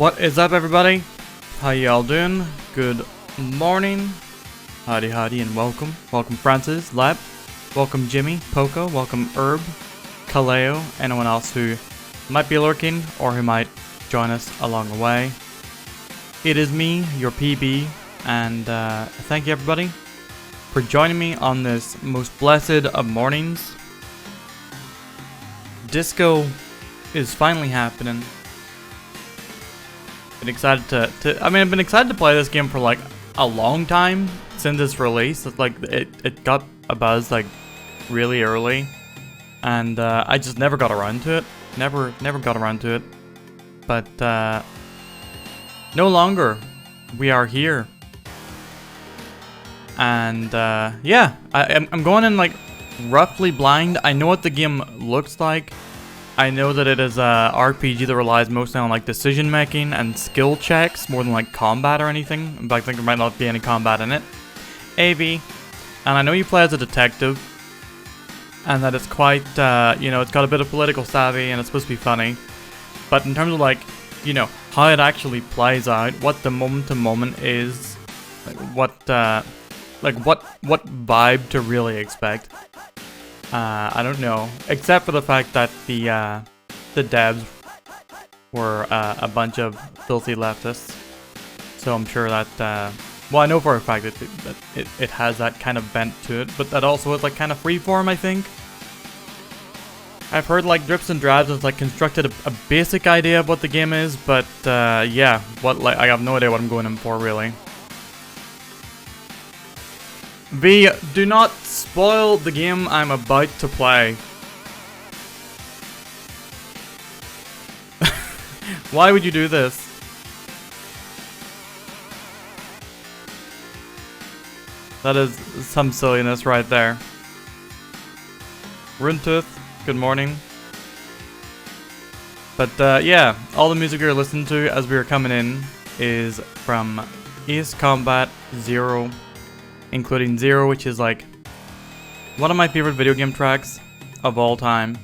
What is up, everybody? How y'all doing? Good morning. Howdy and welcome. Welcome Francis, Lab. Welcome Jimmy, Poco. Welcome Herb, Kaleo, anyone else who might be lurking or who might join us along the way. It is me, your PB, and thank you everybody for joining me on this most blessed of mornings. Disco is finally happening. Been excited I've been excited to play this game for like a long time since its release. It's like it got a buzz like really early, and I just never got around to it. Never got around to it. But no longer. We are here, and yeah, I'm going in like roughly blind. I know what the game looks like. I know that it is a RPG that relies mostly on like decision making and skill checks more than like combat or anything. In fact, I think there might not be any combat in it. AV, and I know you play as a detective, and that it's quite, it's got a bit of political savvy and it's supposed to be funny. But in terms of like, how it actually plays out, what the moment to moment is, like what vibe to really expect. I don't know, except for the fact that the devs were a bunch of filthy leftists. So I'm sure that, well, I know for a fact that it has that kind of bent to it, but that also is like kind of freeform, I think. I've heard like drips and drabs and like constructed a basic idea of what the game is, but yeah, I have no idea what I'm going in for really. V, do not spoil the game I'm about to play. Why would you do this? That is some silliness right there. Runetooth, good morning. But yeah, all the music we were listening to as we were coming in is from Ace Combat Zero. Including Zero, which is like one of my favorite video game tracks of all time.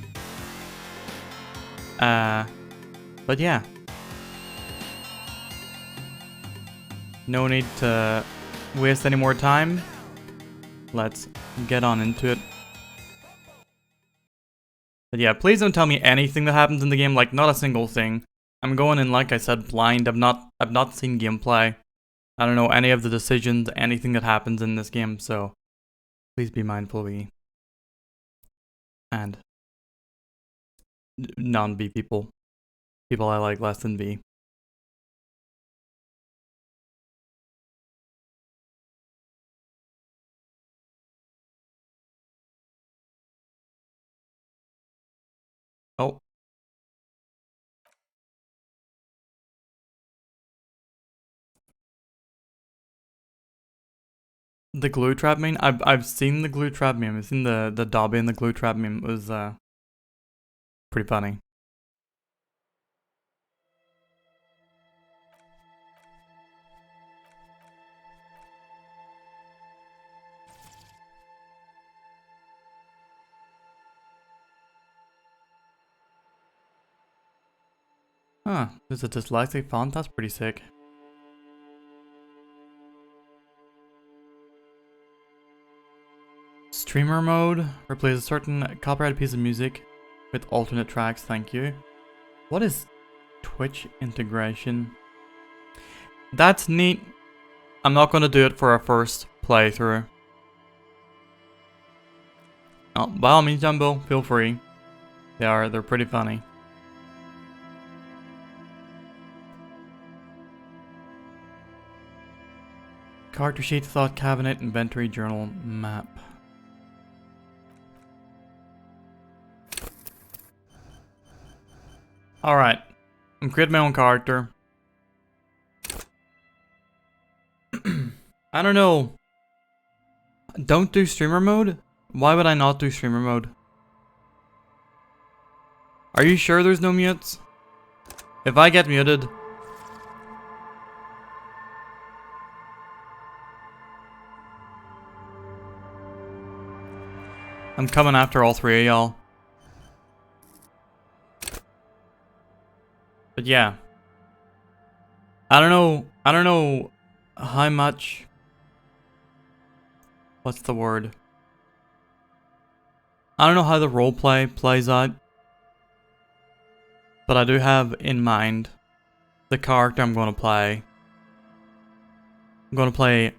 But yeah. No need to waste any more time. Let's get on into it. But yeah, please don't tell me anything that happens in the game, like not a single thing. I'm going in, like I said, blind. I've not seen gameplay. I don't know any of the decisions, anything that happens in this game, so please be mindful, V. And non-V people. People I like less than V. Oh. The glue trap meme? I've seen the glue trap meme. I've seen the Dobby and the glue trap meme. It was pretty funny. Huh, there's a dyslexic font? That's pretty sick. Streamer mode. Replace a certain copyrighted piece of music with alternate tracks, thank you. What is Twitch integration? That's neat. I'm not gonna do it for our first playthrough. Oh, by all means, Jumbo, feel free. They're pretty funny. Character sheet, thought cabinet, inventory, journal, map. Alright. I'm creating my own character. I don't know. Don't do streamer mode? Why would I not do streamer mode? Are you sure there's no mutes? If I get muted... I'm coming after all three of y'all. But yeah. I don't know how much, what's the word? I don't know how the roleplay plays out, but I do have in mind the character I'm going to play. I'm going to play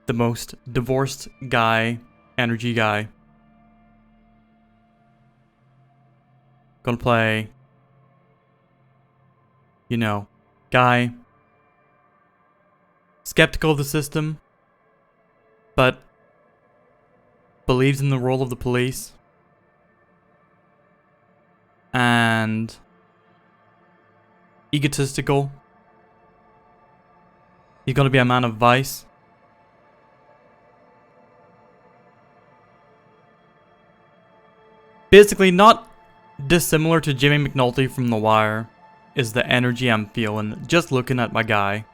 the most divorced guy, energy guy. Gonna play, you know, guy, skeptical of the system, but believes in the role of the police, and egotistical. He's gonna be a man of vice. Basically, not dissimilar to Jimmy McNulty from The Wire is the energy I'm feeling just looking at my guy.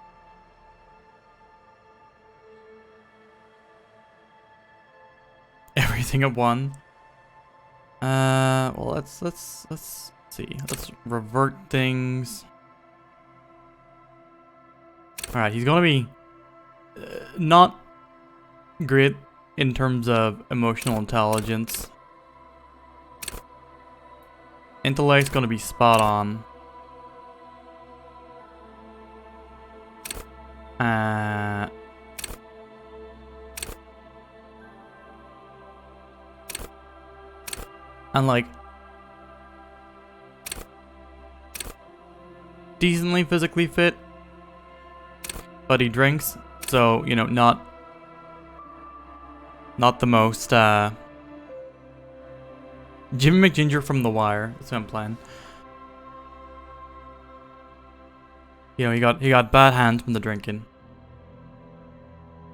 Everything at one. Well, let's see. Let's revert things. All right, he's gonna be not great in terms of emotional intelligence. Intellect's gonna be spot on. And like decently physically fit, but he drinks, so you know, not the most Jimmy McGinger from The Wire. That's what I'm playing. You know, he got bad hands from the drinking.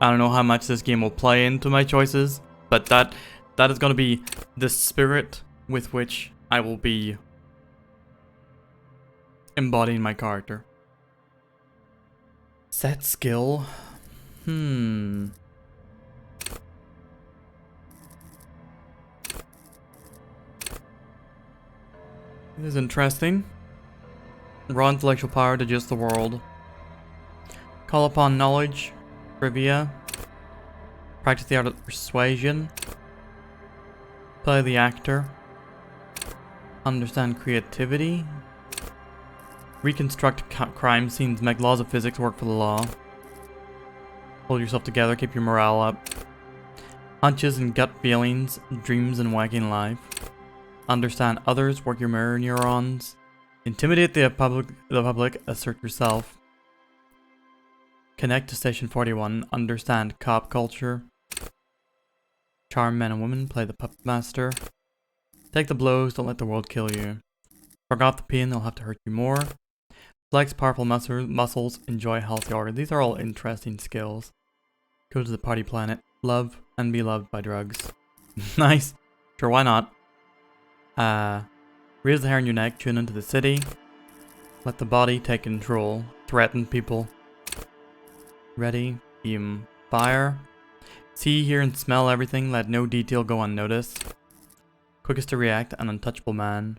I don't know how much this game will play into my choices, but that is going to be the spirit with which I will be embodying my character. Set skill. It is interesting. Raw intellectual power to just the world. Call upon knowledge, trivia. Practice the art of persuasion. Play the actor. Understand creativity. Reconstruct crime scenes. Make laws of physics work for the law. Hold yourself together. Keep your morale up. Hunches and gut feelings. Dreams and waking life. Understand others. Work your mirror neurons. Intimidate the public. Assert yourself. Connect to Station 41. Understand cop culture. Charm men and women. Play the puppet master. Take the blows. Don't let the world kill you. Forgot the pain. They'll have to hurt you more. Flex powerful muscles. Enjoy healthy organs. These are all interesting skills. Go to the party planet. Love and be loved by drugs. Nice. Sure, why not? Raise the hair on your neck. Tune into the city. Let the body take control. Threaten people. Ready. Aim. Fire. See, hear, and smell everything. Let no detail go unnoticed. Quickest to react. An untouchable man.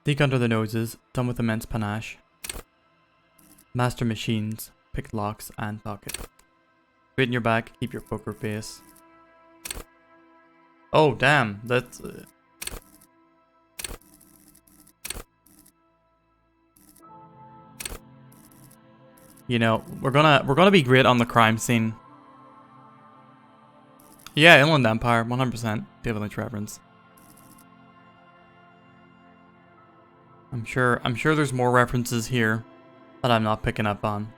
Think under the noses. Done with immense panache. Master machines. Pick locks and pocket. Straighten your back. Keep your poker face. Oh damn, that's you know, we're gonna be great on the crime scene. Yeah, Inland Empire, 100%. David Lynch reference. I'm sure there's more references here that I'm not picking up on.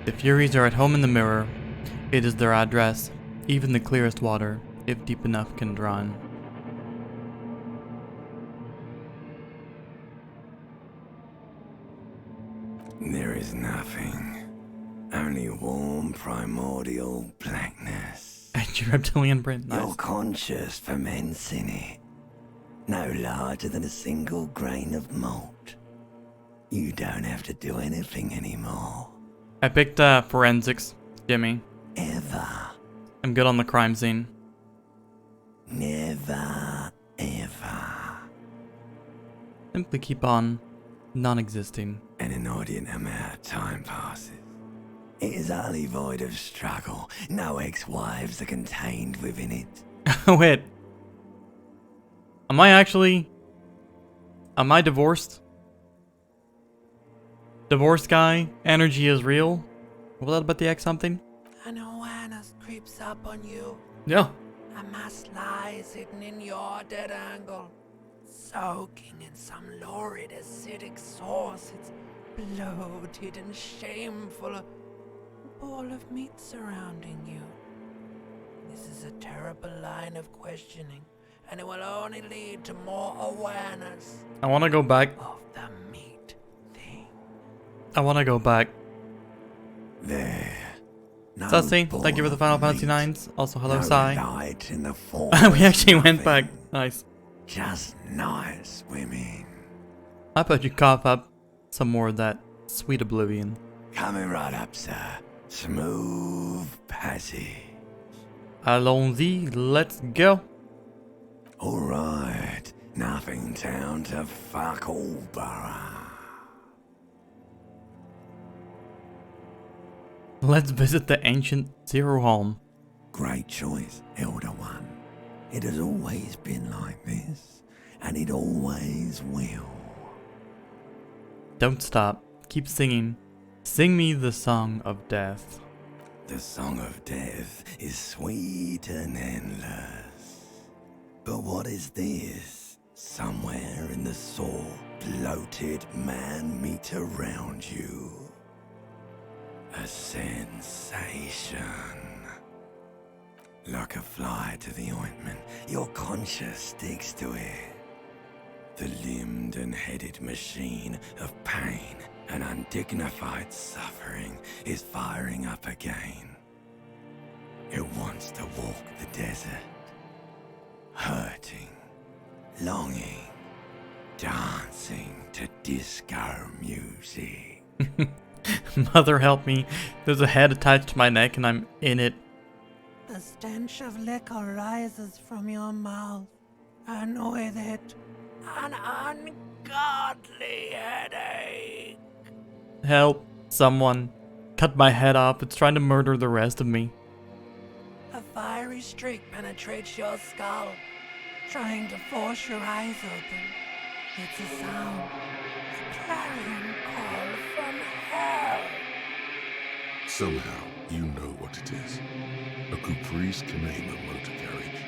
The Furies are at home in the mirror. It is their address. Even the clearest water, if deep enough, can drown. There is nothing. Only warm, primordial blackness. And your reptilian print, nice. Your conscious ferments in it. No larger than a single grain of malt. You don't have to do anything anymore. I picked forensics, Jimmy. Ever. I'm good on the crime scene. Never, ever. Simply keep on non-existing. An inordinate amount of time passes. It is utterly void of struggle. No ex-wives are contained within it. Wait. Am I divorced? Divorced guy? Energy is real? Was that about the X something? An awareness creeps up on you. Yeah. A mass lies hidden in your dead angle. Soaking in some lurid acidic sauce. It's bloated and shameful. A ball of meat surrounding you. This is a terrible line of questioning, and it will only lead to more awareness I want to go back. of the meat thing. I want to go back. There. No Sussy, thank you for the Final ball of Fantasy meat. 9s. Also, hello, No Sai. light in the We actually went nothing. back. Nice. Just nice women. I bet you cough up some more of that sweet oblivion. Coming right up, sir. Smooth passage. Allons-y, let's go. Alright. Nothing down to fuck all borough. Let's visit the ancient Zero home. Great choice, Elder One. It has always been like this, and it always will. Don't stop. Keep singing. Sing me the song of death. The song of death is sweet and endless. But what is this? Somewhere in the sore, bloated man meet around you. A sensation. Like a fly to the ointment, your conscience sticks to it. The limbed and headed machine of pain and undignified suffering is firing up again. It wants to walk the desert, hurting, longing, dancing to disco music. Mother help me. There's a head attached to my neck and I'm in it. The stench of liquor rises from your mouth, and with it, an ungodly headache. Help. Someone. Cut my head off. It's trying to murder the rest of me. A fiery streak penetrates your skull, trying to force your eyes open. It's a sound, a clarion call from hell. Somehow, you know what it is. A Caprice Kanema motor carriage.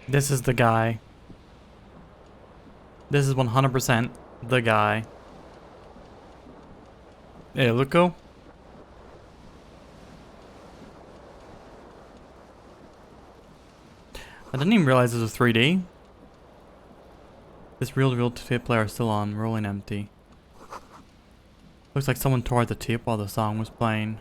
This is the guy. This is 100% the guy. Hey, look go. I didn't even realize this was 3D. This reel-to-reel tape player is still on, rolling empty. Looks like someone tore out the tape while the song was playing.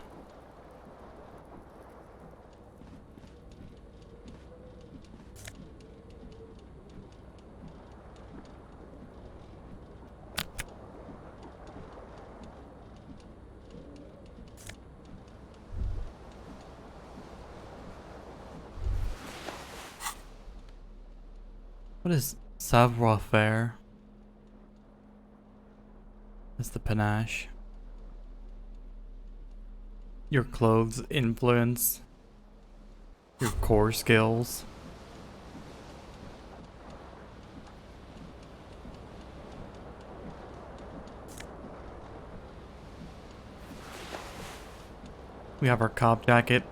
What is savoir-faire? That's the panache. Your clothes influence. Your core skills. We have our cop jacket.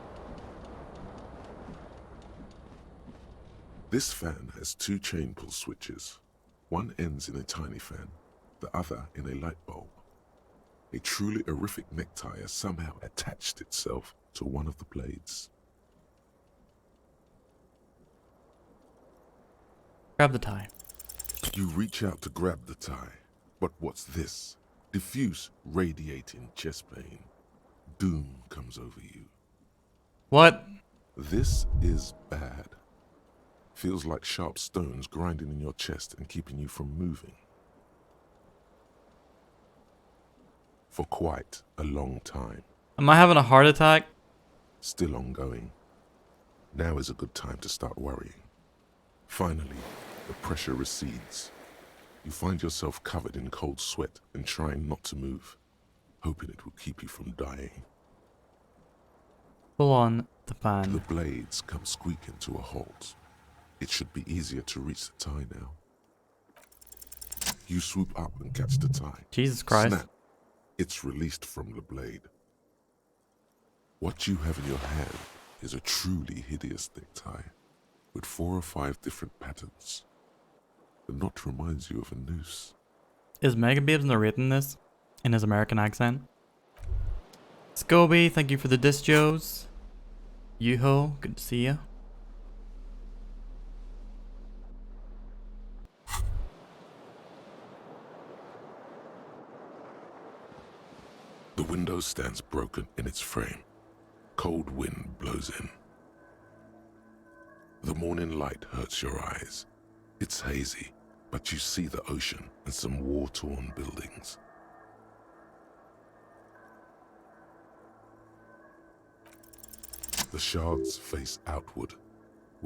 This fan has two chain pull switches. One ends in a tiny fan, the other in a light bulb. A truly horrific necktie has somehow attached itself to one of the blades. Grab the tie. You reach out to grab the tie, but what's this? Diffuse, radiating chest pain. Doom comes over you. What? This is bad. Feels like sharp stones grinding in your chest and keeping you from moving. For quite a long time. Am I having a heart attack? Still ongoing. Now is a good time to start worrying. Finally, the pressure recedes. You find yourself covered in cold sweat and trying not to move, hoping it will keep you from dying. Pull on the The fan. blades come squeaking to a halt. It should be easier to reach the tie now. You swoop up and catch the tie. Jesus Christ. Snap. It's released from the blade. What you have in your hand is a truly hideous necktie with 4 or 5 different patterns. The knot reminds you of a noose. Is Megabeebs narrating this in his American accent? Scoby, thank you for the disjos. Yuho, good to see you. The window stands broken in its frame. Cold wind blows in. The morning light hurts your eyes. It's hazy, but you see the ocean and some war-torn buildings. The shards face outward.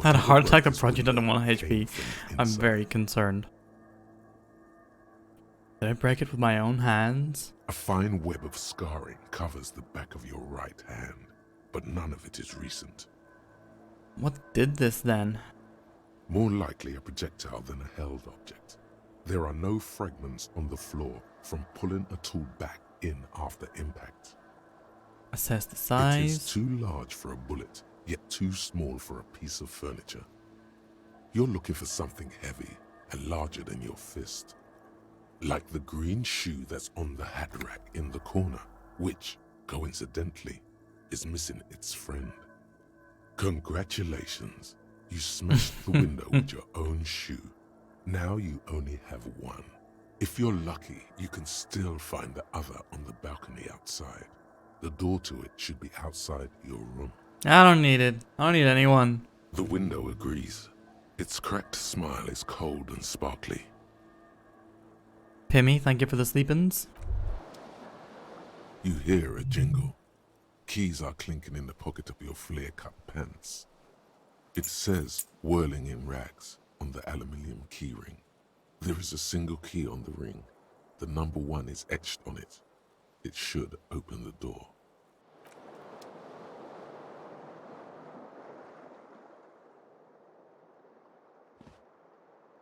Had a heart Whatever attack, the broke this project doesn't window want came HP. from I'm inside. very concerned. Did I break it with my own hands? A fine web of scarring covers the back of your right hand, but none of it is recent. What did this then? More likely a projectile than a held object. There are no fragments on the floor from pulling a tool back in after impact. Assess the It is size. too large for a bullet, yet too small for a piece of furniture. You're looking for something heavy and larger than your fist. Like the green shoe that's on the hat rack in the corner, which, coincidentally, is missing its friend. Congratulations, you smashed the window with your own shoe. Now you only have one. If you're lucky, you can still find the other on the balcony outside. The door to it should be outside your room. I don't need it. I don't need anyone. The window agrees. Its cracked smile is cold and sparkly. Pimmy, thank you for the sleep-ins. You hear a jingle. Keys are clinking in the pocket of your flare-cut pants. It says, whirling in rags, on the aluminium keyring. There is a single key on the ring. The number 1 is etched on it. It should open the door.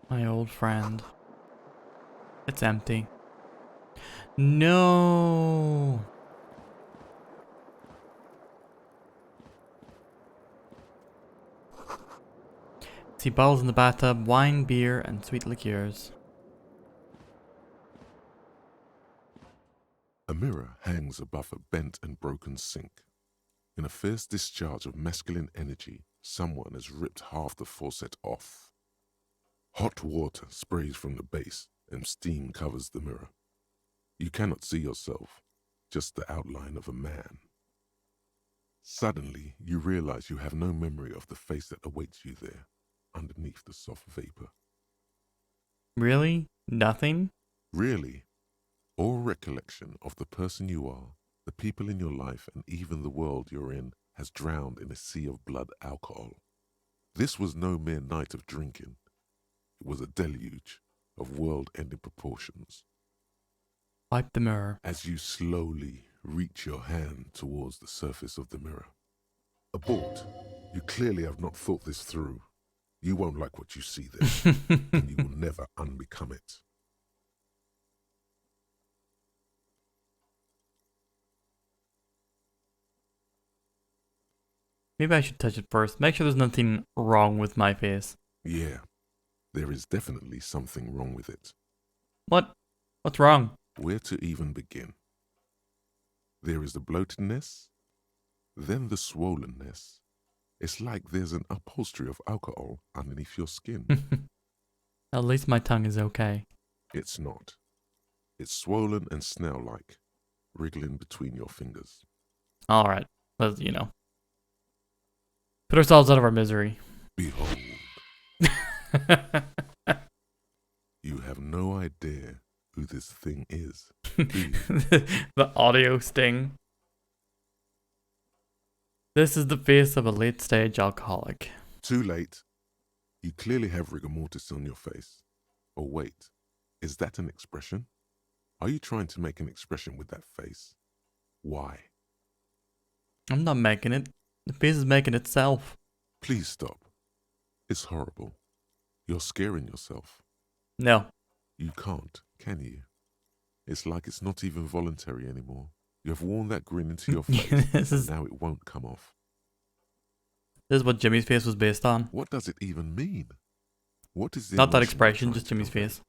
My old friend. It's empty. No. See bottles in the bathtub, wine, beer, and sweet liqueurs. A mirror hangs above a bent and broken sink. In a fierce discharge of masculine energy, someone has ripped half the faucet off. Hot water sprays from the base and steam covers the mirror. You cannot see yourself, just the outline of a man. Suddenly, you realize you have no memory of the face that awaits you there, underneath the soft vapor. Really? Nothing? Really, all recollection of the person you are, the people in your life, and even the world you're in has drowned in a sea of blood alcohol. This was no mere night of drinking. It was a deluge of world-ending proportions. Wipe the mirror. As you slowly reach your hand towards the surface of the mirror. Abort. You clearly have not thought this through. You won't like what you see there, and you will never unbecome it. Maybe I should touch it first. Make sure there's nothing wrong with my face. Yeah, there is definitely something wrong with it. What? What's wrong? Where to even begin? There is the bloatedness, then the swollenness. It's like there's an upholstery of alcohol underneath your skin. At least my tongue is okay. It's not. It's swollen and snail-like, wriggling between your fingers. Alright, let's, put ourselves out of our misery. Behold, you have no idea who this thing is, do you? The audio sting. This is the face of a late-stage alcoholic. Too late. You clearly have rigor mortis on your face. Or wait, is that an expression? Are you trying to make an expression with that face? Why? I'm not making it. The face is making itself. Please stop. It's horrible. You're scaring yourself. No. You can't, can you? It's like it's not even voluntary anymore. You have worn that grin into your face, and now it won't come off. This is what Jimmy's face was based on. What does it even mean? What is the Not that emotion you're expression, trying just to Jimmy's convey? face.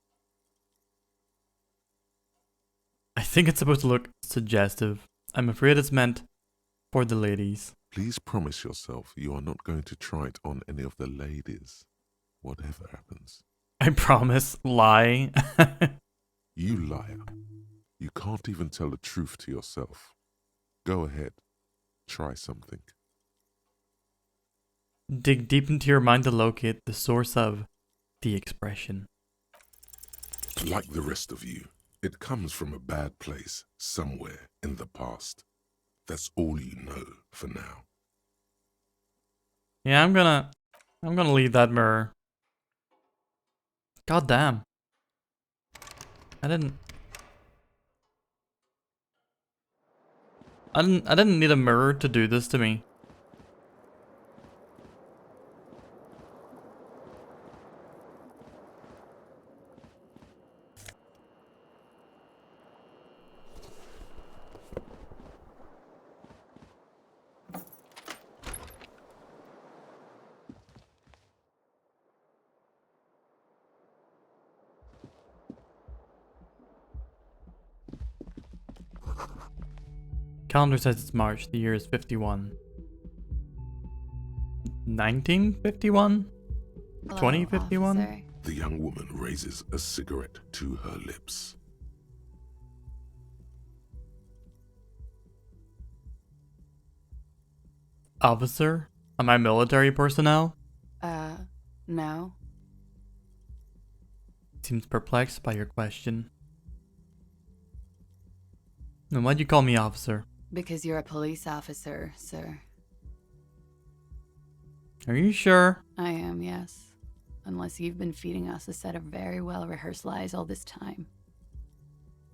I think it's supposed to look suggestive. I'm afraid it's meant for the ladies. Please promise yourself you are not going to try it on any of the ladies, whatever happens. I promise. Lie. You liar. You can't even tell the truth to yourself. Go ahead. Try something. Dig deep into your mind to locate the source of the expression. Like the rest of you, it comes from a bad place somewhere in the past. That's all you know for now. Yeah, I'm gonna leave that mirror. God damn. I didn't need a mirror to do this to me. Calendar says it's March. The year is 51. 1951? Hello, 2051? officer. The young woman raises a cigarette to her lips. Officer? Am I military personnel? No. Seems perplexed by your question. Then why'd you call me officer? Because you're a police officer, sir. Are you sure? I am, yes. Unless you've been feeding us a set of very well-rehearsed lies all this time.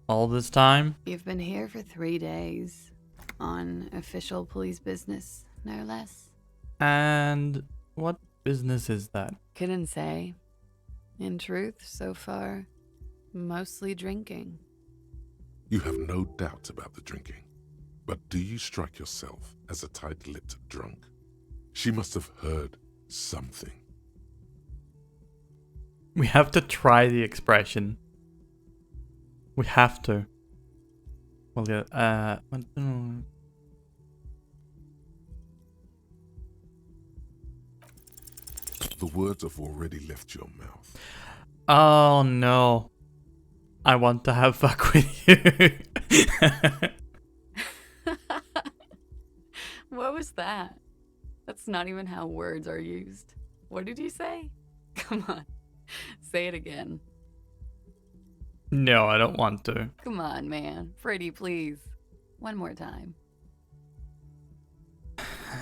All this time? You've been here for 3 days. On official police business, no less. And what business is that? Couldn't say. In truth, so far, mostly drinking. You have no doubt about the drinking. But do you strike yourself as a tight-lipped drunk? She must have heard something. We have to try the expression. We have to. Well, yeah, The words have already left your mouth. Oh no. I want to have fuck with you. What was that? That's not even how words are used. What did you say? Come on. Say it again. No, I don't want to. Come on, man. Pretty, please. One more time.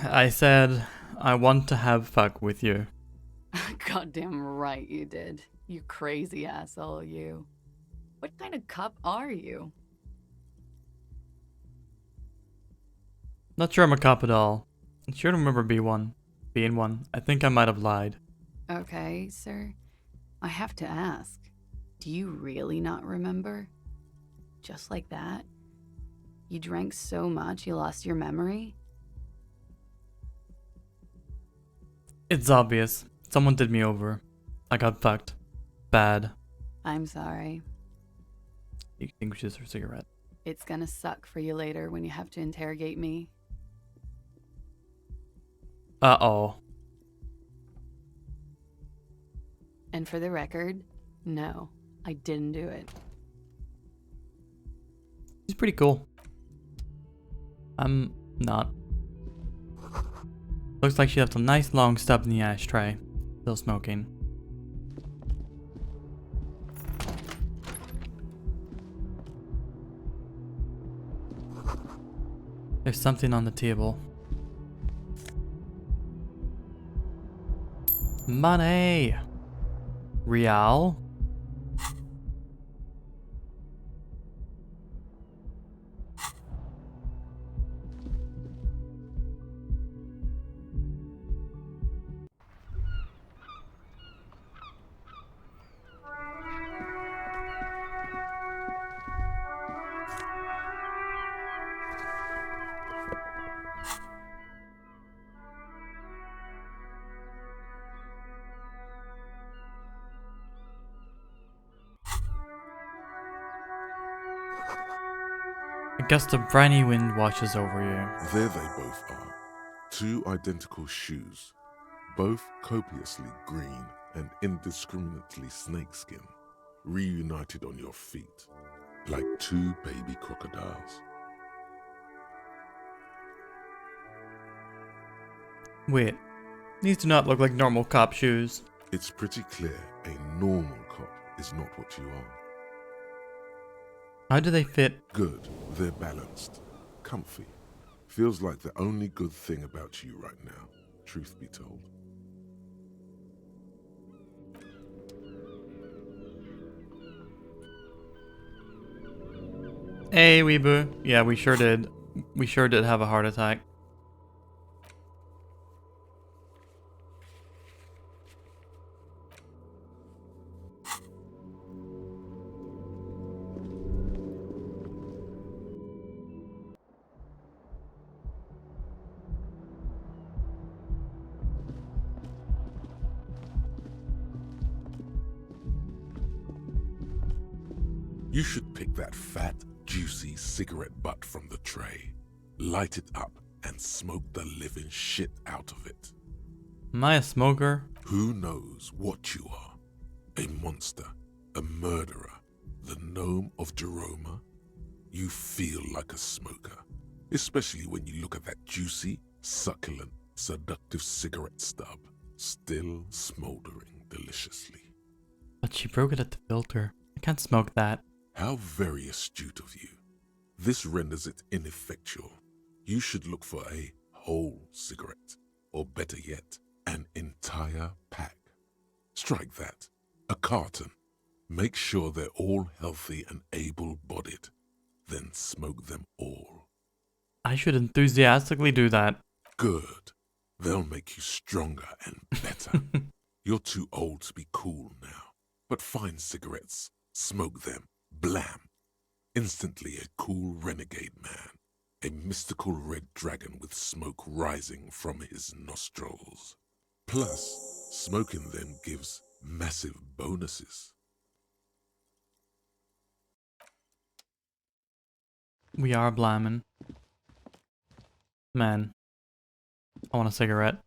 I said, I want to have fuck with you. Goddamn right you did. You crazy asshole, you. What kind of cup are you? Not sure I'm a cop at all. I sure don't remember being one. I think I might have lied. Okay, sir. I have to ask. Do you really not remember? Just like that? You drank so much you lost your memory? It's obvious. Someone did me over. I got fucked. Bad. I'm sorry. He extinguishes her cigarette. It's gonna suck for you later when you have to interrogate me. Uh-oh. And for the record, no, I didn't do it. She's pretty cool. I'm not. Looks like she left a nice long stub in the ashtray. Still smoking. There's something on the table. Money! Real? I guess the briny wind washes over you. There they both are. Two identical shoes, both copiously green and indiscriminately snakeskin, reunited on your feet, like two baby crocodiles. Wait, these do not look like normal cop shoes. It's pretty clear a normal cop is not what you are. How do they fit? Good, they're balanced, comfy. Feels like the only good thing about you right now, truth be told. Hey, Weebu. Yeah, we sure did. We sure did have a heart attack. You should pick that fat, juicy cigarette butt from the tray, light it up, and smoke the living shit out of it. Am I a smoker? Who knows what you are? A monster, a murderer, the gnome of Jeroma? You feel like a smoker, especially when you look at that juicy, succulent, seductive cigarette stub, still smoldering deliciously. But she broke it at the filter. I can't smoke that. How very astute of you. This renders it ineffectual. You should look for a whole cigarette, or better yet, an entire pack. Strike that. A carton. Make sure they're all healthy and able-bodied. Then smoke them all. I should enthusiastically do that. Good. They'll make you stronger and better. You're too old to be cool now. But find cigarettes, smoke them, blam. Instantly a cool renegade man. A mystical red dragon with smoke rising from his nostrils. Plus, smoking them gives massive bonuses. We are blamming. Man, I want a cigarette.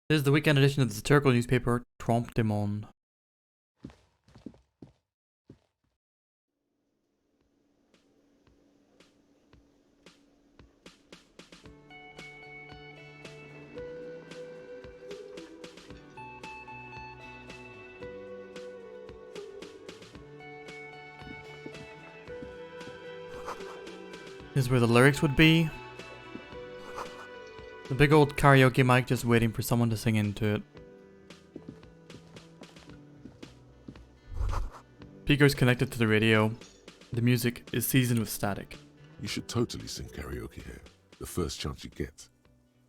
This is the weekend edition of the satirical newspaper Trompe de Monde. This is where the lyrics would be. The big old karaoke mic just waiting for someone to sing into it. Speakers connected to the radio. The music is seasoned with static. You should totally sing karaoke here, the first chance you get.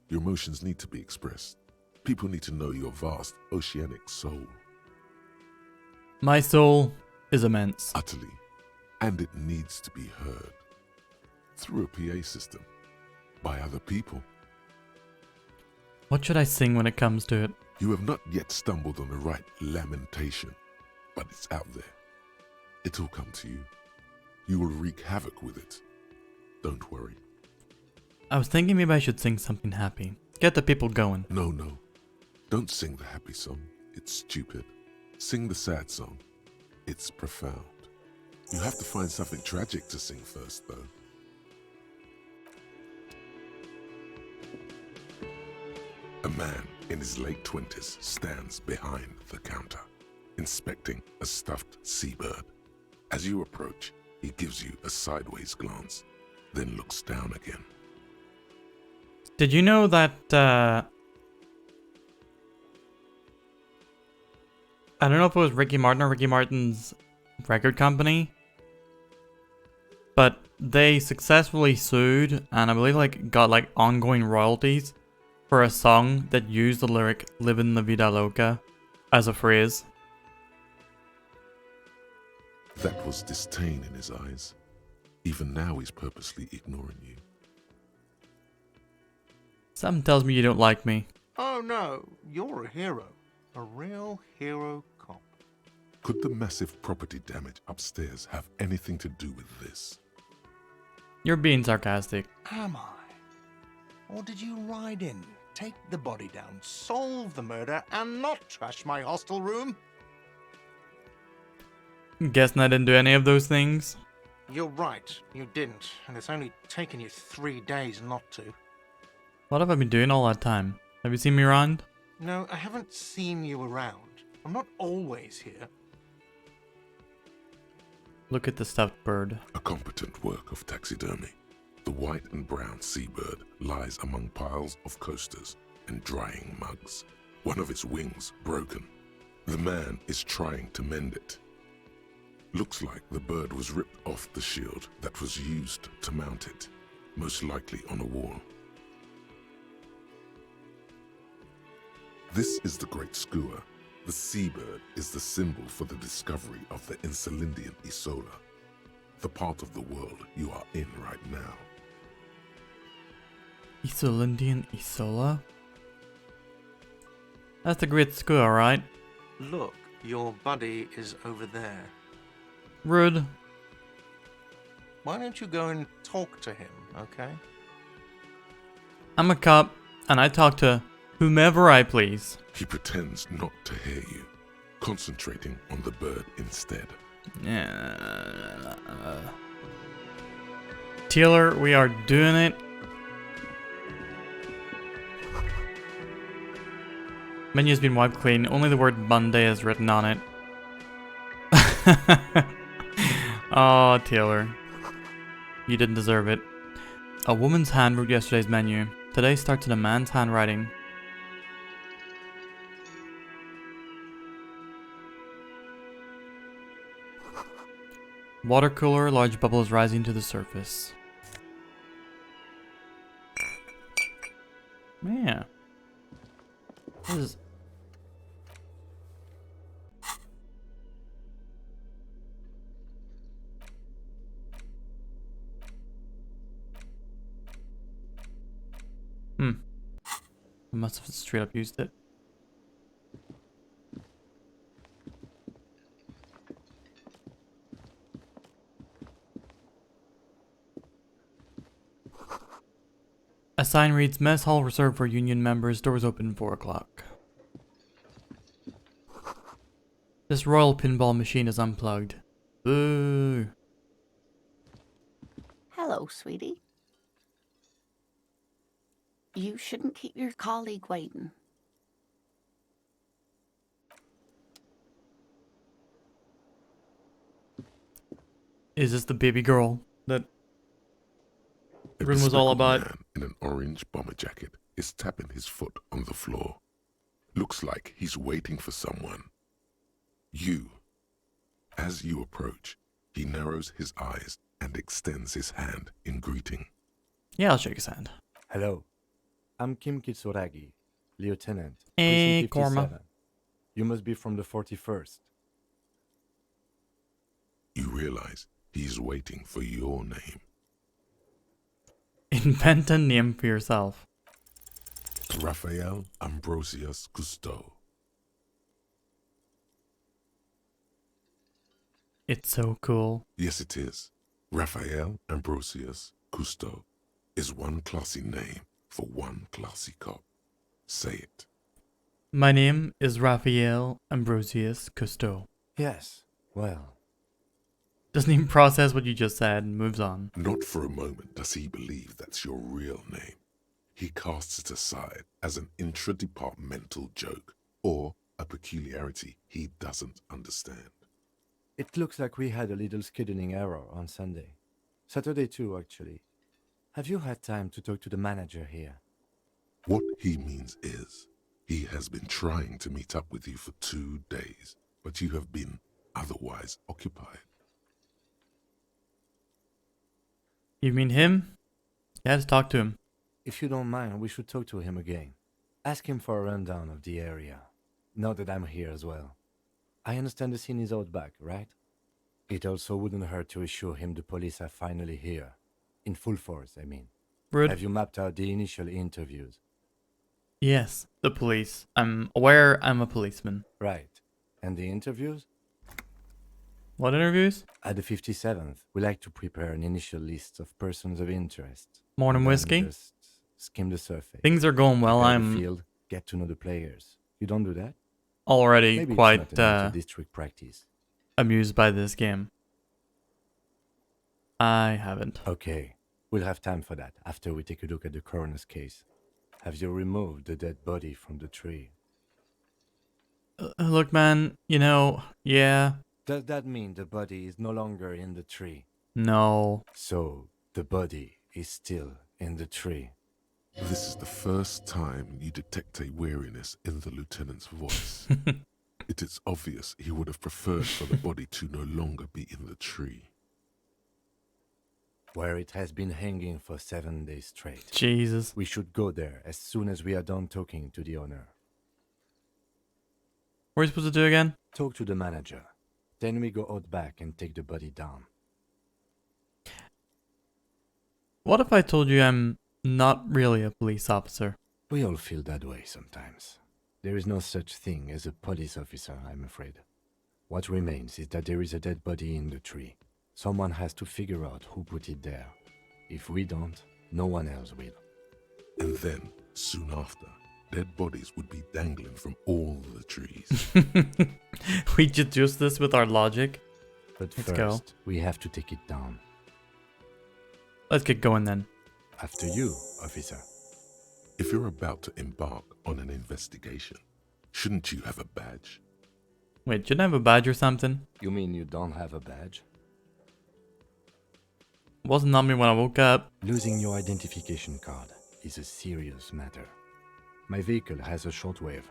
Your emotions need to be expressed. People need to know your vast, oceanic soul. My soul is immense. Utterly. And it needs to be heard. Through a PA system. By other people. What should I sing when it comes to it? You have not yet stumbled on the right lamentation, but it's out there. It'll come to you. You will wreak havoc with it. Don't worry. I was thinking maybe I should sing something happy. Get the people going. No. Don't sing the happy song. It's stupid. Sing the sad song. It's profound. You have to find something tragic to sing first, though. A man in his late 20s stands behind the counter, inspecting a stuffed seabird. As you approach, he gives you a sideways glance, then looks down again. Did you know that, I don't know if it was Ricky Martin or Ricky Martin's record company, but they successfully sued and I believe like got like ongoing royalties for a song that used the lyric "Livin' la vida loca" as a phrase. That was disdain in his eyes. Even now he's purposely ignoring you. Something tells me you don't like me. Oh no, you're a hero. A real hero cop. Could the massive property damage upstairs have anything to do with this? You're being sarcastic. Am I? Or did you ride in, take the body down, solve the murder, and not trash my hostel room? Guessing I didn't do any of those things. You're right, you didn't, and it's only taken you 3 days not to. What have I been doing all that time? Have you seen me around? No, I haven't seen you around. I'm not always here. Look at the stuffed bird. A competent work of taxidermy. The white and brown seabird lies among piles of coasters and drying mugs. One of its wings broken. The man is trying to mend it. Looks like the bird was ripped off the shield that was used to mount it, most likely on a wall. This is the Great Skua. The seabird is the symbol for the discovery of the Insulindian Isola, the part of the world you are in right now. Isolindian Isola? That's the Great Skua, right? Look, your buddy is over there. Rude. Why don't you go and talk to him, okay? I'm a cop, and I talk to whomever I please. He pretends not to hear you, concentrating on the bird instead. Taylor, we are doing it. Menu's been wiped clean. Only the word Monday is written on it. Oh, Taylor. You didn't deserve it. A woman's hand wrote yesterday's menu. Today starts in a man's handwriting. Water cooler, large bubbles rising to the surface. Yeah. This is... I must have straight up used it. A sign reads, Mess Hall reserved for Union members, doors open 4 o'clock. This royal pinball machine is unplugged. Boo. Hello, sweetie. You shouldn't keep your colleague waiting. Is this the baby girl that A room was all bespectacled about? man in an orange bomber jacket is tapping his foot on the floor. Looks like he's waiting for someone. You. As you approach, he narrows his eyes and extends his hand in greeting. Yeah, I'll shake his hand. Hello, I'm Kim Kitsuragi, Lieutenant. Hey, Precinct Korma. 57. You must be from the 41st. You realize he's waiting for your name. Invent a name for yourself. Raphael Ambrosius Cousteau. It's so cool. Yes, it is. Raphael Ambrosius Cousteau is one classy name for one classy cop. Say it. My name is Raphael Ambrosius Cousteau. Yes, well, Doesn't even process what you just said and moves on. Not for a moment does he believe that's your real name. He casts it aside as an intra-departmental joke or a peculiarity he doesn't understand. It looks like we had a little scheduling error on Sunday. Saturday too, actually. Have you had time to talk to the manager here? What he means is, he has been trying to meet up with you for 2 days, but you have been otherwise occupied. You mean him? Yeah, just talk to him. If you don't mind, we should talk to him again. Ask him for a rundown of the area. Now that I'm here as well. I understand the scene is out back, right? It also wouldn't hurt to assure him the police are finally here. In full force, I mean. Rude. Have you mapped out the initial interviews? Yes, the police. I'm aware I'm a policeman. Right. And the interviews? What interviews? At the 57th, we like to prepare an initial list of persons of interest. Morning And then whiskey? Just skim the surface. Things are going well. Prepare the I'm field, get to know the players. You don't do that? already Maybe quite it's not enough to district practice. amused by this game. I haven't. Okay, we'll have time for that after we take a look at the coroner's case. Have you removed the dead body from the tree? Look, man, yeah, Does that mean the body is no longer in the tree? no. So, the body is still in the tree. This is the first time you detect a weariness in the lieutenant's voice. It is obvious he would have preferred for the body to no longer be in the tree. Where it has been hanging for 7 days straight. Jesus. We should go there as soon as we are done talking to the owner. What are we supposed to do again? Talk to the manager. Then we go out back and take the body down. What if I told you I'm not really a police officer? We all feel that way sometimes. There is no such thing as a police officer, I'm afraid. What remains is that there is a dead body in the tree. Someone has to figure out who put it there. If we don't, no one else will. And then, soon after, dead bodies would be dangling from all the trees. We deduce this with our logic. But Let's first, go. we have to take it down. Let's get going then. After you, officer. If you're about to embark on an investigation, shouldn't you have a badge? Wait, shouldn't I have a badge or something? You mean you don't have a badge? Wasn't on me when I woke up. Losing your identification card is a serious matter. My vehicle has a shortwave.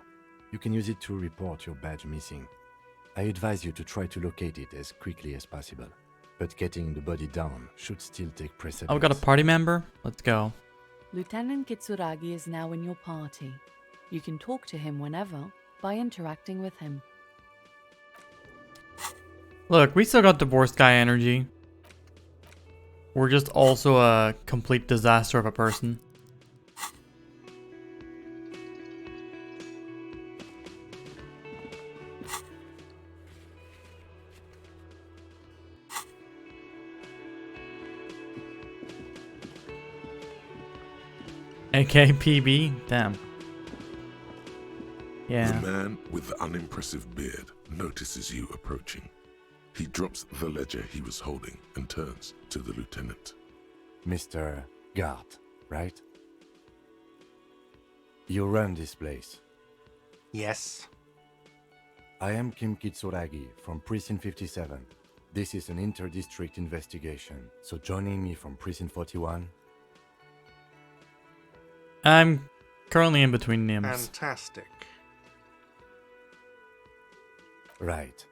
You can use it to report your badge missing. I advise you to try to locate it as quickly as possible. But getting the body down should still take precedence. Oh, we got a party member? Let's go. Lieutenant Kitsuragi is now in your party. You can talk to him whenever by interacting with him. Look, we still got divorced guy energy. We're just also a complete disaster of a person. AK PB? Damn. Yeah. The man with the unimpressive beard notices you approaching. He drops the ledger he was holding and turns to the lieutenant. Mr. Gart, right? You run this place. Yes. I am Kim Kitsuragi from Precinct 57. This is an inter-district investigation, so joining me from Precinct 41... I'm currently in between names. Fantastic. Right.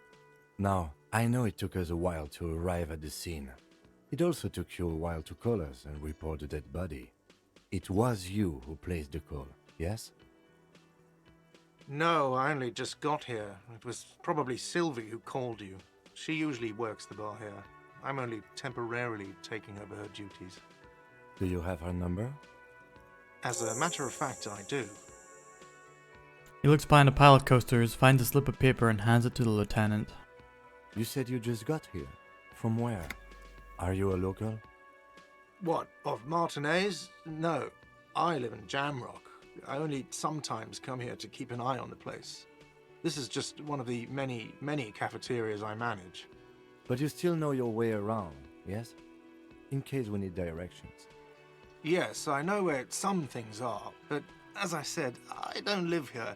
Now, I know it took us a while to arrive at the scene. It also took you a while to call us and report the dead body. It was you who placed the call, yes? No, I only just got here. It was probably Sylvie who called you. She usually works the bar here. I'm only temporarily taking over her duties. Do you have her number? As a matter of fact, I do. He looks behind a pile of coasters, finds a slip of paper, and hands it to the lieutenant. You said you just got here. From where? Are you a local? What, of Martinez? No, I live in Jamrock. I only sometimes come here to keep an eye on the place. This is just one of the many cafeterias I manage. But you still know your way around, yes? In case we need directions. Yes, I know where some things are, but as I said, I don't live here.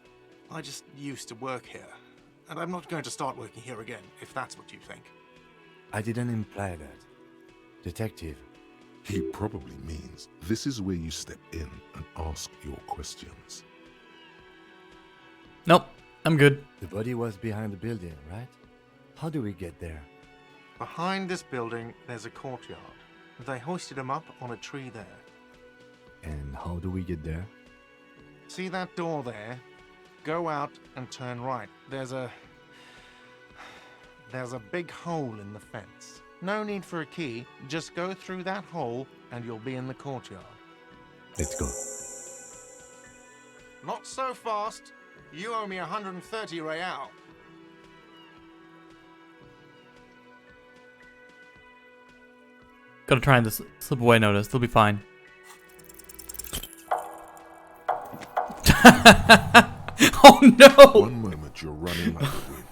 I just used to work here. And I'm not going to start working here again, if that's what you think. I didn't imply that. Detective, He probably means this is where you step in and ask your questions. Nope, I'm good. the body was behind the building, right? How do we get there? Behind this building, there's a courtyard. They hoisted him up on a tree there. And how do we get there? See that door there? Go out and turn right. There's a big hole in the fence. No need for a key. Just go through that hole and you'll be in the courtyard. Let's go. Not so fast. You owe me 130 real. Gotta try and just slip away notice. They'll be fine. Oh no! One moment you're running like the wind,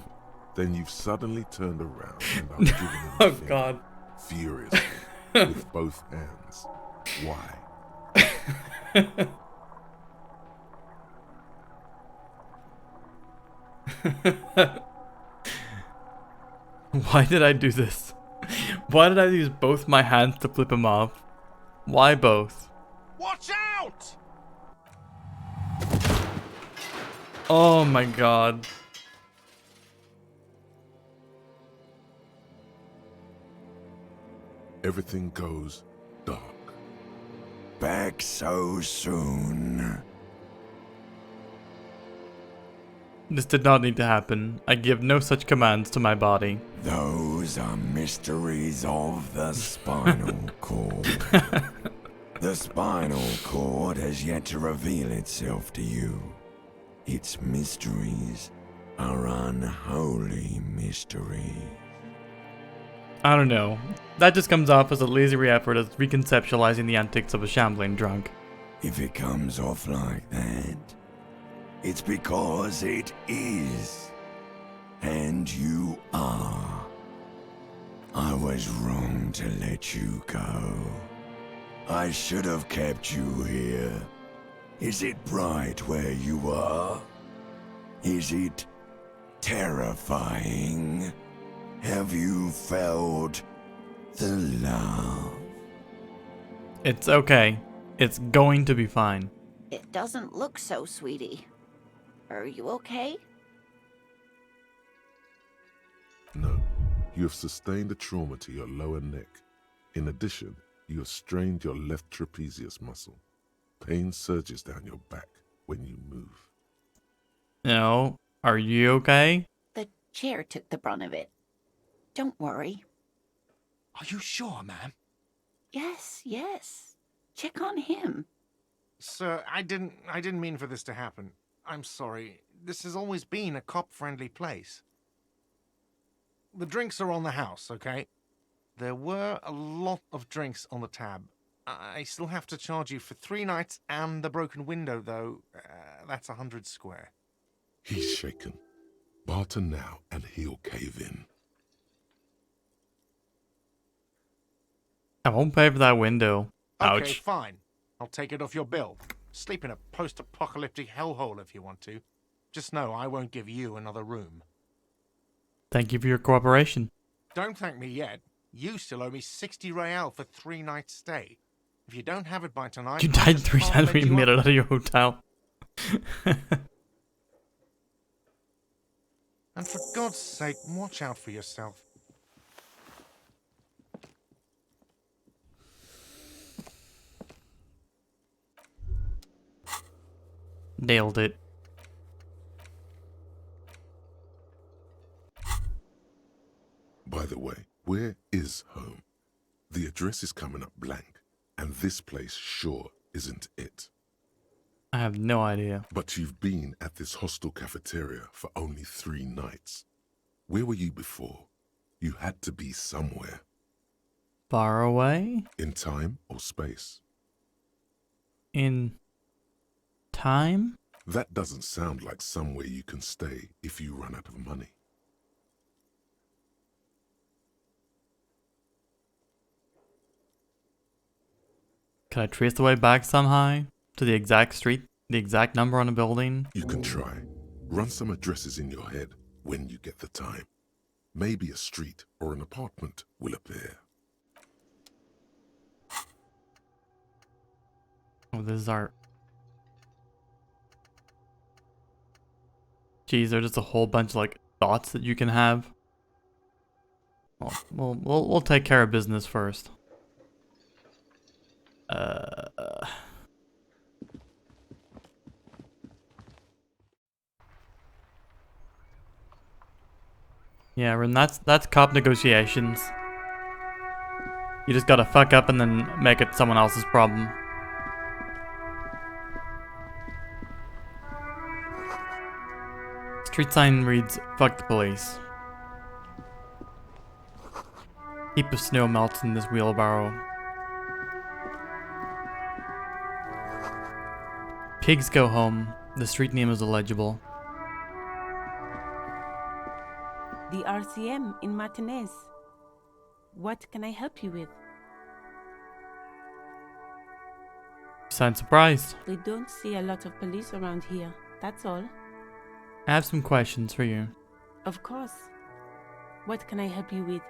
then you've suddenly turned around and are giving him Oh the finger, god. furiously, with both hands. Why? Why did I do this? Why did I use both my hands to flip him off? Why both? Watch out! Oh my god. Everything goes dark. Back so soon. This did not need to happen. I give no such commands to my body. Those are mysteries of the spinal cord. The spinal cord has yet to reveal itself to you. Its mysteries are unholy mysteries. I don't know. That just comes off as a lazy effort as reconceptualizing the antics of a shambling drunk. If it comes off like that, it's because it is. And you are. I was wrong to let you go. I should have kept you here. Is it bright where you are? Is it terrifying? Have you felt the love? It's okay. It's going to be fine. It doesn't look so, sweetie. Are you okay? No, you have sustained a trauma to your lower neck. In addition, you have strained your left trapezius muscle. Pain surges down your back when you move. No. Are you okay? The chair took the brunt of it. Don't worry. Are you sure, ma'am? Yes, yes. Check on him. Sir, I didn't mean for this to happen. I'm sorry. This has always been a cop-friendly place. The drinks are on the house, okay? There were a lot of drinks on the tab. I still have to charge you for 3 nights and the broken window, though. That's 100 square. He's shaken. Barter now and he'll cave in. I won't pay for that window. Ouch. Okay, fine. I'll take it off your bill. Sleep in a post-apocalyptic hellhole if you want to. Just know I won't give you another room. Thank you for your cooperation. Don't thank me yet. You still owe me 60 real for 3 nights stay. If you don't have it by tonight, You I died just 3 can't times let when you you made up. it out of your hotel. And for God's sake, watch out for yourself. Nailed it. By the way, where is home? The address is coming up blank, and this place sure isn't it. I have no idea. But you've been at this hostel cafeteria for only 3 nights. Where were you before? You had to be somewhere. Far away? In time or space? In time? That doesn't sound like somewhere you can stay if you run out of money. Can I trace the way back somehow? To the exact street? The exact number on a building? You can try. Run some addresses in your head when you get the time. Maybe a street or an apartment will appear. Oh, this is our... Geez, there's just a whole bunch of like thoughts that you can have. Well, we'll take care of business first. Yeah, Ren, that's cop negotiations. You just gotta fuck up and then make it someone else's problem. Street sign reads, "Fuck the police." Heap of snow melts in this wheelbarrow. Pigs go home. The street name is illegible. The RCM in Martinez. What can I help you with? Sound surprised. We don't see a lot of police around here, that's all. I have some questions for you. Of course. What can I help you with?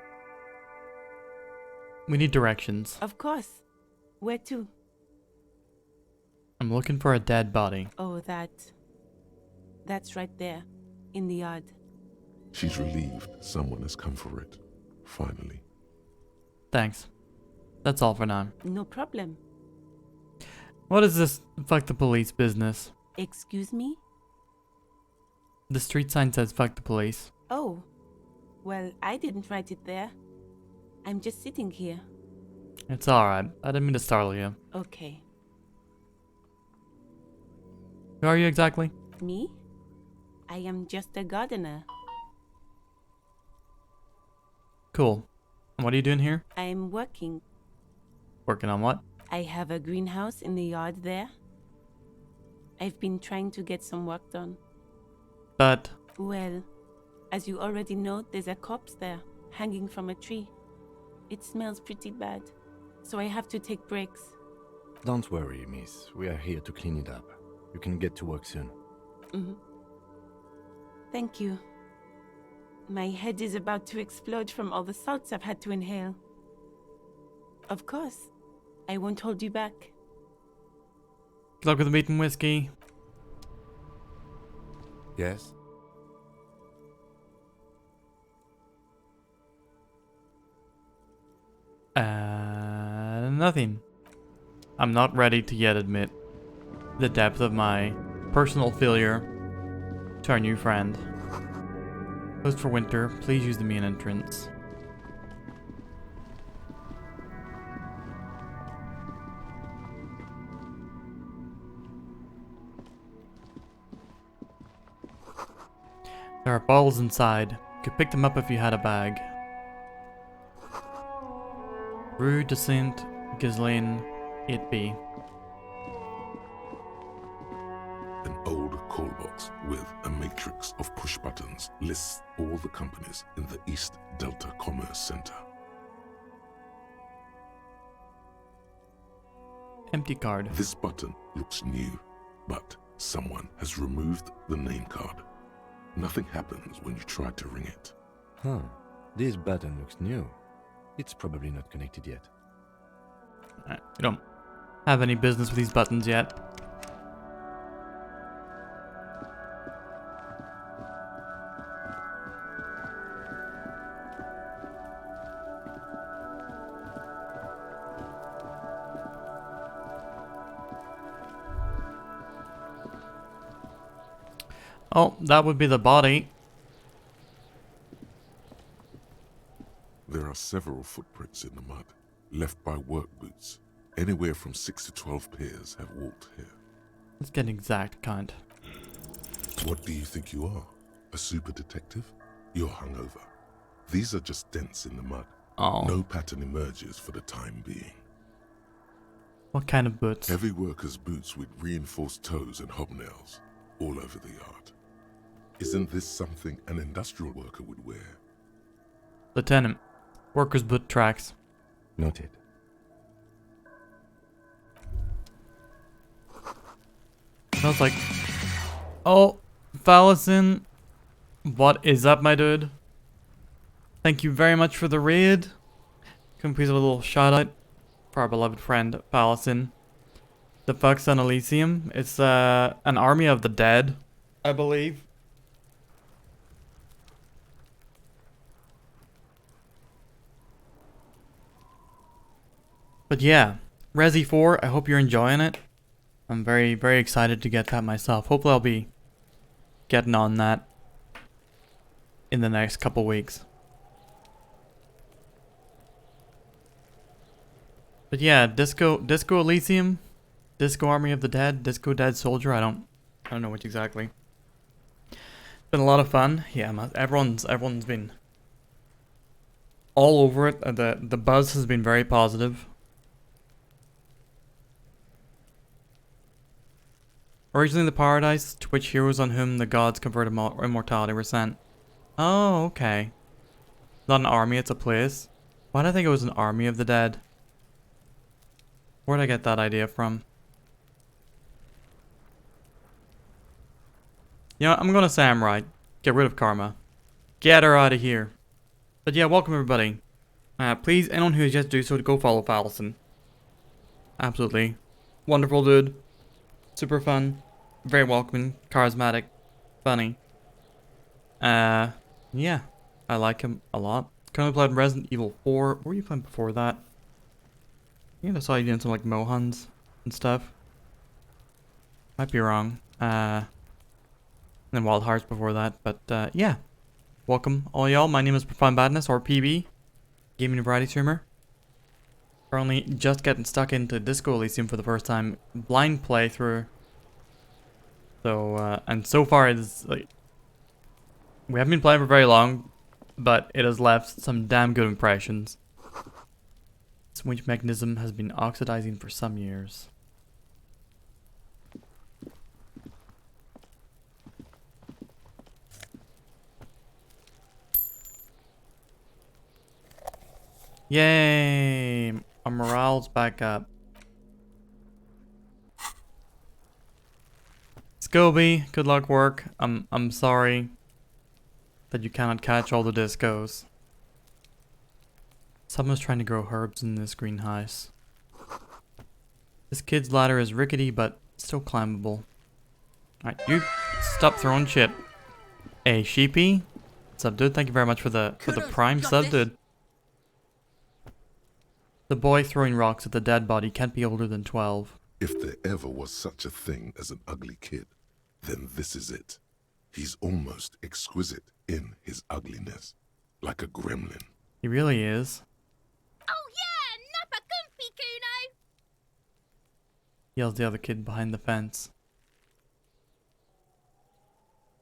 We need directions. Of course. Where to? I'm looking for a dead body. Oh, that's right there, in the yard. She's relieved someone has come for it. Finally. Thanks. That's all for now. No problem. What is this fuck the police business? Excuse me? The street sign says fuck the police. Oh, well, I didn't write it there. I'm just sitting here. It's alright. I didn't mean to startle you. Okay. Who are you exactly? Me? I am just a gardener. Cool. And what are you doing here? I'm working. Working on what? I have a greenhouse in the yard there. I've been trying to get some work done. But... Well, as you already know, there's a corpse there, hanging from a tree. It smells pretty bad, so I have to take breaks. Don't worry, miss. We are here to clean it up. You can get to work soon. Thank you. My head is about to explode from all the salts I've had to inhale. Of course. I won't hold you back. Good luck with the meat and whiskey. Yes? Nothing. I'm not ready to yet admit the depth of my personal failure to our new friend. Closed for winter. Please use the main entrance. There are bottles inside. You could pick them up if you had a bag. Rue de Saint Ghislaine 8B. An old call box with a matrix of push buttons lists all the companies in the East Delta Commerce Center. Empty card. This button looks new, but someone has removed the name card. Nothing happens when you try to ring it. Huh. This button looks new. It's probably not connected yet. Alright, we don't have any business with these buttons yet. Oh, that would be the body. There are several footprints in the mud, left by work boots. Anywhere from 6 to 12 pairs have walked here. Let's get an exact count. What do you think you are? A super detective? You're hungover. These are just dents in the mud. Oh. No pattern emerges for the time being. What kind of boots? Heavy workers' boots with reinforced toes and hobnails, all over the yard. Isn't this something an industrial worker would wear? Lieutenant. Workers' boot tracks. Noted. Smells like... Oh, Fallison. What is up, my dude? Thank you very much for the raid. Can we please have a little shout out for our beloved friend, Fallison. The fuck's on Elysium? It's an army of the dead, I believe. But yeah, Resi 4, I hope you're enjoying it. I'm very, very excited to get that myself. Hopefully I'll be getting on that in the next couple weeks. But yeah, Disco Elysium, Disco Army of the Dead, Disco Dead Soldier, I don't know which exactly. It's been a lot of fun. Yeah, everyone's been all over it. The buzz has been very positive. Originally the paradise, to which heroes on whom the gods conferred immortality were sent. Oh, okay. Not an army, it's a place. Why did I think it was an army of the dead? Where'd I get that idea from? You know, I'm gonna say I'm right. Get rid of Karma. Get her out of here. But yeah, welcome everybody. Please, anyone who has yet to do so, go follow Fallison. Absolutely. Wonderful dude. Super fun. Very welcoming. Charismatic. Funny. Yeah. I like him a lot. Currently played Resident Evil 4. What were you playing before that? I think I saw you doing some like Mohans and stuff. Might be wrong. And then Wild Hearts before that. But yeah. Welcome all y'all. My name is Profound Badness, or PB. Gaming variety streamer. Currently just getting stuck into Disco Elysium for the first time. Blind playthrough. So, and so far it's like... We haven't been playing for very long, but it has left some damn good impressions. This winch mechanism has been oxidizing for some years. Yay! Our morale's back up. Scobie, good luck work. I'm sorry that you cannot catch all the discos. Someone's trying to grow herbs in this greenhouse. This kid's ladder is rickety but still climbable. Alright, you stop throwing shit. Hey, sheepy. What's up, dude? Thank you very much for the prime sub, dude. The boy throwing rocks at the dead body can't be older than 12. If there ever was such a thing as an ugly kid, then this is it. He's almost exquisite in his ugliness, like a gremlin. He really is. Oh yeah, nappa gumpy, Kuno! Yells the other kid behind the fence.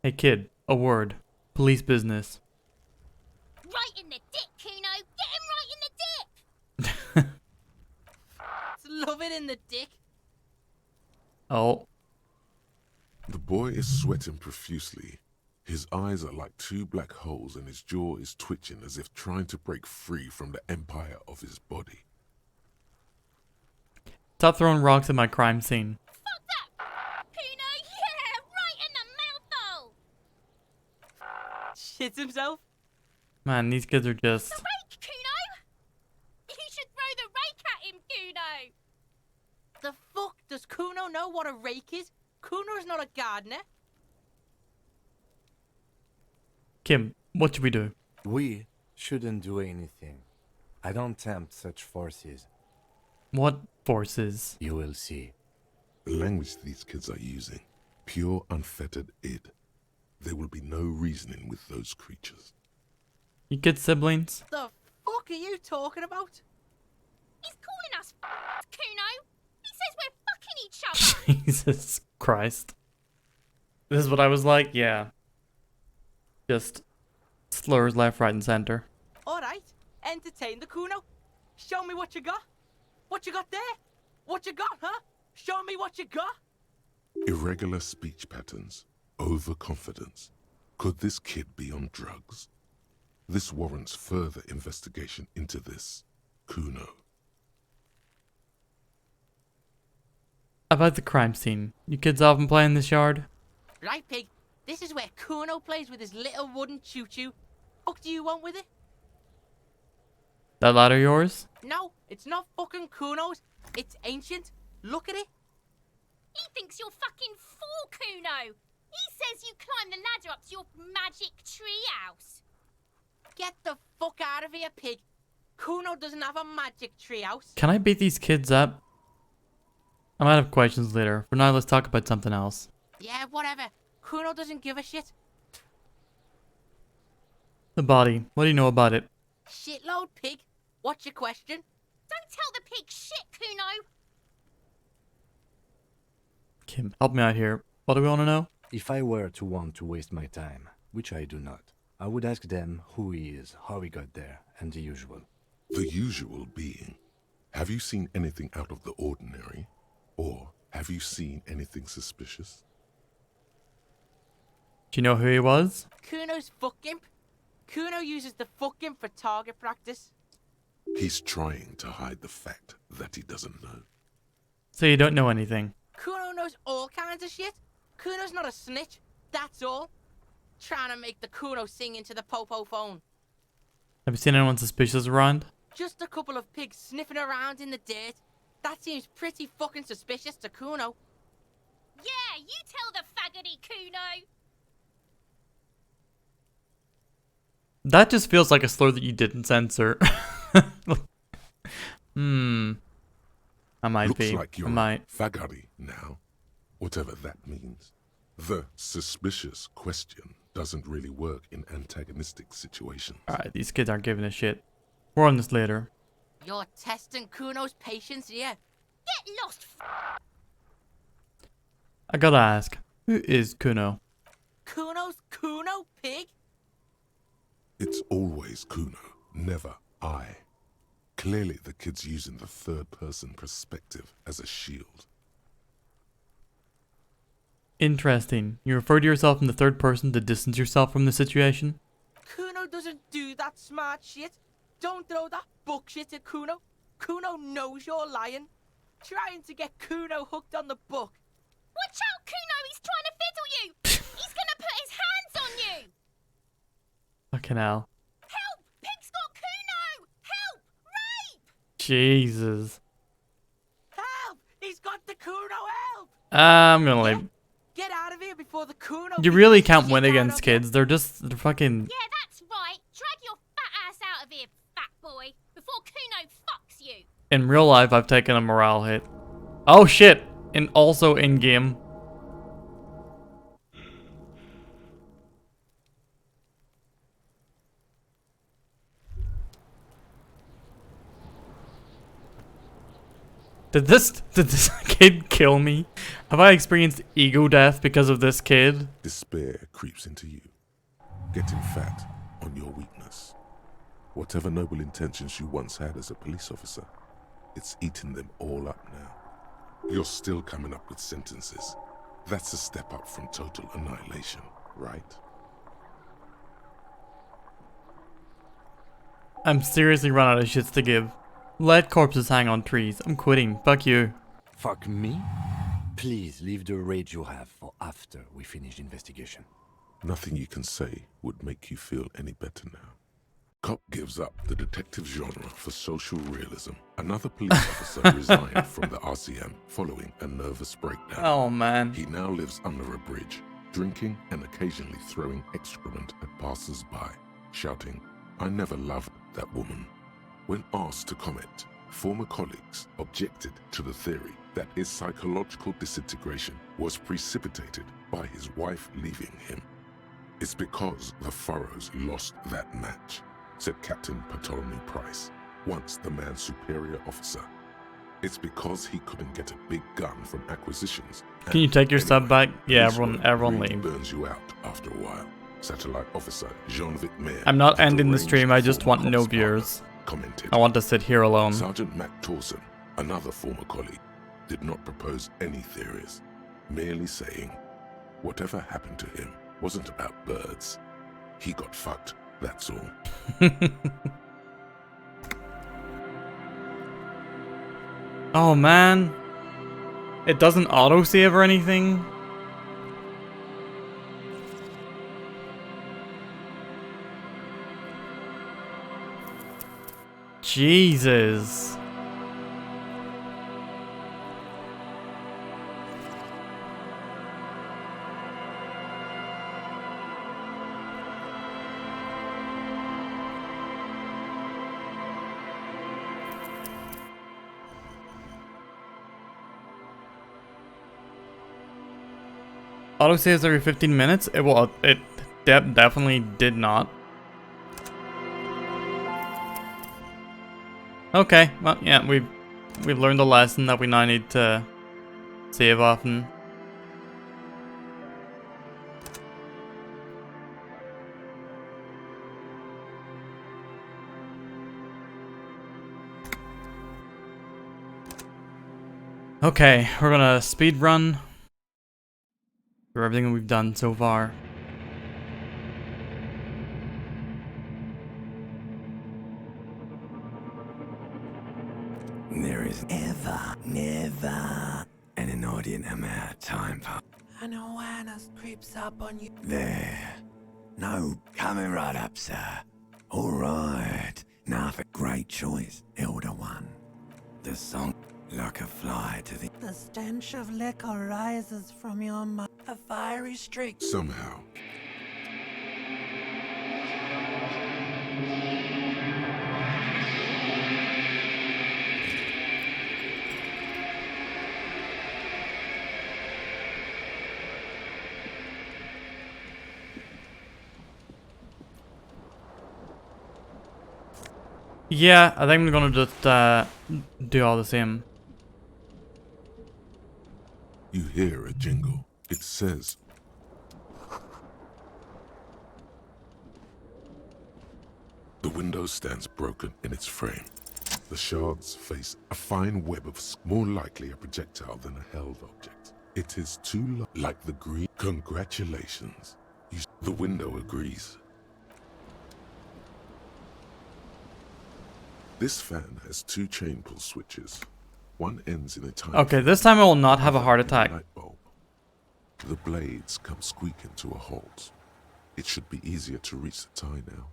Hey kid, a word. Police business. Right in the dick, Kuno! Get him right in the dick! Love it in the dick. Oh. The boy is sweating profusely. His eyes are like two black holes and his jaw is twitching as if trying to break free from the empire of his body. Stop throwing rocks at my crime scene. Fuck that! Kuno, yeah! Right in the mouthhole! Shits himself. Man, these kids are just... The rake, Kuno! You should throw the rake at him, Kuno! The fuck? Does Kuno know what a rake is? Kuno is not a gardener. Kim, what should we do? We shouldn't do anything. I don't tempt such forces. What forces? You will see. The language these kids are using, pure unfettered id. There will be no reasoning with those creatures. You kid siblings? The fuck are you talking about? He's calling us Kuno! He says we're fucking each other! Jesus Christ. This is what I was like? Yeah. Just slurs left, right, and center. Alright, entertain the Kuno. Show me what you got. What you got there? What you got, huh? Show me what you got. Irregular speech patterns, overconfidence. Could this kid be on drugs? This warrants further investigation into this Kuno. About the crime scene. You kids often play in this yard? Right, Pig. This is where Kuno plays with his little wooden choo-choo. What do you want with it? That ladder yours? No, it's not fucking Kuno's. It's ancient. Look at it. He thinks you're fucking fool, Kuno. He says you climb the ladder up to your magic treehouse. Get the fuck out of here, Pig. Kuno doesn't have a magic treehouse. Can I beat these kids up? I might have questions later. For now, let's talk about something else. Yeah, whatever. Kuno doesn't give a shit. The body. What do you know about it? Shitload, Pig. What's your question? Don't tell the pig shit, Kuno. Kim, help me out here. What do we want to know? If I were to want to waste my time, which I do not, I would ask them who he is, how he got there, and the usual. The usual being, have you seen anything out of the ordinary? Or have you seen anything suspicious? Do you know who he was? Kuno's fuck imp. Kuno uses the fuck imp for target practice. He's trying to hide the fact that he doesn't know. So you don't know anything? Kuno knows all kinds of shit. Kuno's not a snitch, that's all. Trying to make the Kuno sing into the popo phone. Have you seen anyone suspicious around? Just a couple of pigs sniffing around in the dirt. That seems pretty fucking suspicious to Kuno. Yeah, you tell the faggoty, Kuno. That just feels like a slur that you didn't censor. I might Looks be. like you're I might. fagari now, whatever that means. The suspicious question doesn't really work in antagonistic situations. Alright, these kids aren't giving a shit. More on this later. You're testing Kuno's patience here. Get lost, I gotta ask, who is Kuno? Kuno's Kuno, pig? It's always Kuno, never I. Clearly the kid's using the third-person perspective as a shield. Interesting. You refer to yourself in the third person to distance yourself from the situation? Kuno doesn't do that smart shit. Don't throw that bullshit at Kuno. Kuno knows you're lying. Trying to get Kuno hooked on the book. Watch out, Kuno! He's trying to fiddle you! He's gonna put his hands on you! Fucking hell. Help! Pig's got Kuno! Help! Rape! Jesus. Help! He's got the Kuno, help! I'm gonna leave. Get out of here before the Kuno... You really can't win against kids. They're fucking... Yeah, that's right. Drag your fat ass out of here, fat boy, before Kuno fucks you. In real life, I've taken a morale hit. Oh shit! And also in-game. Did this kid kill me? Have I experienced ego death because of this kid? Despair creeps into you, getting fat on your weakness. Whatever noble intentions you once had as a police officer, it's eaten them all up now. You're still coming up with sentences. That's a step up from total annihilation, right? I'm seriously run out of shits to give. Let corpses hang on trees. I'm quitting. Fuck you. Fuck me? Please leave the rage you have for after we finish investigation. Nothing you can say would make you feel any better now. Cop gives up the detective genre for social realism. Another police officer resigned from the RCM following a nervous breakdown. Oh man. He now lives under a bridge, drinking and occasionally throwing excrement at passers-by, shouting, "I never loved that woman." When asked to comment, former colleagues objected to the theory that his psychological disintegration was precipitated by his wife leaving him. "It's because the Furrows lost that match," said Captain Ptolemy Price, once the man's superior officer. "It's because he couldn't get a big gun from acquisitions." Can you take your sub back? Yeah, police work everyone really leave. burns you out after a while. Satellite officer Jean-Vic Mayer I'm not of the ending the Range stream, I just Former want no Cops viewers. Partner commented. I want to sit here alone. Sergeant Mac Torson, another former colleague, did not propose any theories, merely saying, whatever happened to him wasn't about birds. He got fucked, that's all. Oh man. It doesn't autosave or anything. Jesus. Autosaves every 15 minutes? It definitely did not. Okay, well, yeah, we've learned a lesson that we now need to save often. Okay, we're gonna speed run through everything we've done so far. There is never an inordinate amount of time for An awareness creeps up on you. there. No, coming right up, sir. All right. Now for great choice, Elder One. The song, like a fly to the... The stench of liquor rises from your mouth. A fiery streak. Somehow, Yeah, I think I'm gonna just do all the same. you hear a jingle. It says, the window stands broken in its frame. The shards face a fine web of more likely a projectile than a held object. It is too like the green. Congratulations. The window agrees. This fan has 2 chain pull switches. One ends in a tiny... Okay, this time I will not have a heart attack. light bulb. The blades come squeaking to a halt. It should be easier to reach the tie now.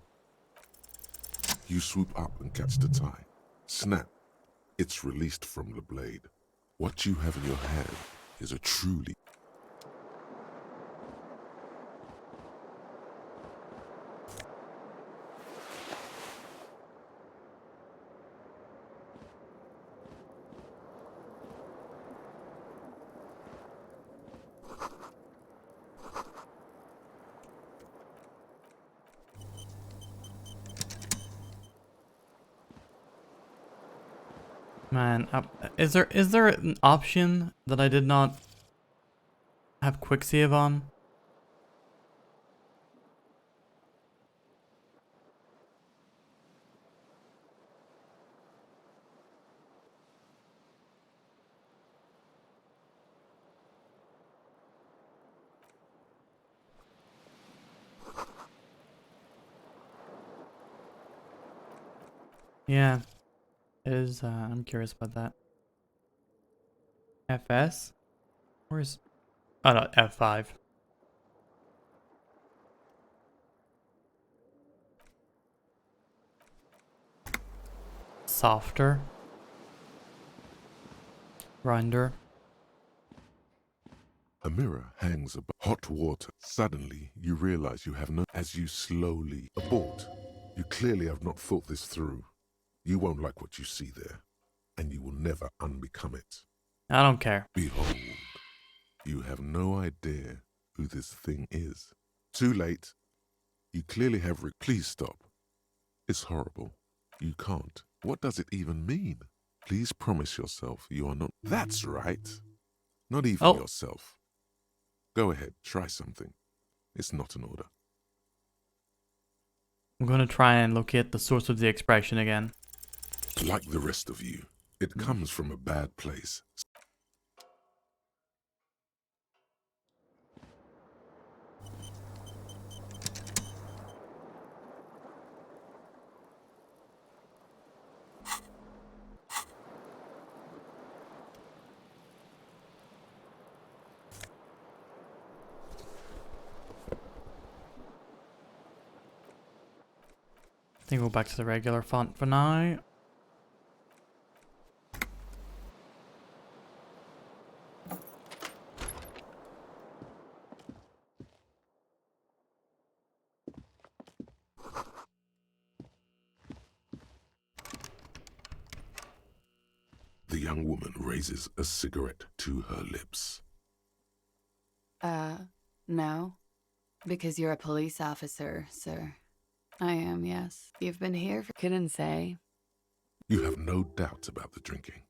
You swoop up and catch the tie. Snap. It's released from the blade. What you have in your hand is a truly... Man, is there an option that I did not have quick save on? Yeah, it is. I'm curious about that. FS? Where's... Oh no, F5. Softer. Grinder. A mirror hangs above hot water. Suddenly, you realize you have no... As you slowly abort, you clearly have not thought this through. You won't like what you see there, and you will never unbecome it. I don't care. Behold, you have no idea who this thing is. Too late. You clearly have... Please stop. It's horrible. You can't. What does it even mean? Please promise yourself you are not... That's right. Not even yourself. Go ahead, try something. It's not an order. I'm gonna try and locate the source of the expression again. Like the rest of you, it comes from a bad place. think we'll go back to the regular font for now. The young woman raises a cigarette to her lips. No. Because you're a police officer, sir. I am, yes. You've been here for... Couldn't say. You have no doubt about the drinking.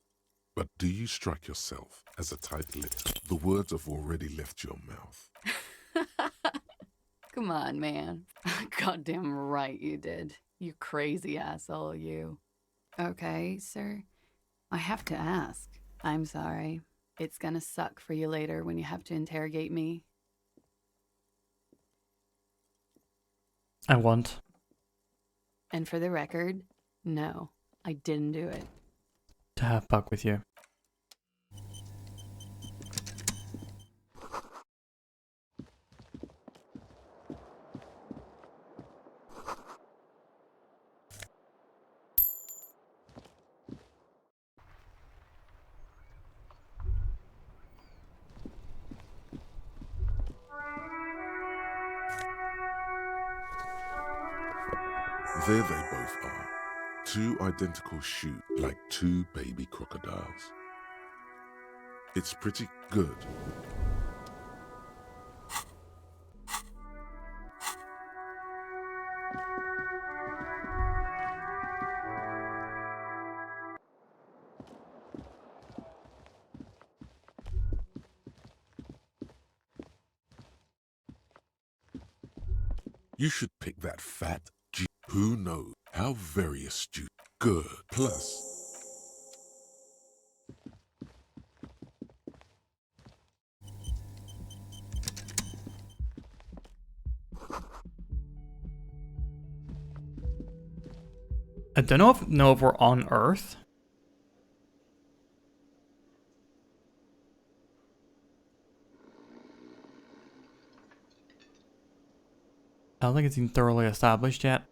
But do you strike yourself as a tight-lipped? The words have already left your mouth. Come on, man. Goddamn right you did. You crazy asshole, you. Okay, sir. I have to ask. I'm sorry. It's gonna suck for you later when you have to interrogate me. I won't. And for the record, no, I didn't do it. To have fuck with you. There they both are. Two identical shoes, like two baby crocodiles. It's pretty good. You should pick that fat G. Who knows? How very astute. Good. Plus, I don't know if we're on Earth. I don't think it's even thoroughly established yet.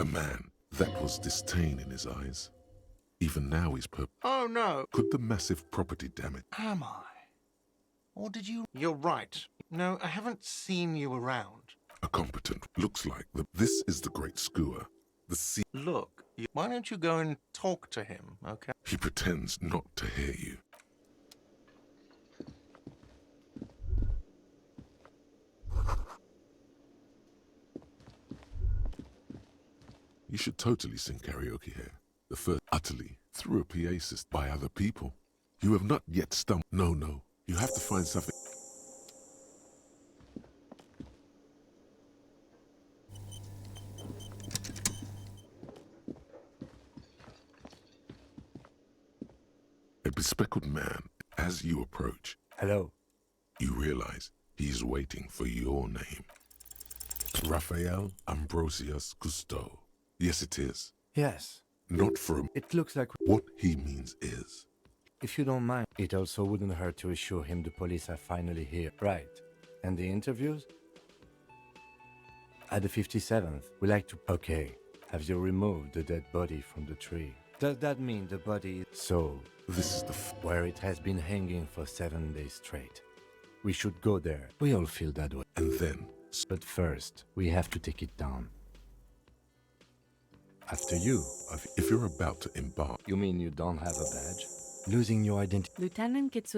a man, that was disdain in his eyes. Even now he's Oh no. Could the massive property damage? Am I? Or did you... You're right. No, I haven't seen you around. A competent. Looks like this is the great skewer. The sea. Look, why don't you go and talk to him, okay? He pretends not to hear you. You should totally sing karaoke here. The first utterly through a PA system by other people. You have not yet stumbled. No. You have to find something. A bespectacled man, as you approach. Hello. You realize he's waiting for your name. Raphael Ambrosius Cousteau. Yes, it is. Yes. Not for him. It looks like... What he means is... If you don't mind, it also wouldn't hurt to assure him the police are finally here. Right. And the interviews? At the 57th, we like to... Okay. Have you removed the dead body from the tree? Does that mean the body is... So, This is the where it has been hanging for 7 days straight. We should go there. We all feel that way. And then... But first, we have to take it down. After you. If you're about to embark... You mean you don't have a badge? Losing your identity. Lieutenant Kitsu.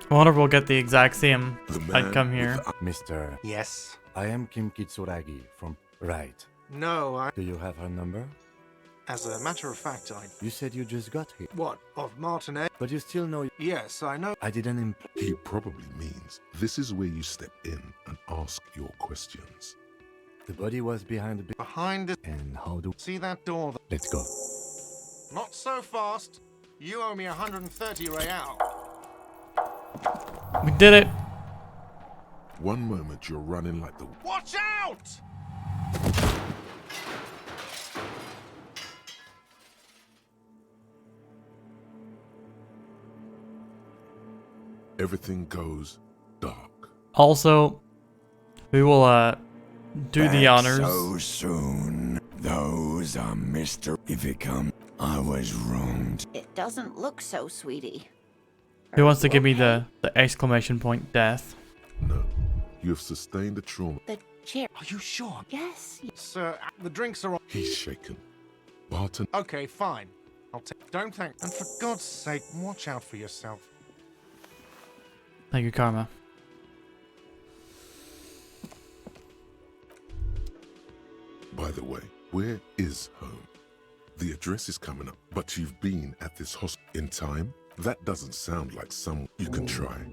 I wonder if we'll get the exact same The man outcome with here. Mr. Yes. I am Kim Kitsuragi from... Right. No, Do you have her number? As a matter of fact, You said you just got here. What, of Martinet? But you still know... Yes, I know. I didn't He probably means this is where you step in and ask your questions. The body was behind the... Behind it. And how do... See that door? Let's go. Not so fast. You owe me 130 real. We did it. One moment you're running like the... Watch out! Everything goes dark. Also, we will do the Back honors. so soon. Those are Mr. If it come, I was wronged. It doesn't look so, sweetie. Who wants to you give me okay? the exclamation point death? No, you have sustained a trauma. The chair. Are you sure? Yes. Sir, the drinks are on. He's shaken. Barton, Okay, fine. I'll take. Don't thank. And for God's sake, watch out for yourself. Thank you, Karma. by the way, where is home? The address is coming up, but you've been at this hospital in time? That doesn't sound like someone you can try.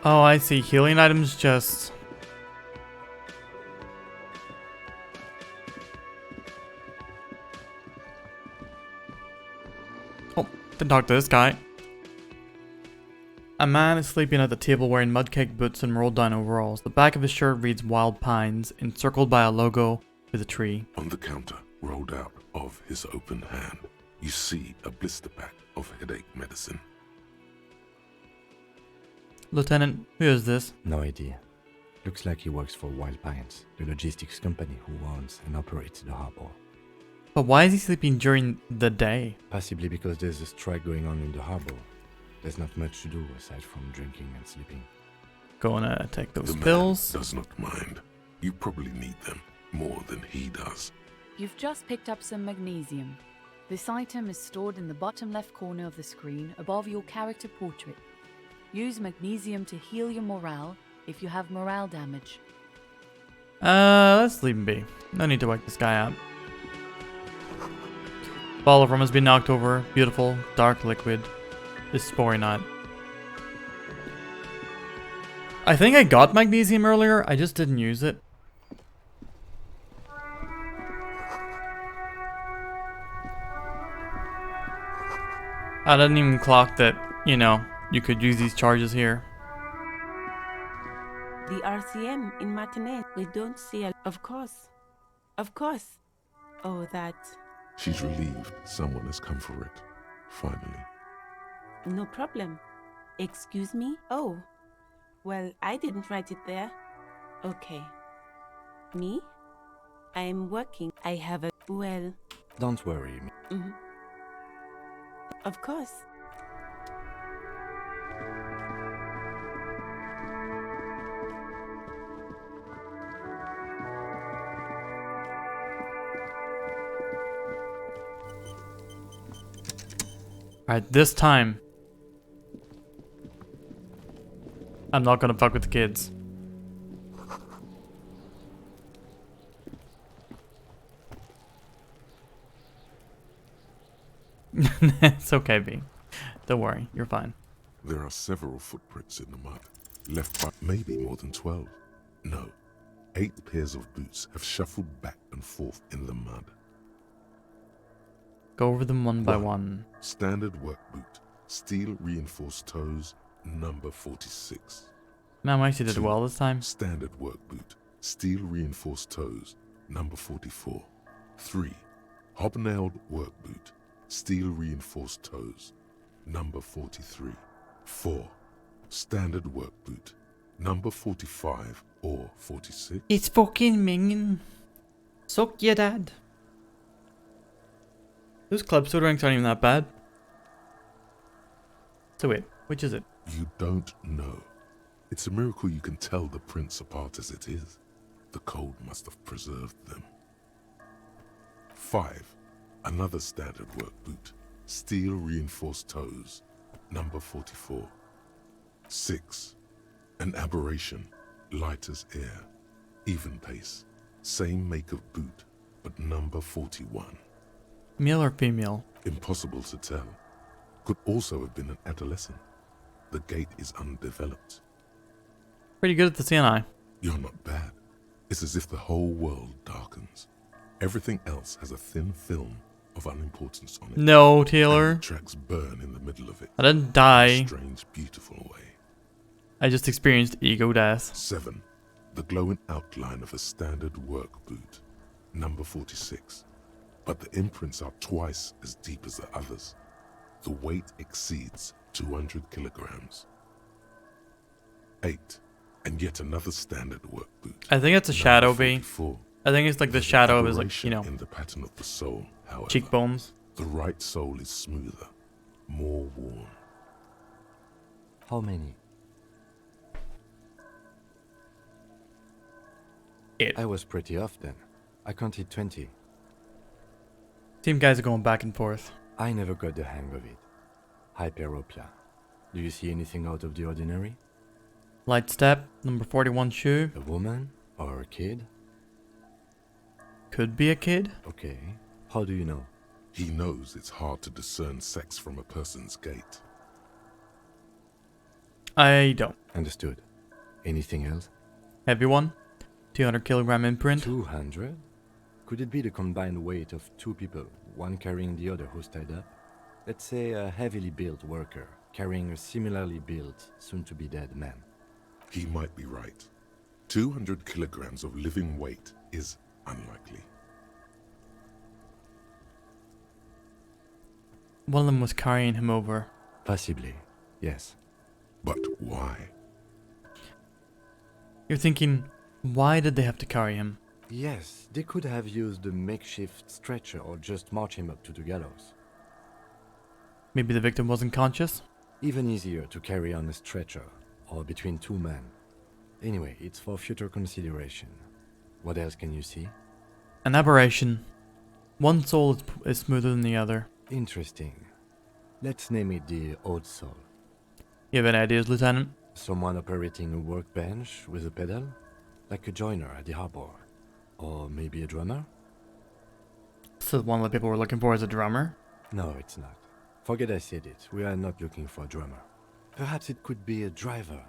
Oh, I see. Healing items just... Oh, didn't talk to this guy. A man is sleeping at the table wearing mudcake boots and rolled down overalls. The back of his shirt reads Wild Pines, encircled by a logo with a tree. On the counter, rolled out of his open hand, you see a blister pack of headache medicine. Lieutenant, who is this? No idea. Looks like he works for Wild Pines, the logistics company who owns and operates the harbor. But why is he sleeping during the day? Possibly because there's a strike going on in the harbor. There's not much to do aside from drinking and sleeping. Gonna take those The pills. man does not mind. You probably need them more than he does. You've just picked up some magnesium. This item is stored in the bottom left corner of the screen above your character portrait. Use magnesium to heal your morale if you have morale damage. Let's leave him be. No need to wake this guy up. Ball of rum has been knocked over. Beautiful, dark liquid. This spory knot. I think I got magnesium earlier, I just didn't use it. I didn't even clock that, you know, you could use these charges here. The RCM in Martinet. We don't see a... Of course. Of course. Oh, that... She's relieved someone has come for it. Finally. No problem. Excuse me? Oh. Well, I didn't write it there. Okay. Me? I'm working. I have a... Well... Don't worry. Mm-hmm. Of course. Alright, this time I'm not gonna fuck with the kids. It's okay, B. Don't worry, you're fine. There are several footprints in the mud, left by maybe more than 12. No, 8 pairs of boots have shuffled back and forth in the mud. Go over them one by one. Standard work boot, steel reinforced toes, number 46. Man, I actually did 2. well this time. Standard work boot, steel reinforced toes, number 44. 3. Hobnailed work boot, steel reinforced toes, number 43. 4. Standard work boot, number 45 or 46. It's fucking minging. Suck your dad. Those club soda drinks aren't even that bad. So wait, which is it? You don't know. It's a miracle you can tell the prints apart as it is. The cold must have preserved them. 5. Another standard work boot. Steel reinforced toes. Number 44. 6. An aberration. Light as air. Even pace. Same make of boot, but number 41. Male or female? Impossible to tell. Could also have been an adolescent. The gait is undeveloped. Pretty good at the CNI. You're not bad. It's as if the whole world darkens. Everything else has a thin film of unimportance on it. No, Taylor. And the tracks burn in the middle of it. I didn't die. In a strange, beautiful way. I just experienced ego death. 7. The glowing outline of a standard work boot. Number 46. But the imprints are twice as deep as the others. The weight exceeds 200 kilograms. 8. And yet another standard work boot. I think it's a shadow B. 44. I think it's like the shadow of his, like, you know, in the pattern of the sole, however. cheekbones. The right sole is smoother, more worn. How many? 8. I was pretty off then. I counted 20. Team guys are going back and forth. I never got the hang of it. Hyperopia. Do you see anything out of the ordinary? Light step, number 41 shoe. A woman? Or a kid? Could be a kid. Okay. How do you know? He knows it's hard to discern sex from a person's gait. I don't. Understood. Anything else? Heavy one. 200 kilogram imprint. 200? Could it be the combined weight of two people, one carrying the other who's tied up? Let's say a heavily built worker carrying a similarly built, soon-to-be-dead man. He might be right. 200 kilograms of living weight is unlikely. One of them was carrying him over. Possibly, yes. But why? You're thinking, why did they have to carry him? Yes, they could have used a makeshift stretcher or just march him up to the gallows. Maybe the victim wasn't conscious? Even easier to carry on a stretcher, or between two men. Anyway, it's for future consideration. What else can you see? An aberration. One soul is smoother than the other. Interesting. Let's name it the odd soul. You have any ideas, Lieutenant? Someone operating a workbench with a pedal? Like a joiner at the harbor. Or maybe a drummer? So one of the people we're looking for is a drummer? No, it's not. Forget I said it. We are not looking for a drummer. Perhaps it could be a driver.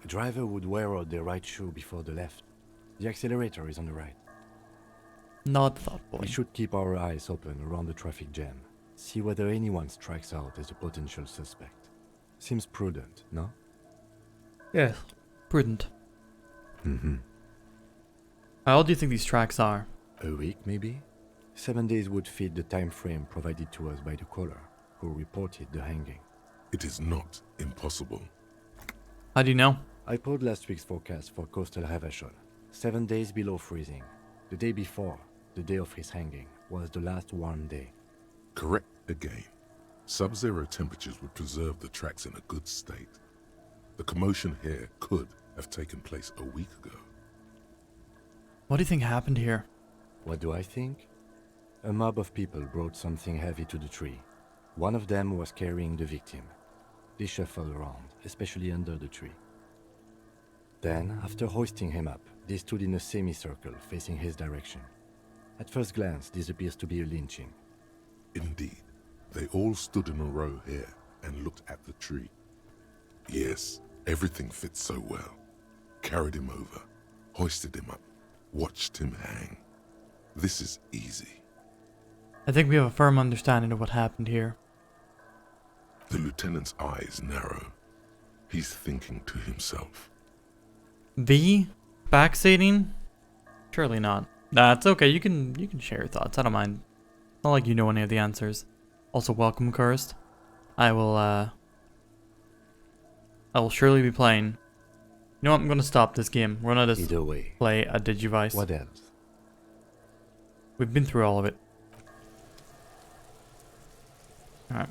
A driver would wear out the right shoe before the left. The accelerator is on the right. Not thoughtful. We should keep our eyes open around the traffic jam. See whether anyone strikes out as a potential suspect. Seems prudent, no? Yes. Prudent. Mm-hmm. How old do you think these tracks are? A week, maybe? 7 days would fit the time frame provided to us by the caller, who reported the hanging. It is not impossible. How do you know? I pulled last week's forecast for coastal Havashol. 7 days below freezing. The day before, the day of his hanging, was the last warm day. Correct again. Sub-zero temperatures would preserve the tracks in a good state. The commotion here could have taken place a week ago. What do you think happened here? What do I think? A mob of people brought something heavy to the tree. One of them was carrying the victim. They shuffled around, especially under the tree. Then, after hoisting him up, they stood in a semicircle facing his direction. At first glance, this appears to be a lynching. Indeed, they all stood in a row here and looked at the tree. Yes, everything fits so well. Carried him over, hoisted him up, watched him hang. This is easy. I think we have a firm understanding of what happened here. The lieutenant's eyes narrow. He's thinking to himself. V? Backseating? Surely not. Nah, it's okay. You can share your thoughts. I don't mind. Not like you know any of the answers. Also, welcome, Cursed. I will surely be playing. You know what? I'm gonna stop this game. We're gonna just Either way. play a Digivice. What else? We've been through all of it. Alright.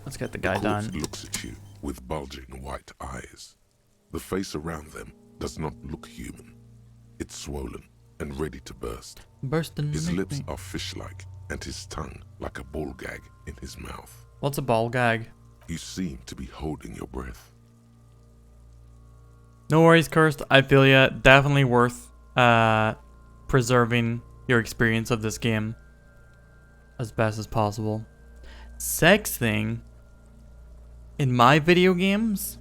Let's get the guy The corpse done. looks at you with bulging white eyes. The face around them does not look human. It's swollen and ready to burst. Bursting. His lips are fish-like and his tongue like a ball gag in his mouth. What's a ball gag? You seem to be holding your breath. No worries, Cursed. I feel ya. Definitely worth preserving your experience of this game as best as possible. Sex thing in my video games?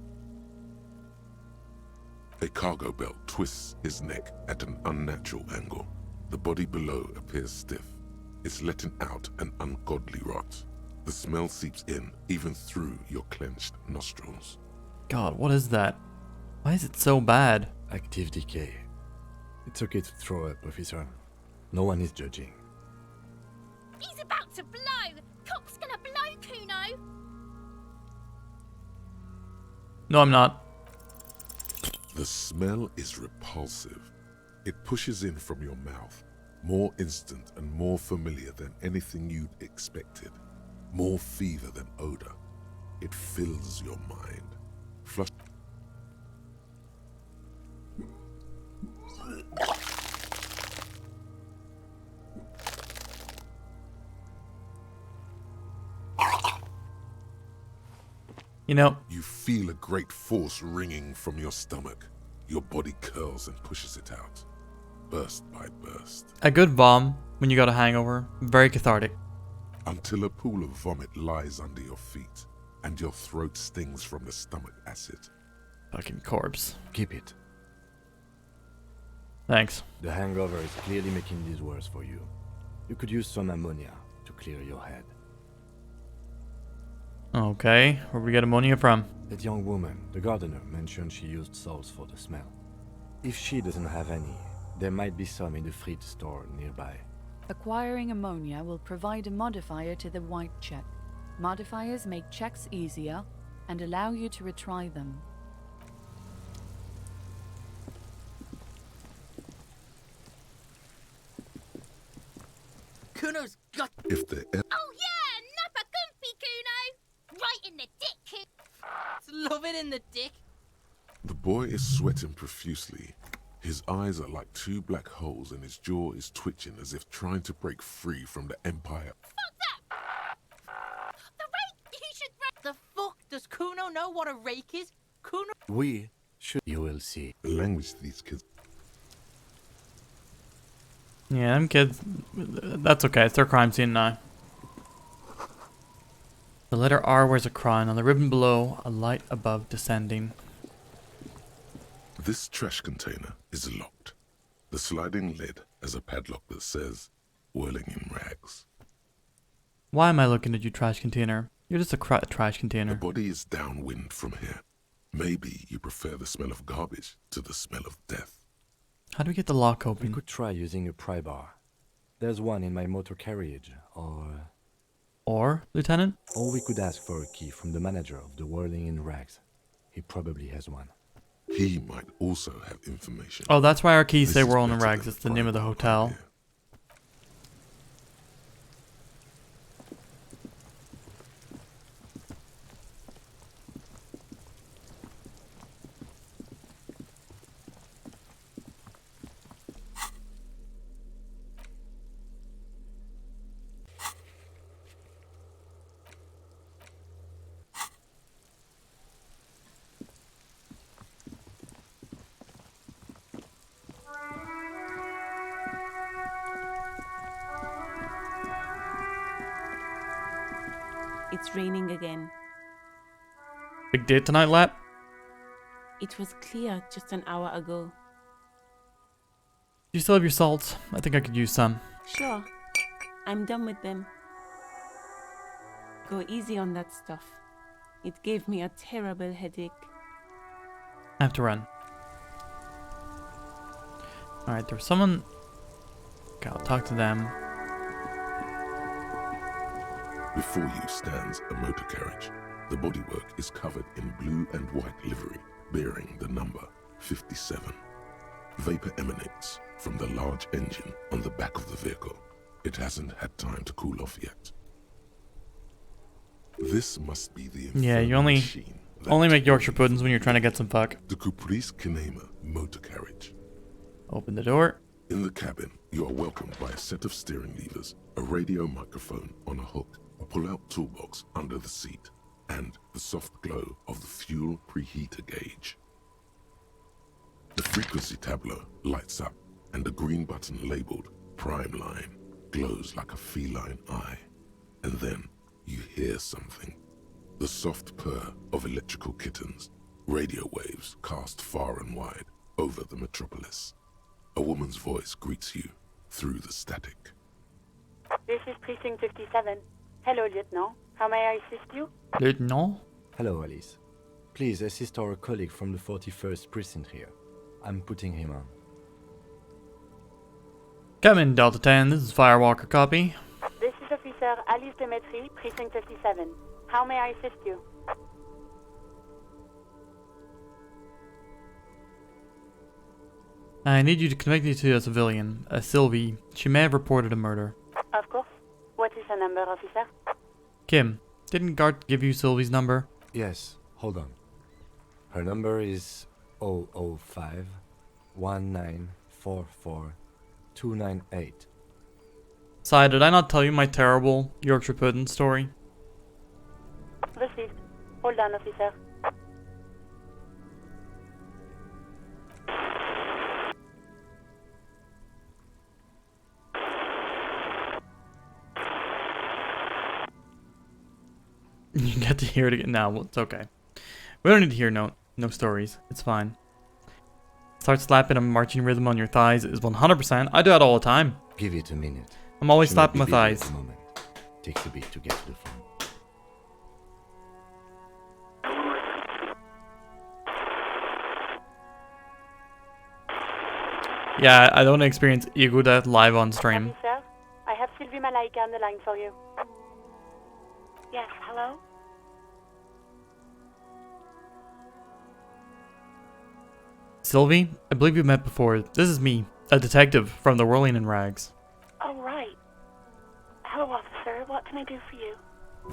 A cargo belt twists his neck at an unnatural angle. The body below appears stiff. It's letting out an ungodly rot. The smell seeps in, even through your clenched nostrils. God, what is that? Why is it so bad? Active decay. It's okay to throw up, officer. No one is judging. He's about to blow! Cop's gonna blow, Kuno! No, I'm not. The smell is repulsive. It pushes in from your mouth, more instant and more familiar than anything you'd expected. More fever than odor. It fills your mind. Flush. You know, You feel a great force ringing from your stomach. Your body curls and pushes it out, burst by burst. a good vom when you got a hangover. Very cathartic. Until a pool of vomit lies under your feet, and your throat stings from the stomach acid. Fucking corpse. Keep it. Thanks. The hangover is clearly making this worse for you. You could use some ammonia to clear your head. Okay, where we get ammonia from? That young woman, the gardener, mentioned she used salts for the smell. If she doesn't have any, there might be some in the fridge store nearby. Acquiring ammonia will provide a modifier to the white check. Modifiers make checks easier and allow you to retry them. Kuno's got. If the Oh yeah! Nappa Gumpy, Kuno! Right in the dick, Kuno! Love it in the dick. The boy is sweating profusely. His eyes are like two black holes and his jaw is twitching as if trying to break free from the empire. Fuck that! The rake! You should The fuck? Does Kuno know what a rake is? Kuno. We should. You will see. The language these kids. Yeah, them kids. That's okay. It's their crime scene now. The letter R wears a crown. On the ribbon below, a light above descending. This trash container is locked. The sliding lid has a padlock that says, "Whirling in rags." Why am I looking at you, trash container? You're just a trash The container. body is downwind from here. Maybe you prefer the smell of garbage to the smell of death. How do we get the lock We open? could try using a pry bar. There's one in my motor carriage, Or, Lieutenant? or we could ask for a key from the manager of the Whirling in Rags. He probably has one. He might also have information. Oh, that's why our keys This say is we're on the better rags. than It's the name of the private hotel. idea. It's raining again. Big day tonight, Lap? It was clear just an hour ago. Do you still have your salts? I think I could use some. Sure, I'm done with them. Go easy on that stuff. It gave me a terrible headache. I have to run. Alright, there's someone... Okay, I'll talk to them. Before you stands a motor carriage. The bodywork is covered in blue and white livery, bearing the number 57. Vapor emanates from the large engine on the back of the vehicle. It hasn't had time to cool off yet. This must be the Yeah, you infernal only machine that make Yorkshire turned puddings when you're trying to get some fuck. the Caprice Kinema motor carriage. Open the door. In the cabin, you are welcomed by a set of steering levers, a radio microphone on a hook, a pull-out toolbox under the seat, and the soft glow of the fuel preheater gauge. The frequency tableau lights up, and a green button labeled Prime Line glows like a feline eye. And then you hear something. The soft purr of electrical kittens, radio waves cast far and wide over the metropolis. A woman's voice greets you through the static. This is Precinct 57. Hello, Lieutenant. How may I assist you? Lieutenant? Hello, Alice. Please assist our colleague from the 41st Precinct here. I'm putting him on. Come in, Delta 10. This is Firewalker, copy. This is Officer Alice Demetri, Precinct 57. How may I assist you? I need you to connect me to a civilian, a Sylvie. She may have reported a murder. Of course. What is the number, officer? Kim, didn't Gart give you Sylvie's number? Yes, hold on. Her number is 005 1944 298. Sai, did I not tell you my terrible Yorkshire pudding story? Received. Hold on, officer. You get to hear it again now. Well, it's okay. We don't need to hear no stories. It's fine. Start slapping a marching rhythm on your thighs is 100%. I do that all the time. Give it a minute. I'm always She might slapping my be busy at thighs. the moment. Takes a bit to get to the phone. Yeah, I don't experience ego death live on stream. Officer, I have Sylvie Malaika on the line for you. Yes, hello? Sylvie, I believe we've met before. This is me, a detective from the Whirling in Rags. Oh, right. Hello, officer. What can I do for you?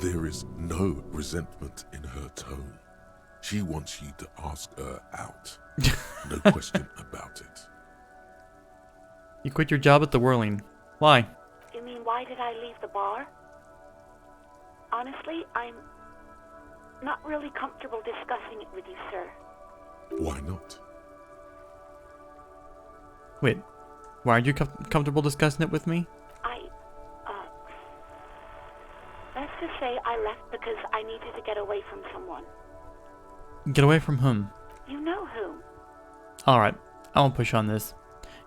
There is no resentment in her tone. She wants you to ask her out. No question about it. You quit your job at the Whirling. Why? You mean, why did I leave the bar? Honestly, I'm not really comfortable discussing it with you, sir. Why not? Wait, why aren't you comfortable discussing it with me? Let's just say I left because I needed to get away from someone. Get away from whom? You know whom. Alright, I won't push on this.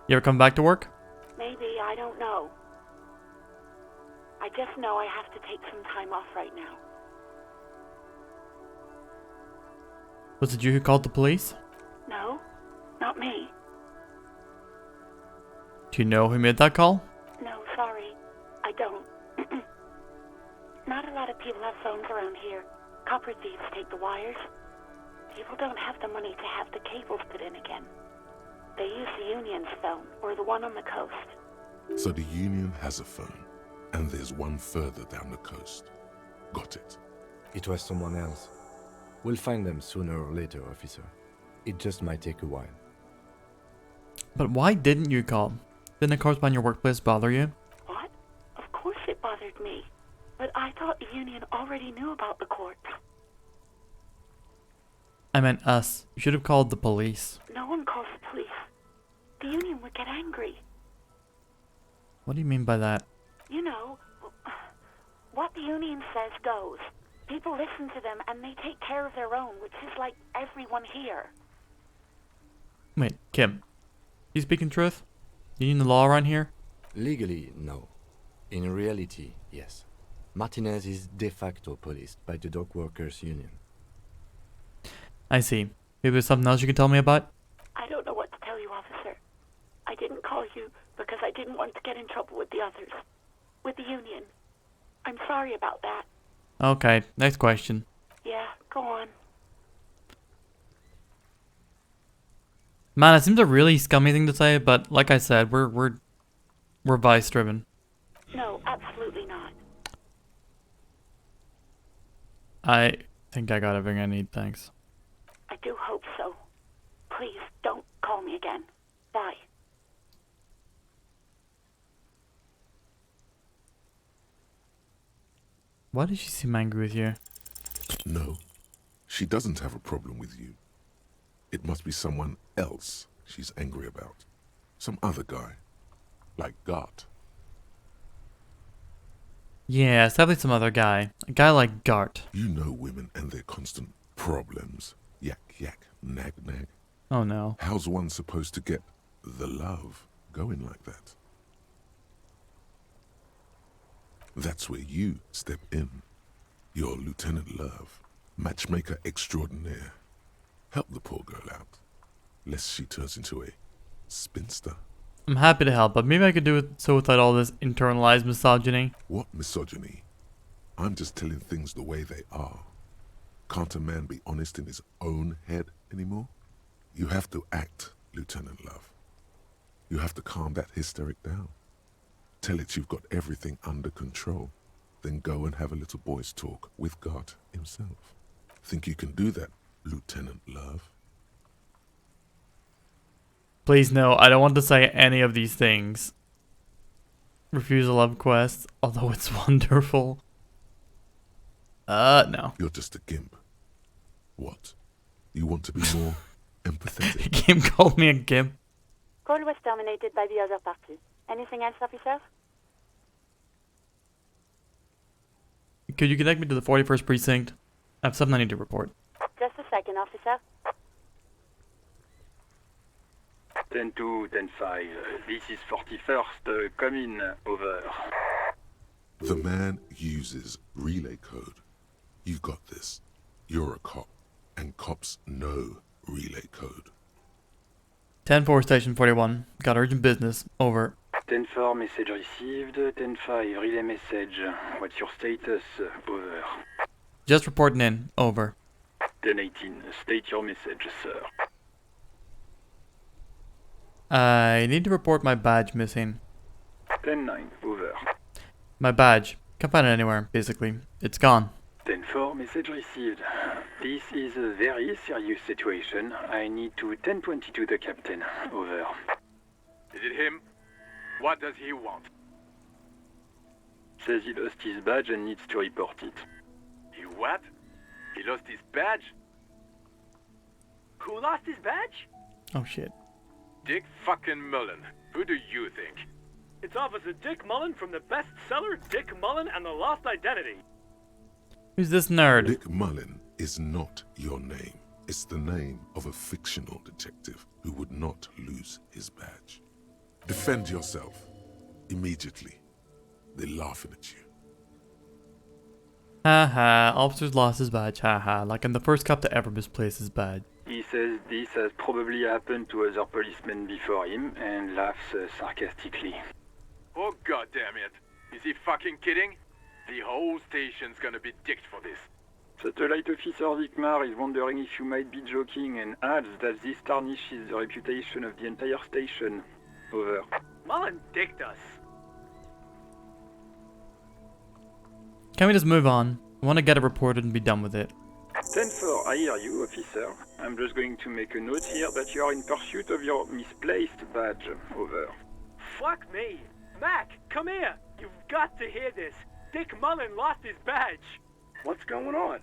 You ever come back to work? Maybe, I don't know. I just know I have to take some time off right now. Was it you who called the police? No, not me. Do you know who made that call? No, sorry. I don't. Not a lot of people have phones around here. Copper thieves take the wires. People don't have the money to have the cables put in again. They use the Union's phone, or the one on the coast. So the Union has a phone, and there's one further down the coast. Got it. It was someone else. We'll find them sooner or later, officer. It just might take a while. But why didn't you call? Didn't a corpse on your workplace bother you? What? Of course it bothered me. But I thought the Union already knew about the corpse. I meant us. You should have called the police. No one calls the police. The Union would get angry. What do you mean by that? You know, what the Union says goes. People listen to them and they take care of their own, which is like everyone here. Wait, Kim. You speaking truth? You need the law around here? Legally, no. In reality, yes. Martinez is de facto policed by the dock workers union. I see. Maybe there's something else you can tell me about? I don't know what to tell you, officer. I didn't call you because I didn't want to get in trouble with the others. With the Union. I'm sorry about that. Okay, next question. Yeah, go on. Man, it seems a really scummy thing to say, but like I said, we're vice driven. No, absolutely not. I think I got everything I need, thanks. I do hope so. Please, don't call me again. Bye. Why does she seem angry with you? No, she doesn't have a problem with you. It must be someone else she's angry about. Some other guy. Like Gart. Yeah, it's definitely some other guy. A guy like Gart. You know women and their constant problems. Yak, yak, nag, nag. Oh no. How's one supposed to get the love going like that? That's where you step in. You're Lieutenant Love, matchmaker extraordinaire. Help the poor girl out, lest she turns into a spinster. I'm happy to help, but maybe I could do it so without all this internalized misogyny. What misogyny? I'm just telling things the way they are. Can't a man be honest in his own head anymore? You have to act, Lieutenant Love. You have to calm that hysteric down. Tell it you've got everything under control. Then go and have a little boys' talk with God himself. Think you can do that, Lieutenant Love? Please no, I don't want to say any of these things. Refuse a love quest, although it's wonderful. No. You're just a gimp. What? You want to be more empathetic? Kim called me a gimp. Call was terminated by the other party. Anything else, officer? Could you connect me to the 41st precinct? I have something I need to report. Just a second, officer. 10-2, 10-5. This is 41st. Come in. Over. The man uses relay code. You got this. You're a cop, and cops know relay code. 10-4, Station 41. Got urgent business. Over. 10-4, message received. 10-5, relay message. What's your status? Over. Just reporting in. Over. 10-18, state your message, sir. I need to report my badge missing. 10-9, over. My badge. Can't find it anywhere, basically. It's gone. 10-4, message received. This is a very serious situation. I need to 10-22 the captain. Over. Is it him? What does he want? Says he lost his badge and needs to report it. He what? He lost his badge? Who lost his badge? Oh shit. Dick fucking Mullen. Who do you think? It's Officer Dick Mullen from the bestseller Dick Mullen and the Lost Identity. Who's this nerd? Dick Mullen is not your name. It's the name of a fictional detective who would not lose his badge. Defend yourself. Immediately. They're laughing at you. Haha, officer's lost his badge, haha, like I'm the first cop to ever misplace his badge. He says this has probably happened to other policemen before him and laughs sarcastically. Oh goddamn it. Is he fucking kidding? The whole station's gonna be dicked for this. Satellite Officer Vikmar is wondering if you might be joking and adds that this tarnishes the reputation of the entire station. Over. Mullen dicked us. Can we just move on? I want to get it reported and be done with it. 10-4, I hear you, officer. I'm just going to make a note here that you are in pursuit of your misplaced badge. Over. Fuck me. Mac, come here. You've got to hear this. Dick Mullen lost his badge. What's going on?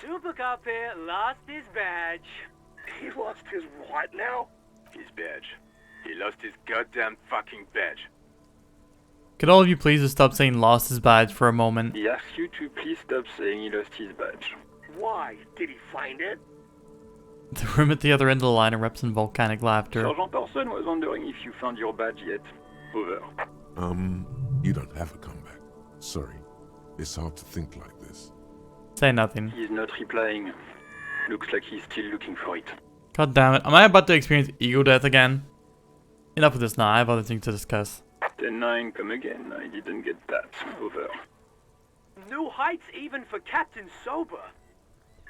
Super Cop here lost his badge. He lost his what now? His badge. He lost his goddamn fucking badge. Could all of you please just stop saying lost his badge for a moment? He asks you to please stop saying he lost his badge. Why? Did he find it? The room at the other end of the line erupts in volcanic laughter. Sergeant Person was wondering if you found your badge yet. Over. You don't have a comeback. Sorry. It's hard to think like this. Say nothing. He's not replying. Looks like he's still looking for it. God damn it. Am I about to experience ego death again? Enough of this now. I have other things to discuss. 10-9, come again. I didn't get that. Over. New heights even for Captain Sober.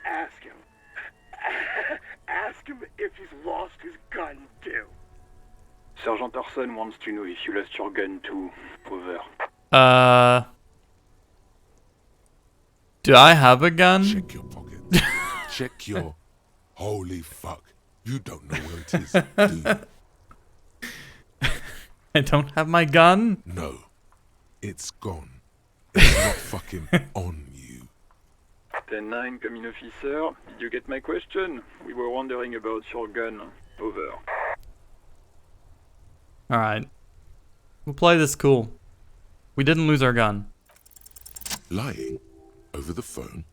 Ask him. Ask him if he's lost his gun too. Sergeant Orson wants to know if you lost your gun too. Over. Do I have a gun? Check your pocket. Check your... Holy fuck. You don't know where it is, do you? I don't have my gun? No. It's gone. It's not fucking on you. 10-9, come in, officer. Did you get my question? We were wondering about your gun. Over. Alright. We'll play this cool. We didn't lose our gun. Lying over the phone,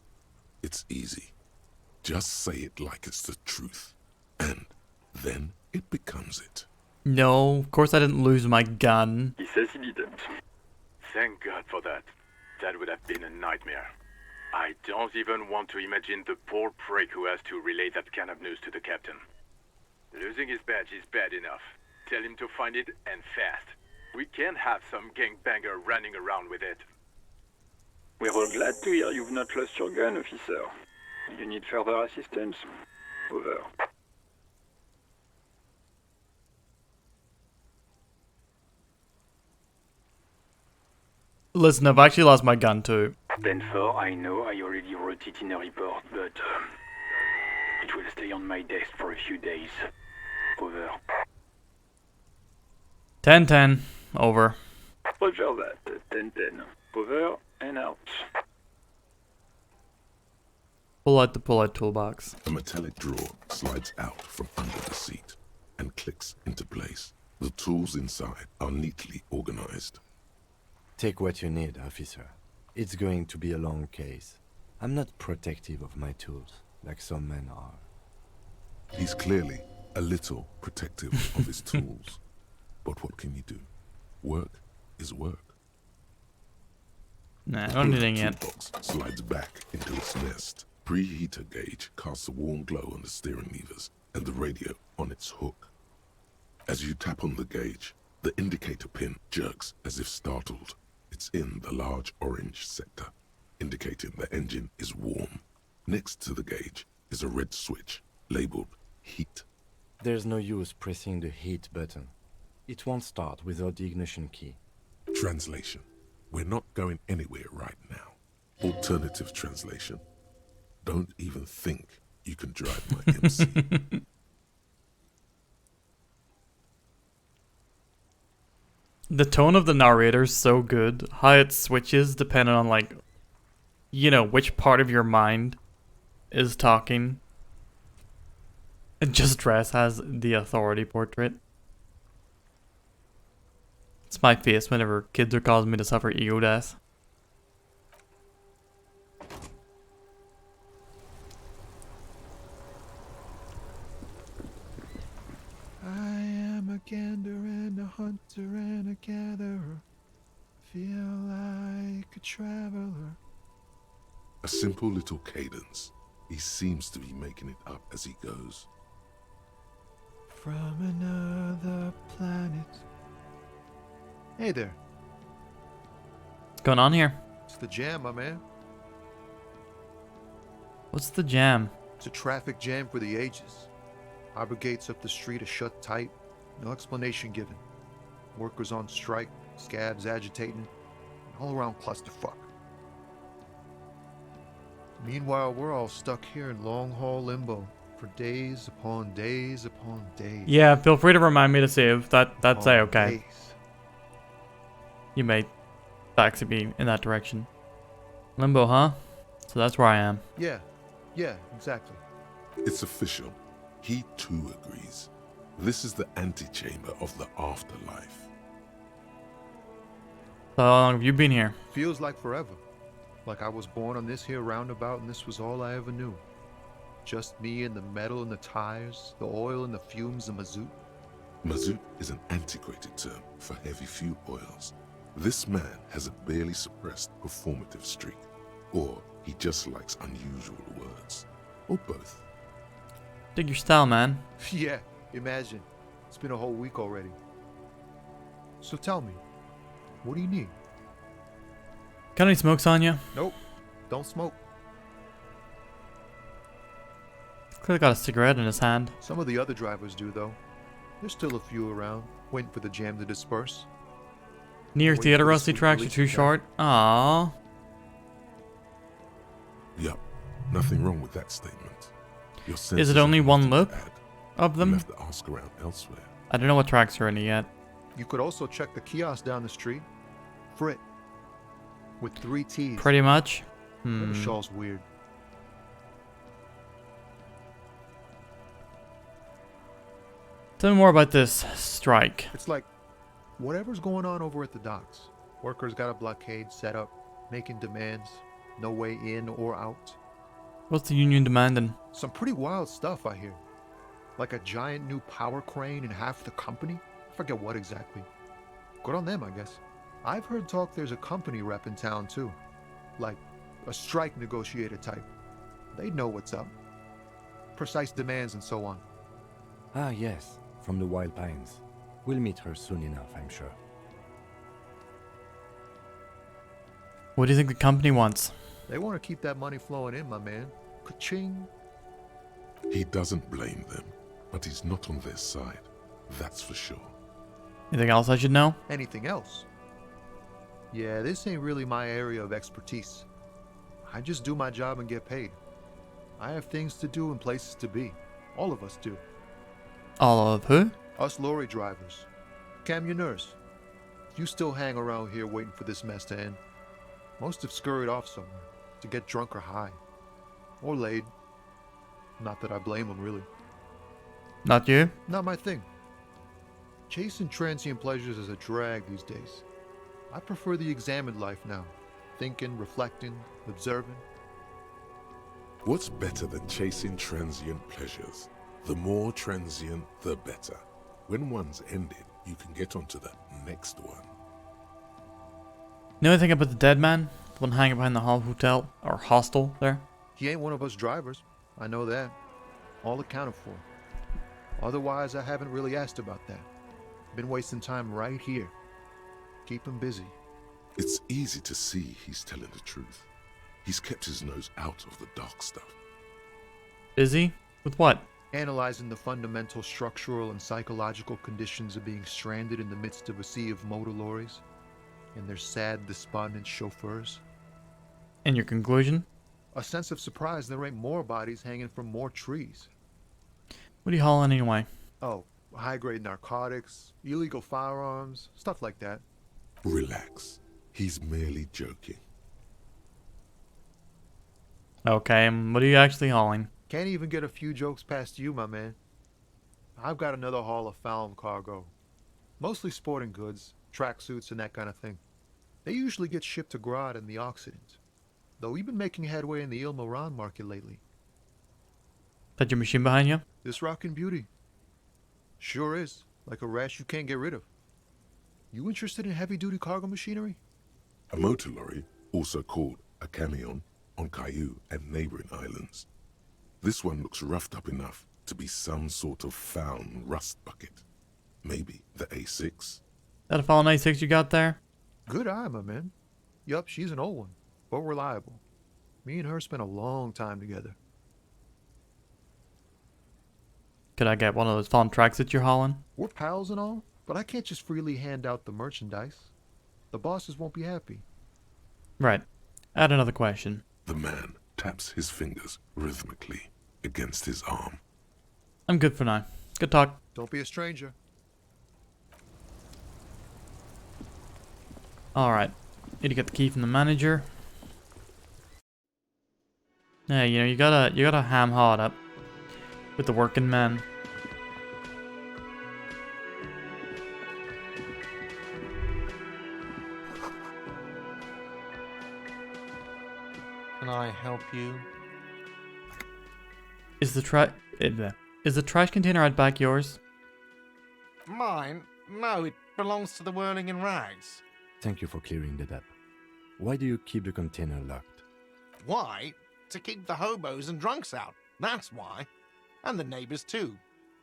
it's easy. Just say it like it's the truth, and then it becomes it. No, of course I didn't lose my gun. He says he didn't. Thank God for that. That would have been a nightmare. I don't even want to imagine the poor prick who has to relay that kind of news to the captain. Losing his badge is bad enough. Tell him to find it, and fast. We can't have some gangbanger running around with it. We're all glad to hear you've not lost your gun, officer. You need further assistance? Over. Listen, I've actually lost my gun too. 10-4, I know I already wrote it in a report, but it will stay on my desk for a few days. Over. 10-10. Over. Roger that. 10-10. Over and out. Pull out the pull-out toolbox. A metallic drawer slides out from under the seat and clicks into place. The tools inside are neatly organized. Take what you need, officer. It's going to be a long case. I'm not protective of my tools, like some men are. He's clearly a little protective of his tools. But what can you do? Work is work. Nah, The don't need bullet anything yet. toolbox slides back into its nest. Preheater gauge casts a warm glow on the steering levers and the radio on its hook. As you tap on the gauge, the indicator pin jerks as if startled. It's in the large orange sector, indicating the engine is warm. Next to the gauge is a red switch labeled heat. There's no use pressing the heat button. It won't start without the ignition key. Translation: we're not going anywhere right now. Alternative translation: don't even think you can drive my MC. The tone of the narrator is so good. How it switches depending on, like, you know, which part of your mind is talking. And Just Dress has the authority portrait. It's my face whenever kids are causing me to suffer ego death. I am a gander and a hunter and a gatherer. Feel like a traveler. A simple little cadence. He seems to be making it up as he goes. From another planet. Hey there. What's going on here? It's the jam, my man. What's the jam? It's a traffic jam for the ages. Harbor gates up the street are shut tight. No explanation given. Workers on strike, scabs agitating, an all-around clusterfuck. Meanwhile, we're all stuck here in long-haul limbo for days upon days upon days. Yeah, feel free to remind me to save. That's okay. Days. You may taxi me in that direction. Limbo, huh? So that's where I am. Yeah, exactly. It's official. He too agrees. This is the antechamber of the afterlife. So how long have you been here? Feels like forever. Like I was born on this here roundabout and this was all I ever knew. Just me and the metal and the tires, the oil and the fumes of mazout. Mazout is an antiquated term for heavy fuel oils. This man has a barely suppressed performative streak. Or he just likes unusual words. Or both. Dig your style, man. Yeah, imagine. It's been a whole week already. So tell me, what do you need? Got any smokes on you? Nope, don't smoke. Clearly got a cigarette in his hand. Some of the other drivers do, though. There's still a few around, waiting for the jam to disperse. Near Wait theater for the rusty sweet tracks are release too of that. short. Aww. Yup, nothing wrong with that statement. Your Is senses it only have one nothing to loop add. of You'll them? have to ask around elsewhere. I don't know what tracks are in it yet. You could also check the kiosk down the street. Frit. with 3 T's. Pretty much. Shaw's weird. Tell me more about this strike. It's like whatever's going on over at the docks. Workers got a blockade set up, making demands, no way in or out. What's the union demanding? Some pretty wild stuff, I hear. Like a giant new power crane in half the company? I forget what exactly. Good on them, I guess. I've heard talk there's a company rep in town too. Like a strike negotiator type. They know what's up. Precise demands and so on. Ah, yes, from the Wild Pines. We'll meet her soon enough, I'm sure. What do you think the company wants? They want to keep that money flowing in, my man. Ka-ching. He doesn't blame them, but he's not on their side. That's for sure. Anything else I should know? Anything else? Yeah, this ain't really my area of expertise. I just do my job and get paid. I have things to do and places to be. All of us do. All of who? Us lorry drivers. Camionneurs. You still hang around here waiting for this mess to end. Most have scurried off somewhere to get drunk or high. Or laid. Not that I blame them, really. Not you? Not my thing. Chasing transient pleasures is a drag these days. I prefer the examined life now. Thinking, reflecting, observing. What's better than chasing transient pleasures? The more transient, the better. When one's ended, you can get onto the next one. Know anything about the dead man? The one hanging behind the hall hotel? Or hostel there? He ain't one of us drivers. I know that. All accounted for. Otherwise, I haven't really asked about that. Been wasting time right here. Keep him busy. It's easy to see he's telling the truth. He's kept his nose out of the dark stuff. Busy? With what? Analyzing the fundamental structural and psychological conditions of being stranded in the midst of a sea of motor lorries and their sad, despondent chauffeurs. And your conclusion? A sense of surprise there ain't more bodies hanging from more trees. What are you hauling anyway? Oh, high-grade narcotics, illegal firearms, stuff like that. Relax. He's merely joking. Okay, and what are you actually hauling? Can't even get a few jokes past you, my man. I've got another haul of found cargo. Mostly sporting goods, tracksuits and that kind of thing. They usually get shipped to Grodd in the Occident. Though we've been making headway in the Il Moran market lately. That your machine behind you? This rockin' beauty. Sure is. Like a rash you can't get rid of. You interested in heavy-duty cargo machinery? A motor lorry, also called a camion, on Caillou and neighboring islands. This one looks roughed up enough to be some sort of found rust bucket. Maybe the A6. That a fallen A6 you got there? Good eye, my man. Yup, she's an old one, but reliable. Me and her spent a long time together. Could I get one of those fallen tracks that you're hauling? We're pals and all, but I can't just freely hand out the merchandise. The bosses won't be happy. Right. Add another question. The man taps his fingers rhythmically against his arm. I'm good for now. Good talk. Don't be a stranger. Alright. Need to get the key from the manager. Yeah, you know, you gotta ham hard up with the working men. Can I help you? Is the trash container out back yours? Mine? No, it belongs to the Whirling in Rags. Thank you for clearing that up. Why do you keep the container locked? Why? To keep the hobos and drunks out. That's why. And the neighbors too.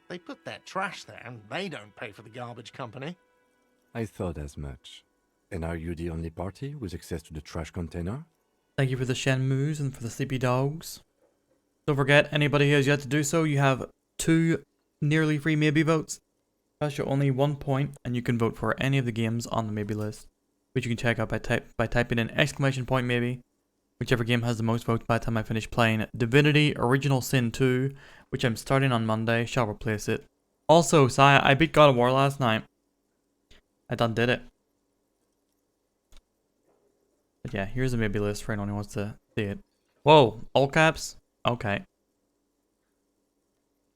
They put their trash there and they don't pay for the garbage company. I thought as much. And are you the only party with access to the trash container? Thank you for the Shenmues and for the sleepy dogs. Don't forget, anybody who has yet to do so, you have 2 nearly free maybe votes. Cost you only 1 point, and you can vote for any of the games on the maybe list, which you can check out by typing in !maybe. Whichever game has the most votes by the time I finish playing Divinity Original Sin 2, which I'm starting on Monday, shall replace it. Also, Saya, I beat God of War last night. I done did it. But yeah, here's a maybe list for anyone who wants to see it. Whoa, all caps? Okay.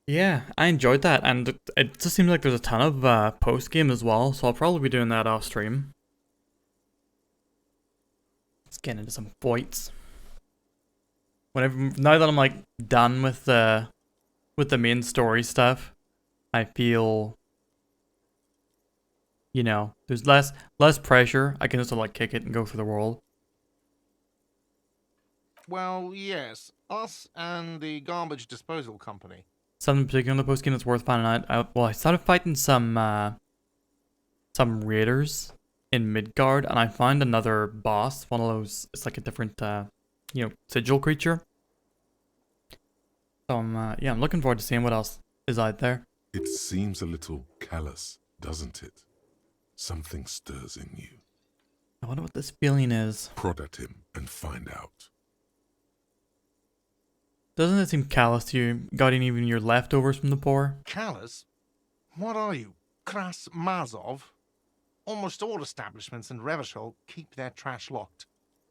Yeah, I enjoyed that, and it just seems like there's a ton of post-game as well, so I'll probably be doing that off stream. Let's get into some fights. Now that I'm like done with the main story stuff, I feel, you know, there's less pressure. I can just like kick it and go through the world. Well, yes. Us and the garbage disposal company. Something particular in the post game that's worth finding out. Well, I started fighting some raiders in Midgard, and I find another boss. One of those. It's like a different, you know, sigil creature. So yeah, I'm looking forward to seeing what else is out there. It seems a little callous, doesn't it? Something stirs in you. I wonder what this feeling is. Prod at him and find out. Doesn't it seem callous to you, guarding even your leftovers from the poor? Callous? What are you, Kras Mazov? Almost all establishments in Revachol keep their trash locked.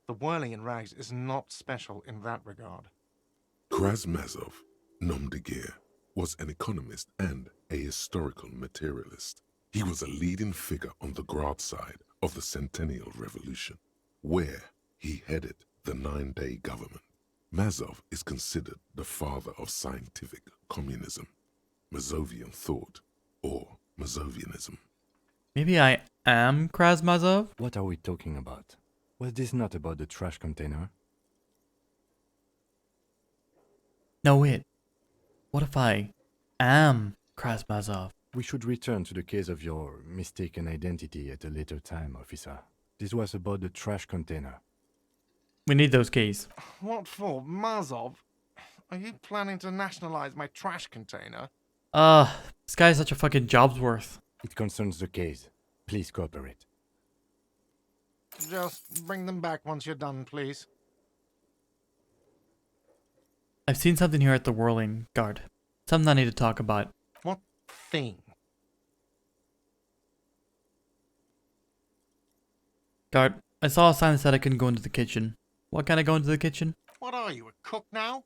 The whirling in rags is not special in that regard. Krasmazov, nom de guerre, was an economist and a historical materialist. He was a leading figure on the Grad side of the Centennial Revolution, where he headed the 9-day government. Mazov is considered the father of scientific communism, Mazovian thought, or Mazovianism. Maybe I am Krasmazov? What are we talking about? Was this not about the trash container? No, wait. What if I am Krasmazov? We should return to the case of your mistaken identity at a later time, officer. This was about the trash container. We need those keys. What for, Mazov? Are you planning to nationalize my trash container? This guy's such a fucking job's worth. It concerns the case. Please cooperate. Just bring them back once you're done, please. I've seen something here at the Whirling Guard. Something I need to talk about. What thing? Guard, I saw a sign that said I couldn't go into the kitchen. What can I go into the kitchen? What are you, a cook now?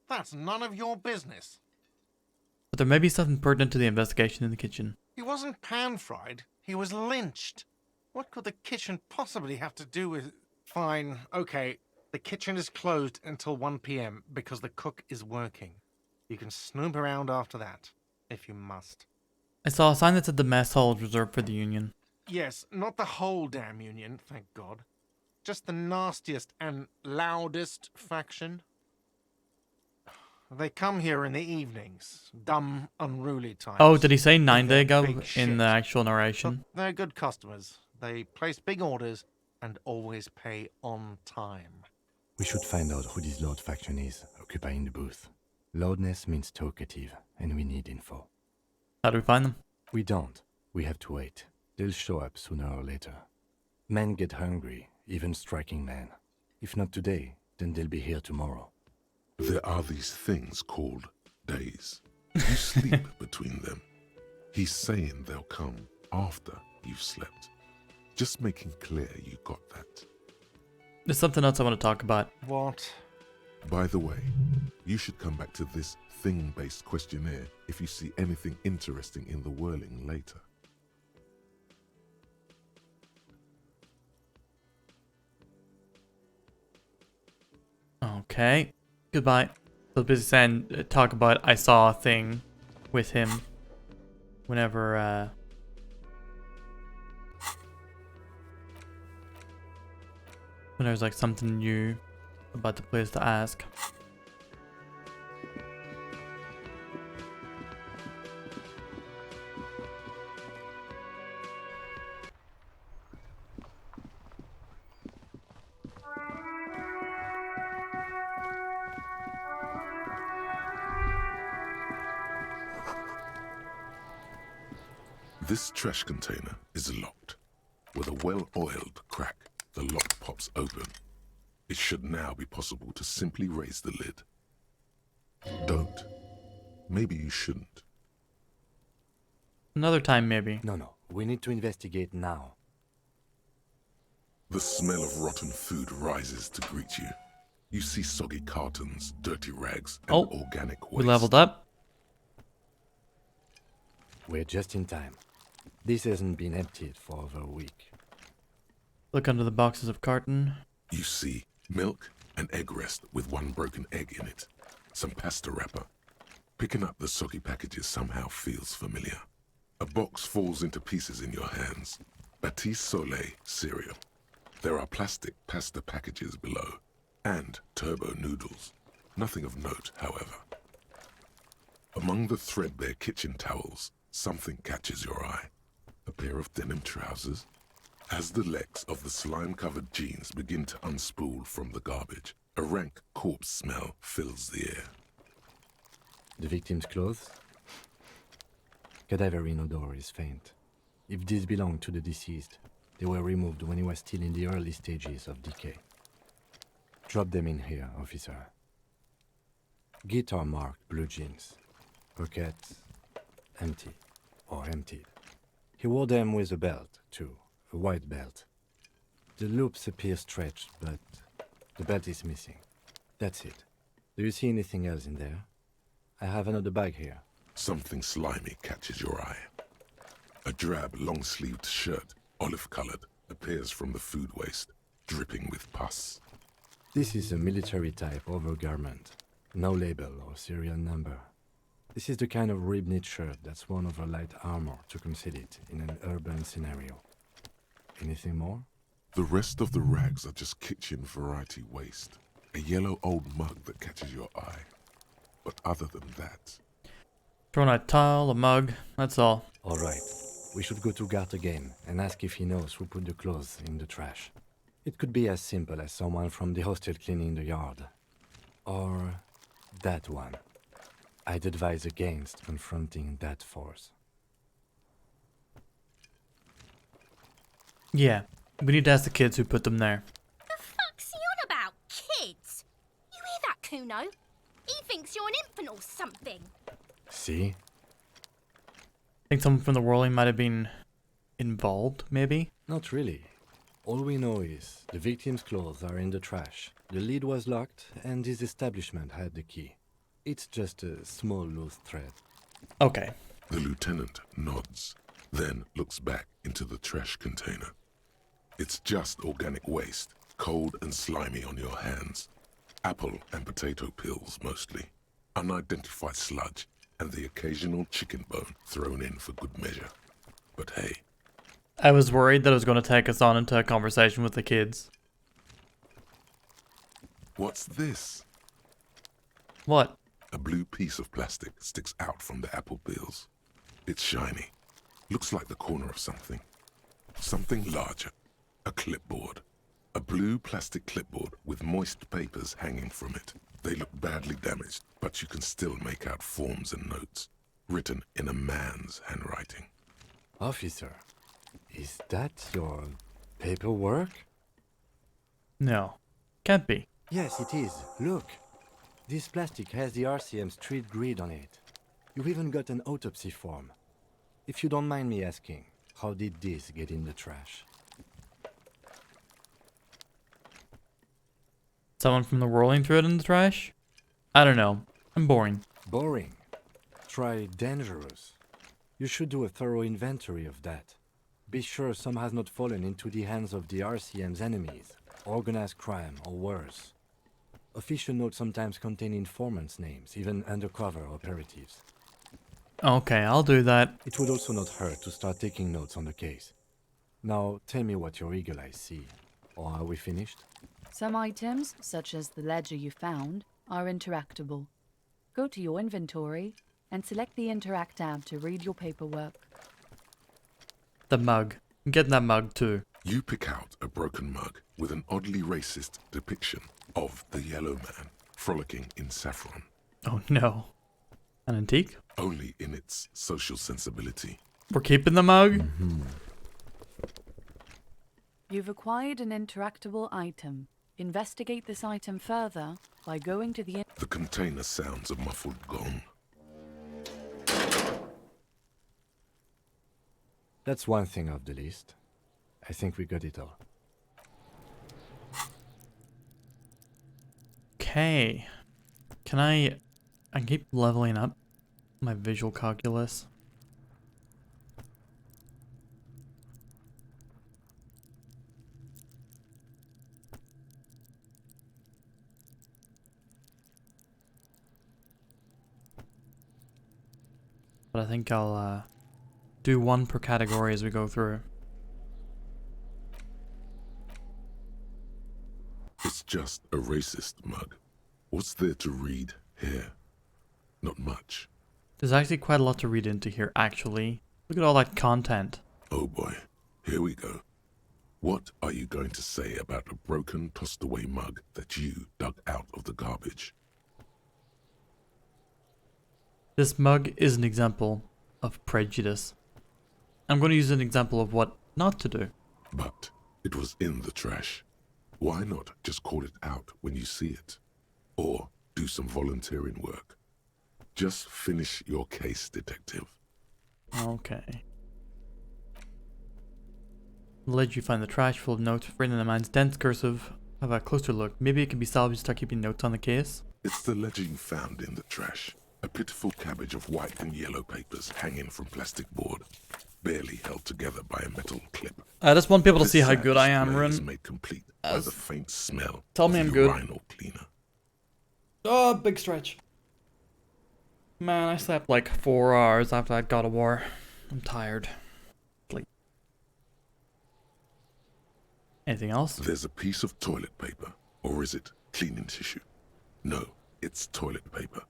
That's none of your business. But there may be something pertinent to the investigation in the kitchen. He wasn't pan-fried. He was lynched. What could the kitchen possibly have to do with... Fine, okay. The kitchen is closed until 1 p.m. because the cook is working. You can snoop around after that, if you must. I saw a sign that said the mess hall is reserved for the Union. Yes, not the whole damn Union, thank God. Just the nastiest and loudest faction. They come here in the evenings. Dumb, unruly types. Oh, did he say 9-day Big gov shit. in the actual narration? But they're good customers. They place big orders and always pay on time. We should find out who this Lord faction is, occupying the booth. Loudness means talkative, and we need info. How do we find them? We don't. We have to wait. They'll show up sooner or later. Men get hungry, even striking men. If not today, then they'll be here tomorrow. There are these things called days. You sleep between them. He's saying they'll come after you've slept. Just making clear you got that. There's something else I want to talk about. What? By the way, you should come back to this thing-based questionnaire if you see anything interesting in the whirling later. Okay. Goodbye. I was busy saying, talk about I saw a thing with him whenever, when there's like something new about the place to ask. This trash container is locked. With a well-oiled crack, the lock pops open. It should now be possible to simply raise the lid. Don't. Maybe you shouldn't. Another time, maybe. No. We need to investigate now. The smell of rotten food rises to greet you. You see soggy cartons, dirty rags, and organic waste. We leveled up. We're just in time. This hasn't been emptied for over a week. Look under the boxes of carton. You see milk, an egg rest with one broken egg in it, some pasta wrapper. Picking up the soggy packages somehow feels familiar. A box falls into pieces in your hands. Batiste Soleil cereal. There are plastic pasta packages below, and turbo noodles. Nothing of note, however. Among the threadbare kitchen towels, something catches your eye. A pair of denim trousers. As the legs of the slime-covered jeans begin to unspool from the garbage, a rank corpse smell fills the air. The victim's clothes? Cadaverine odor is faint. If these belong to the deceased, they were removed when he was still in the early stages of decay. Drop them in here, officer. Guitar-marked blue jeans. Pockets empty or emptied. He wore them with a belt, too. A white belt. The loops appear stretched, but the belt is missing. That's it. Do you see anything else in there? I have another bag here. Something slimy catches your eye. A drab, long-sleeved shirt, olive-colored, appears from the food waste, dripping with pus. This is a military-type overgarment. No label or serial number. This is the kind of rib-knit shirt that's worn over light armor to conceal it in an urban scenario. Anything more? The rest of the rags are just kitchen variety waste. A yellow old mug that catches your eye. But other than that... Thrown a towel, a mug, that's all. Alright, we should go to Gart again and ask if he knows who put the clothes in the trash. It could be as simple as someone from the hostel cleaning the yard. Or that one. I'd advise against confronting that force. Yeah, we need to ask the kids who put them there. The fuck's he on about, kids? You hear that, Kuno? He thinks you're an infant or something. See? I think someone from the whirling might have been involved, maybe? Not really. All we know is the victim's clothes are in the trash. The lid was locked, and his establishment had the key. It's just a small loose thread. Okay. The lieutenant nods, then looks back into the trash container. It's just organic waste, cold and slimy on your hands. Apple and potato peels, mostly. Unidentified sludge, and the occasional chicken bone thrown in for good measure. But hey. I was worried that it was going to take us on into a conversation with the kids. What's this? What? A blue piece of plastic sticks out from the apple peels. It's shiny. Looks like the corner of something. Something larger. A clipboard. A blue plastic clipboard with moist papers hanging from it. They look badly damaged, but you can still make out forms and notes, written in a man's handwriting. Officer, is that your paperwork? No. Can't be. Yes, it is. Look. This plastic has the RCM street grid on it. You've even got an autopsy form. If you don't mind me asking, how did this get in the trash? Someone from the whirling threw it in the trash? I don't know. I'm boring. Boring. Try dangerous. You should do a thorough inventory of that. Be sure some has not fallen into the hands of the RCM's enemies, organized crime or worse. Official notes sometimes contain informants' names, even undercover operatives. Okay, I'll do that. It would also not hurt to start taking notes on the case. Now, tell me what your eagle eyes see. Or are we finished? Some items, such as the ledger you found, are interactable. Go to your inventory and select the Interact tab to read your paperwork. The mug. I'm getting that mug too. You pick out a broken mug with an oddly racist depiction of the yellow man frolicking in saffron. Oh no. An antique? Only in its social sensibility. We're keeping the mug? You've acquired an interactable item. Investigate this item further by going to the... The container sounds a muffled gong. That's one thing off the list. I think we got it all. Okay. Can I keep leveling up my visual calculus. But I think I'll do one per category as we go through. It's just a racist mug. What's there to read here? Not much. There's actually quite a lot to read into here, actually. Look at all that content. Oh boy, here we go. What are you going to say about a broken, tossed-away mug that you dug out of the garbage? This mug is an example of prejudice. I'm going to use an example of what not to do. But it was in the trash. Why not just call it out when you see it? Or do some volunteering work. Just finish your case, detective. Okay. Let you find the trash full of notes written in a man's dense cursive. Have a closer look. Maybe it can be salvaged. Start keeping notes on the case. It's the ledger you found in the trash. A pitiful cabbage of white and yellow papers hanging from plastic board, barely held together by a metal clip. I just want people to This see how sad good I am, display is Rin. made complete by the faint smell Tell me of I'm good. urinal cleaner. Oh, big stretch. Man, I slept like 4 hours after that God of War. I'm tired. Sleep. Anything else? There's a piece of toilet paper, or is it cleaning tissue? No, it's toilet paper,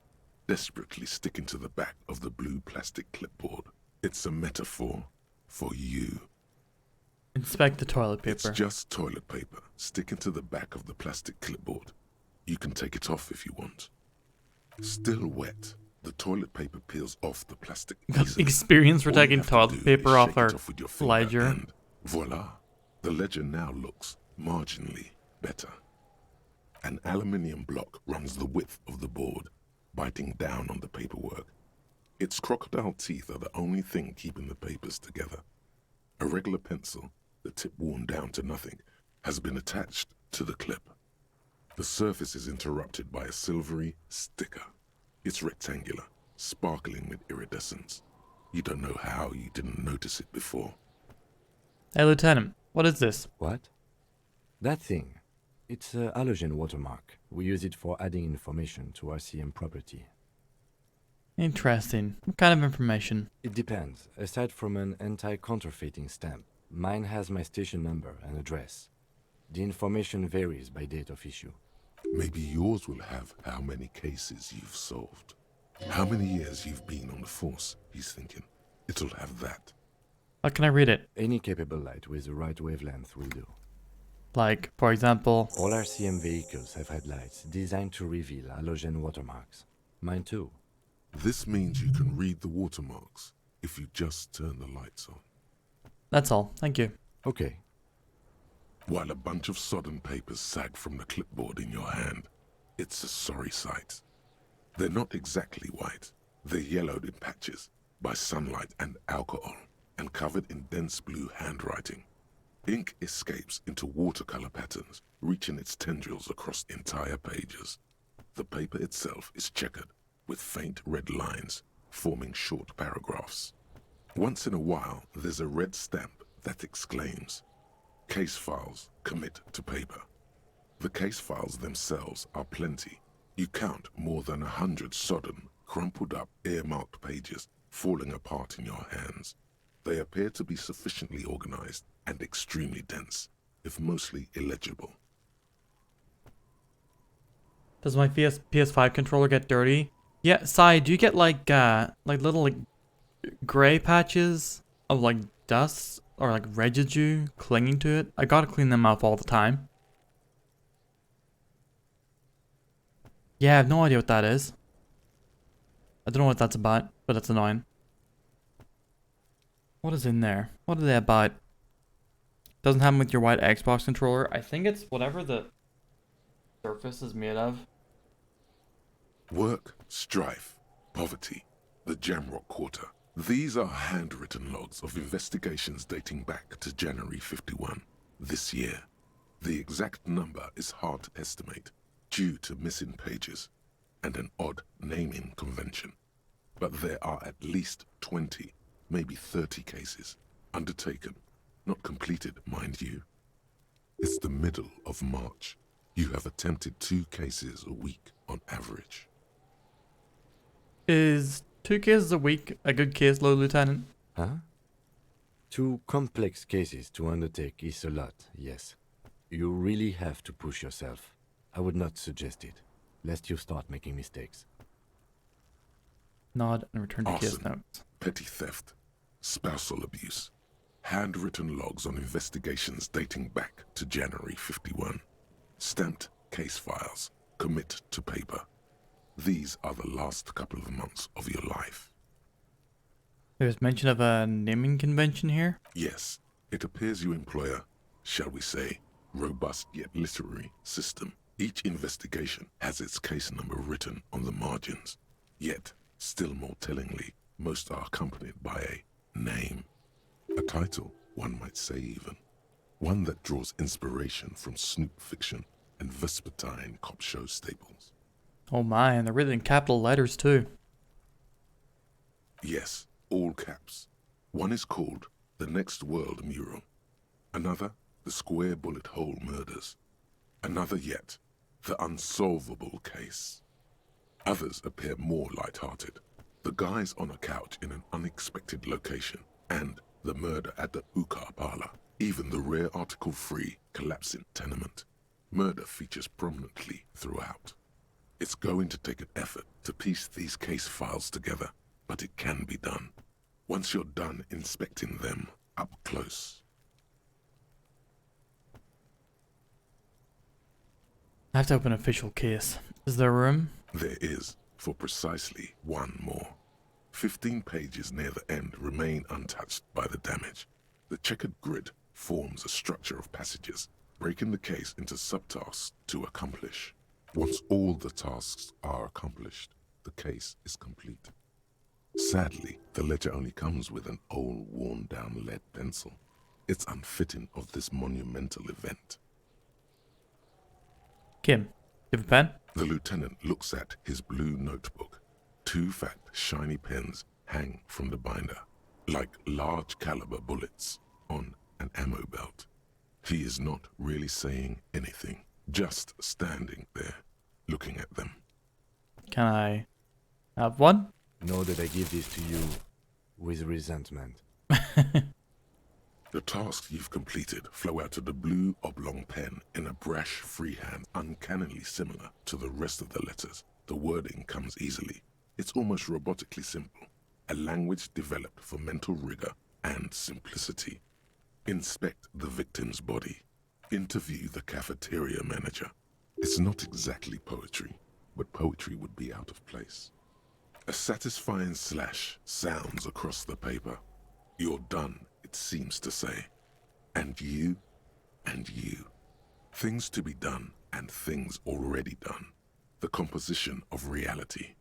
desperately sticking to the back of the blue plastic clipboard. It's a metaphor for you. Inspect the toilet paper. It's just toilet paper sticking to the back of the plastic clipboard. You can take it off if you want. Still wet, the toilet paper peels off the plastic pieces. Experience for All you taking have to toilet do paper is off shake our it off with your finger ledger. And voila, the ledger now looks marginally better. An aluminium block runs the width of the board, biting down on the paperwork. Its crocodile teeth are the only thing keeping the papers together. A regular pencil, the tip worn down to nothing, has been attached to the clip. The surface is interrupted by a silvery sticker. It's rectangular, sparkling with iridescence. You don't know how you didn't notice it before. Hey, Lieutenant, what is this? What? That thing. It's a halogen watermark. We use it for adding information to RCM property. Interesting. What kind of information? It depends. Aside from an anti-counterfeiting stamp, mine has my station number and address. The information varies by date of issue. Maybe yours will have how many cases you've solved. How many years you've been on the force, he's thinking. It'll have that. How can I read it? Any capable light with the right wavelength will do. Like, for example... All RCM vehicles have headlights designed to reveal halogen watermarks. Mine too. This means you can read the watermarks if you just turn the lights on. That's all. Thank you. Okay. While a bunch of sodden papers sag from the clipboard in your hand, it's a sorry sight. They're not exactly white. They're yellowed in patches by sunlight and alcohol, and covered in dense blue handwriting. Ink escapes into watercolor patterns, reaching its tendrils across entire pages. The paper itself is checkered, with faint red lines, forming short paragraphs. Once in a while, there's a red stamp that exclaims, "Case files commit to paper." The case files themselves are plenty. You count more than 100 sodden, crumpled up, earmarked pages falling apart in your hands. They appear to be sufficiently organized and extremely dense, if mostly illegible. Does my PS5 controller get dirty? Yeah, Sai, do you get like little gray patches of like dust or like residue clinging to it? I gotta clean them up all the time. Yeah, I have no idea what that is. I don't know what that's about, but it's annoying. What is in there? What are they about? Doesn't happen with your white Xbox controller. I think it's whatever the surface is made of. Work, strife, poverty, the Jamrock Quarter. These are handwritten logs of investigations dating back to January 51, this year. The exact number is hard to estimate. due to missing pages and an odd naming convention. But there are at least 20, maybe 30 cases undertaken, not completed, mind you. It's the middle of March. You have attempted 2 cases a week on average. Is 2 cases a week a good caseload, Lieutenant? Huh? 2 complex cases to undertake is a lot, yes. You really have to push yourself. I would not suggest it, lest you start making mistakes. Nod and return to case Arson, notes. petty theft, spousal abuse, handwritten logs on investigations dating back to January 51, stamped case files, commit to paper. These are the last couple of months of your life. There's mention of a naming convention here? Yes, it appears you employ a, shall we say, robust yet literary system. Each investigation has its case number written on the margins. Yet, still more tellingly, most are accompanied by a name. A title, one might say even. One that draws inspiration from snoop fiction and vespertine cop show staples. Oh my, and they're written in capital letters too. Yes, all caps. One is called The Next World Mural. Another, The Square Bullet Hole Murders. Another yet, The Unsolvable Case. Others appear more light-hearted. The guys on a couch in an unexpected location, and the murder at the hookah parlor. Even the rare article-free collapsing tenement. Murder features prominently throughout. It's going to take an effort to piece these case files together, but it can be done. Once you're done inspecting them up close. I have to open an official case. Is there room? There is, for precisely one more. 15 pages near the end remain untouched by the damage. The checkered grid forms a structure of passages, breaking the case into subtasks to accomplish. Once all the tasks are accomplished, the case is complete. Sadly, the ledger only comes with an old, worn-down lead pencil. It's unfitting of this monumental event. Kim, you have a pen? The lieutenant looks at his blue notebook. 2 fat, shiny pens hang from the binder, like large-caliber bullets on an ammo belt. He is not really saying anything, just standing there, looking at them. Can I have one? Know that I give this to you with resentment. The tasks you've completed flow out of the blue oblong pen in a brash freehand uncannily similar to the rest of the letters. The wording comes easily. It's almost robotically simple. A language developed for mental rigor and simplicity. Inspect the victim's body. Interview the cafeteria manager. It's not exactly poetry, but poetry would be out of place. A satisfying slash sounds across the paper. You're done, it seems to say. And you, and you. Things to be done and things already done. The composition of reality.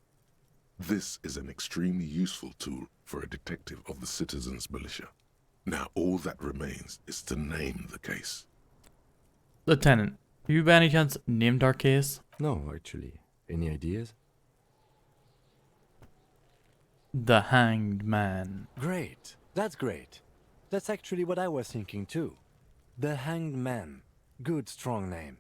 This is an extremely useful tool for a detective of the citizens' militia. Now all that remains is to name the case. Lieutenant, have you by any chance named our case? No, actually. Any ideas? The Hanged Man. Great. That's great. That's actually what I was thinking too. The Hanged Man. Good, strong name.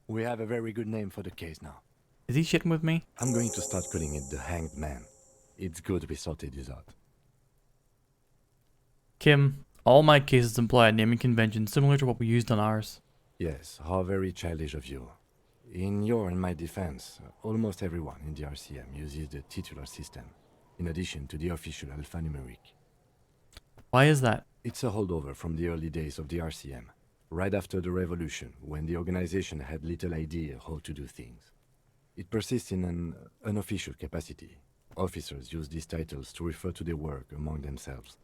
We have a very good name for the case now. Is he shitting with me? I'm going to start calling it the Hanged Man. It's good we sorted this out. Kim, all my cases employ a naming convention similar to what we used on ours. Yes, how very childish of you. In your and my defense, almost everyone in the RCM uses the titular system, in addition to the official alphanumeric. Why is that? It's a holdover from the early days of the RCM, right after the revolution, when the organization had little idea how to do things. It persists in an unofficial capacity. Officers use these titles to refer to their work among themselves.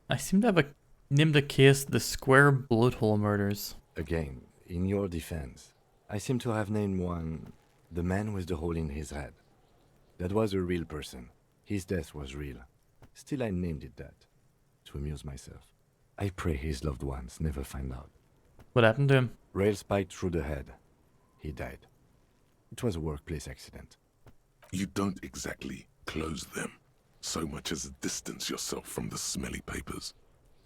I seem to have named a case the Square Bullet Hole Murders. Again, in your defense, I seem to have named one the man with the hole in his head. That was a real person. His death was real. Still, I named it that, to amuse myself. I pray his loved ones never find out. What happened to him? Rail spiked through the head. He died. It was a workplace accident. You don't exactly close them, so much as distance yourself from the smelly papers.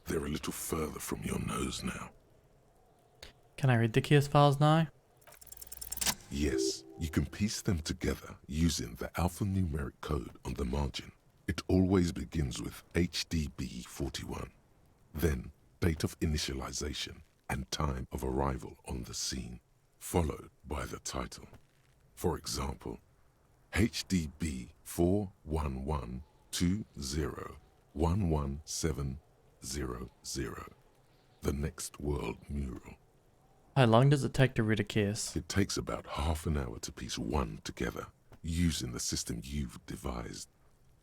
They're a little further from your nose now. Can I read the case files now? Yes, you can piece them together using the alphanumeric code on the margin. It always begins with HDB41, then date of initialization and time of arrival on the scene, followed by the title. For example, HDB 41120111700, the Next World Mural. How long does it take to read a case? It takes about half an hour to piece one together, using the system you've devised.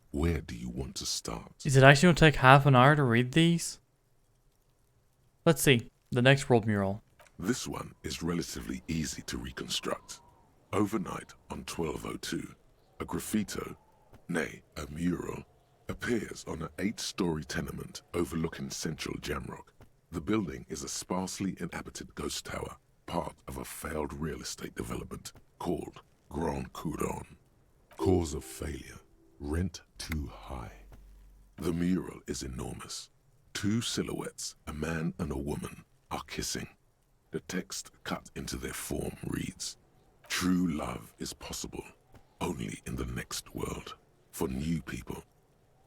Where do you want to start? Is it actually going to take half an hour to read these? Let's see. The Next World Mural. This one is relatively easy to reconstruct. Overnight on 1202, a graffito, nay, a mural, appears on an 8-story tenement overlooking central Jamrock. The building is a sparsely inhabited ghost tower, part of a failed real estate development called Grand Couronne. Cause of failure: rent too high. The mural is enormous. 2 silhouettes, a man and a woman, are kissing. The text cut into their form reads, "True love is possible only in the next world. For new people,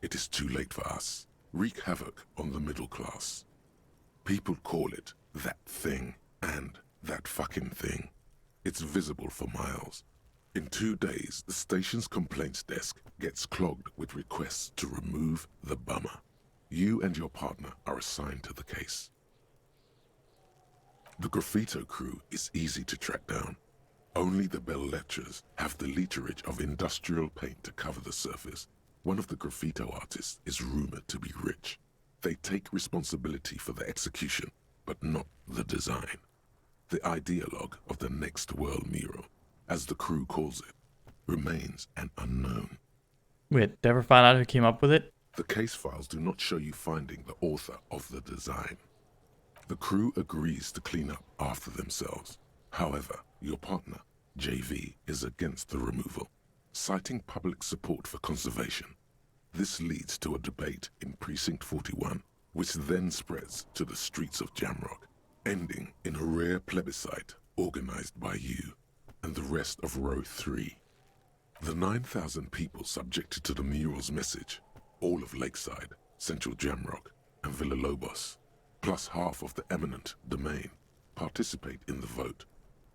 it is too late for us. Wreak havoc on the middle class." People call it that thing and that fucking thing. It's visible for miles. In 2 days, the station's complaints desk gets clogged with requests to remove the bummer. You and your partner are assigned to the case. The graffito crew is easy to track down. Only the bell lectures have the literage of industrial paint to cover the surface. One of the graffito artists is rumored to be rich. They take responsibility for the execution, but not the design. The ideologue of the Next World Mural, as the crew calls it, remains an unknown. Wait, did I ever find out who came up with it? The case files do not show you finding the author of the design. The crew agrees to clean up after themselves. However, your partner, JV, is against the removal, citing public support for conservation. This leads to a debate in Precinct 41, which then spreads to the streets of Jamrock, ending in a rare plebiscite organized by you and the rest of Row 3. The 9,000 people subjected to the mural's message, all of Lakeside, Central Jamrock, and Villalobos, plus half of the eminent domain, participate in the vote.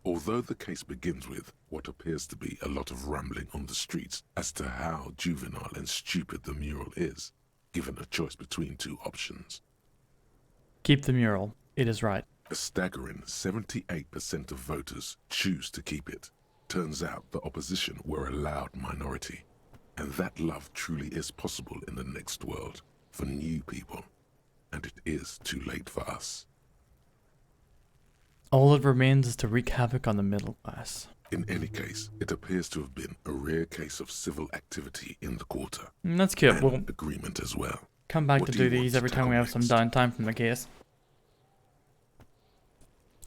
Although the case begins with what appears to be a lot of rambling on the streets as to how juvenile and stupid the mural is, given a choice between 2 options. Keep the mural. It is right. A staggering 78% of voters choose to keep it. Turns out the opposition were a loud minority, and that love truly is possible in the next world for new people, and it is too late for us. All that remains is to wreak havoc on the middle class. In any case, it appears to have been a rare case of civil activity in the quarter. That's cute. And We'll agreement as well. come back What to do do you want these to every time we tackle have some next? downtime from the case.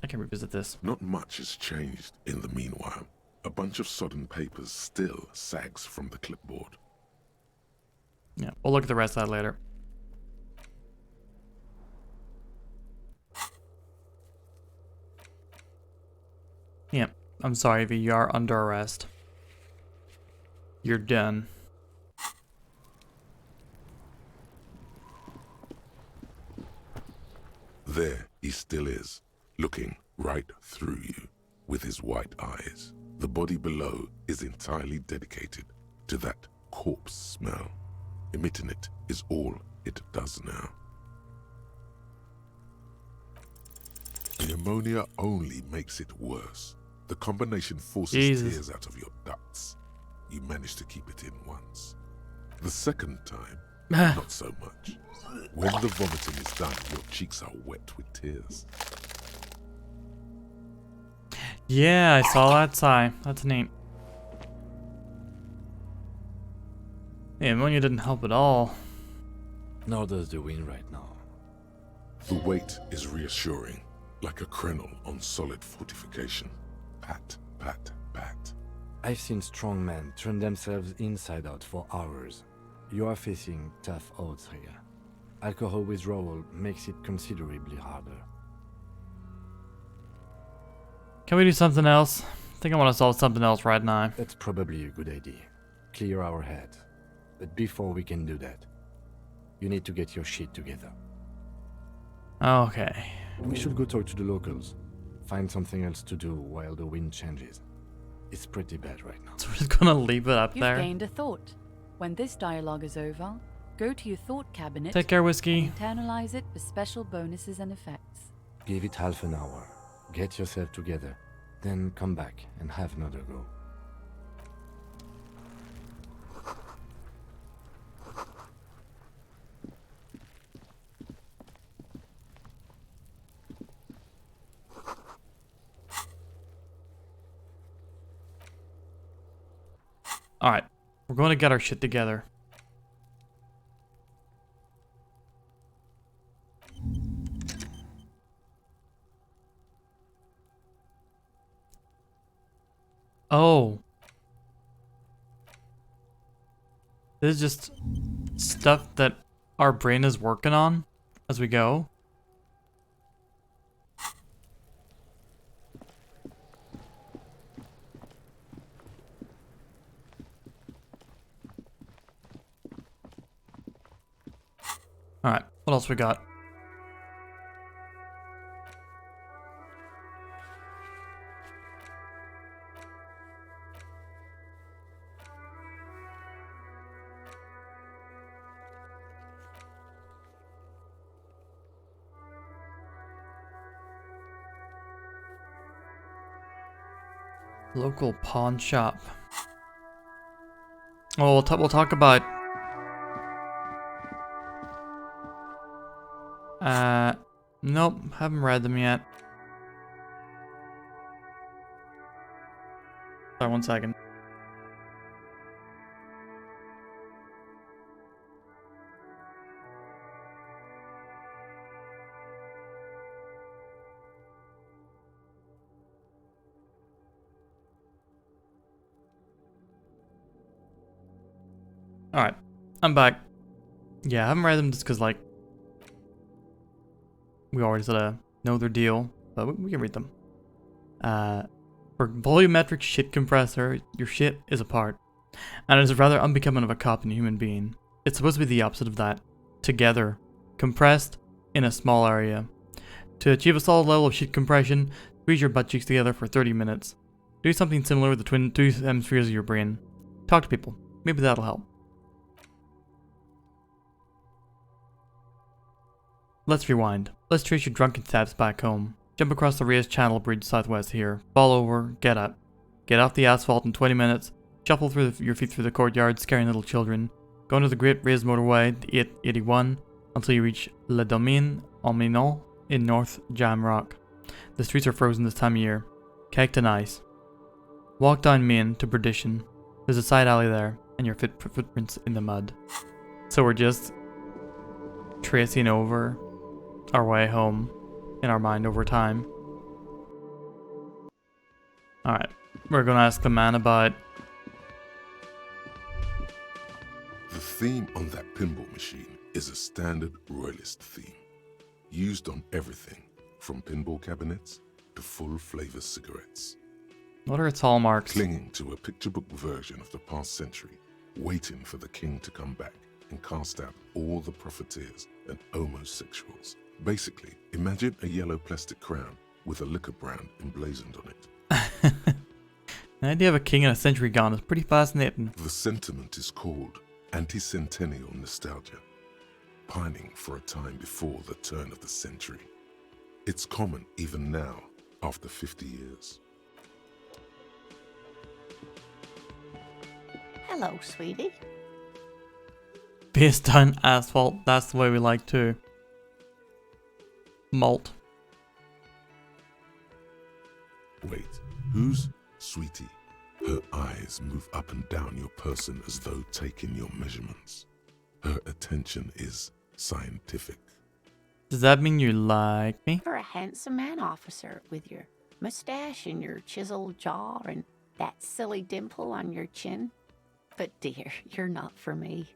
I can revisit this. Not much has changed in the meanwhile. A bunch of sodden papers still sags from the clipboard. Yeah, we'll look at the rest of that later. Yeah, I'm sorry, V. You are under arrest. You're done. There he still is, looking right through you with his white eyes. The body below is entirely dedicated to that corpse smell. Emitting it is all it does now. The ammonia only makes it worse. The combination forces Jesus. tears out of your ducts. You manage to keep it in once. The second time, not so much. When the vomiting is done, your cheeks are wet with tears. Yeah, I saw that sigh. That's neat. Yeah, ammonia didn't help at all. Nor does the wind right now. The weight is reassuring, like a crenel on solid fortification. Pat, pat, pat. I've seen strong men turn themselves inside out for hours. You are facing tough odds here. Alcohol withdrawal makes it considerably harder. Can we do something else? I think I want to solve something else right now. That's probably a good idea. Clear our heads. But before we can do that, you need to get your shit together. Okay. We should go talk to the locals. Find something else to do while the wind changes. It's pretty bad right now. So we're just gonna leave it up You've there. gained a thought. When this dialogue is over, go to your thought cabinet. Take care, Whiskey. And internalize it for special bonuses and effects. Give it half an hour. Get yourself together. Then come back and have another go. Alright. We're going to get our shit together. Oh. This is just stuff that our brain is working on as we go. Alright, what else we got? Local pawn shop. Oh, we'll talk about nope, haven't read them yet. Sorry, 1 second. Alright, I'm back. Yeah, I haven't read them just because, like, we already sort of know their deal, but we can read them. For volumetric shit compressor, your shit is apart, and it is rather unbecoming of a cop and a human being. It's supposed to be the opposite of that. Together, compressed in a small area. To achieve a solid level of shit compression, squeeze your butt cheeks together for 30 minutes. Do something similar with the two hemispheres of your brain. Talk to people. Maybe that'll help. Let's rewind. Let's trace your drunken steps back home. Jump across the raised channel bridge southwest here. Fall over, get up. Get off the asphalt in 20 minutes. Shuffle through your feet through the courtyard, scaring little children. Go into the great raised motorway, the 881, until you reach Le Domaine en Minon in North Jamrock. The streets are frozen this time of year. Caked in ice. Walk down Main to Perdition. There's a side alley there, and your footprints in the mud. So we're just tracing over our way home in our mind over time. Alright, we're gonna ask the man about... The theme on that pinball machine is a standard royalist theme, used on everything from pinball cabinets to full-flavor cigarettes. What are its hallmarks? Clinging to a picture book version of the past century, waiting for the king to come back and cast out all the profiteers and homosexuals. Basically, imagine a yellow plastic crown with a liquor brand emblazoned on it. The idea of a king in a century gone is pretty fascinating. The sentiment is called anti-centennial nostalgia, pining for a time before the turn of the century. It's common even now, after 50 years. Hello, sweetie. Face down asphalt, that's the way we like to. Malt. Wait, who's Sweetie? Her eyes move up and down your person as though taking your measurements. Her attention is scientific. Does that mean you like me? You're a handsome man, officer, with your mustache and your chiseled jaw and That silly dimple on your chin? But dear, you're not for me.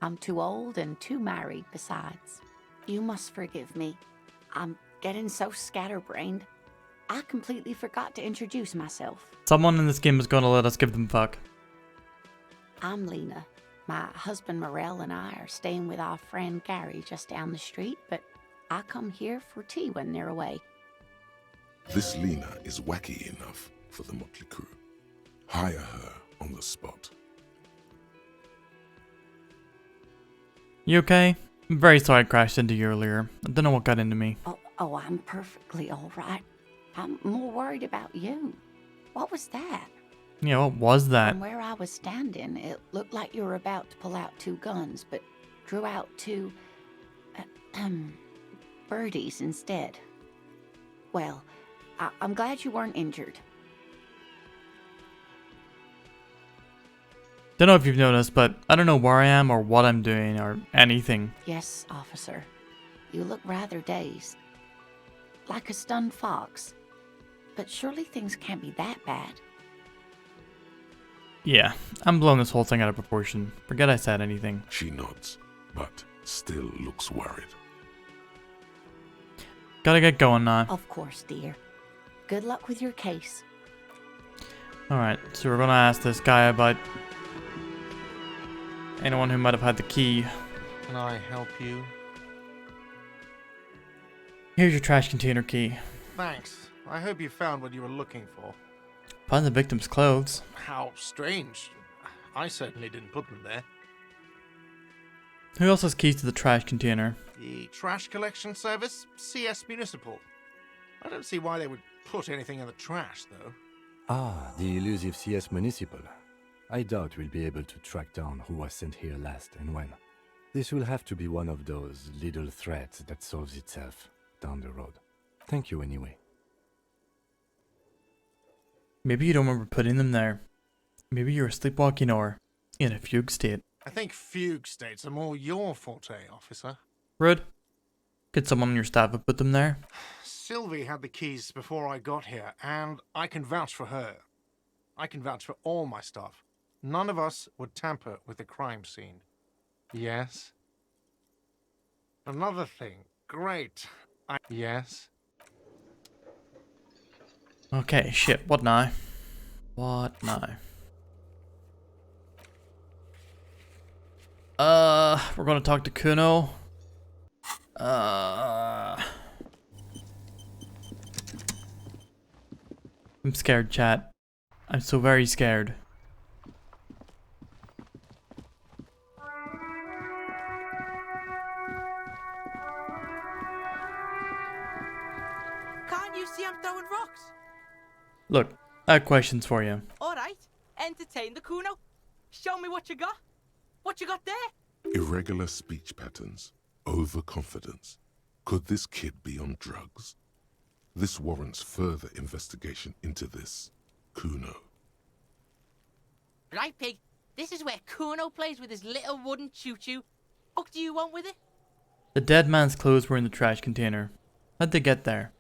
I'm too old and too married besides. You must forgive me. I'm getting so scatterbrained. I completely forgot to introduce myself. Someone in this game is gonna let us give them fuck. I'm Lena. My husband Morel and I are staying with our friend Gary just down the street, but I come here for tea when they're away. This Lena is wacky enough for the motley crew. Hire her on the spot. You okay? I'm very sorry I crashed into you earlier. I don't know what got into me. Oh, I'm perfectly all right. I'm more worried about you. What was that? Yeah, what was that? From where I was standing, it looked like you were about to pull out 2 guns, but drew out 2 birdies instead. Well, I'm glad you weren't injured. Don't know if you've noticed, but I don't know where I am or what I'm doing or anything. Yes, officer. You look rather dazed. Like a stunned fox. But surely things can't be that bad. Yeah, I'm blowing this whole thing out of proportion. Forget I said anything. She nods, but still looks worried. Gotta get going now. Of course, dear. Good luck with your case. Alright, so we're gonna ask this guy about anyone who might have had the key. Can I help you? Here's your trash container key. Thanks. I hope you found what you were looking for. Find the victim's clothes. How strange. I certainly didn't put them there. Who else has keys to the trash container? The trash collection service? CS Municipal. I don't see why they would put anything in the trash, though. Ah, the elusive CS Municipal. I doubt we'll be able to track down who was sent here last and when. This will have to be one of those little threads that solves itself down the road. Thank you anyway. Maybe you don't remember putting them there. Maybe you're sleepwalking or in a fugue state. I think fugue states are more your forte, officer. Rude. Could someone on your staff have put them there? Sylvie had the keys before I got here, and I can vouch for her. I can vouch for all my staff. None of us would tamper with the crime scene. Yes? Another thing. Great. Yes? Okay, shit. What now? What now? We're gonna talk to Kuno. I'm scared, chat. I'm so very scared. Can't you see I'm throwing rocks? Look, I have questions for you. Alright, entertain the Kuno. Show me what you got. What you got there? Irregular speech patterns. Overconfidence. Could this kid be on drugs? This warrants further investigation into this Kuno. Right, pig. This is where Kuno plays with his little wooden choo-choo. What do you want with it? The dead man's clothes were in the trash container. How'd they get there?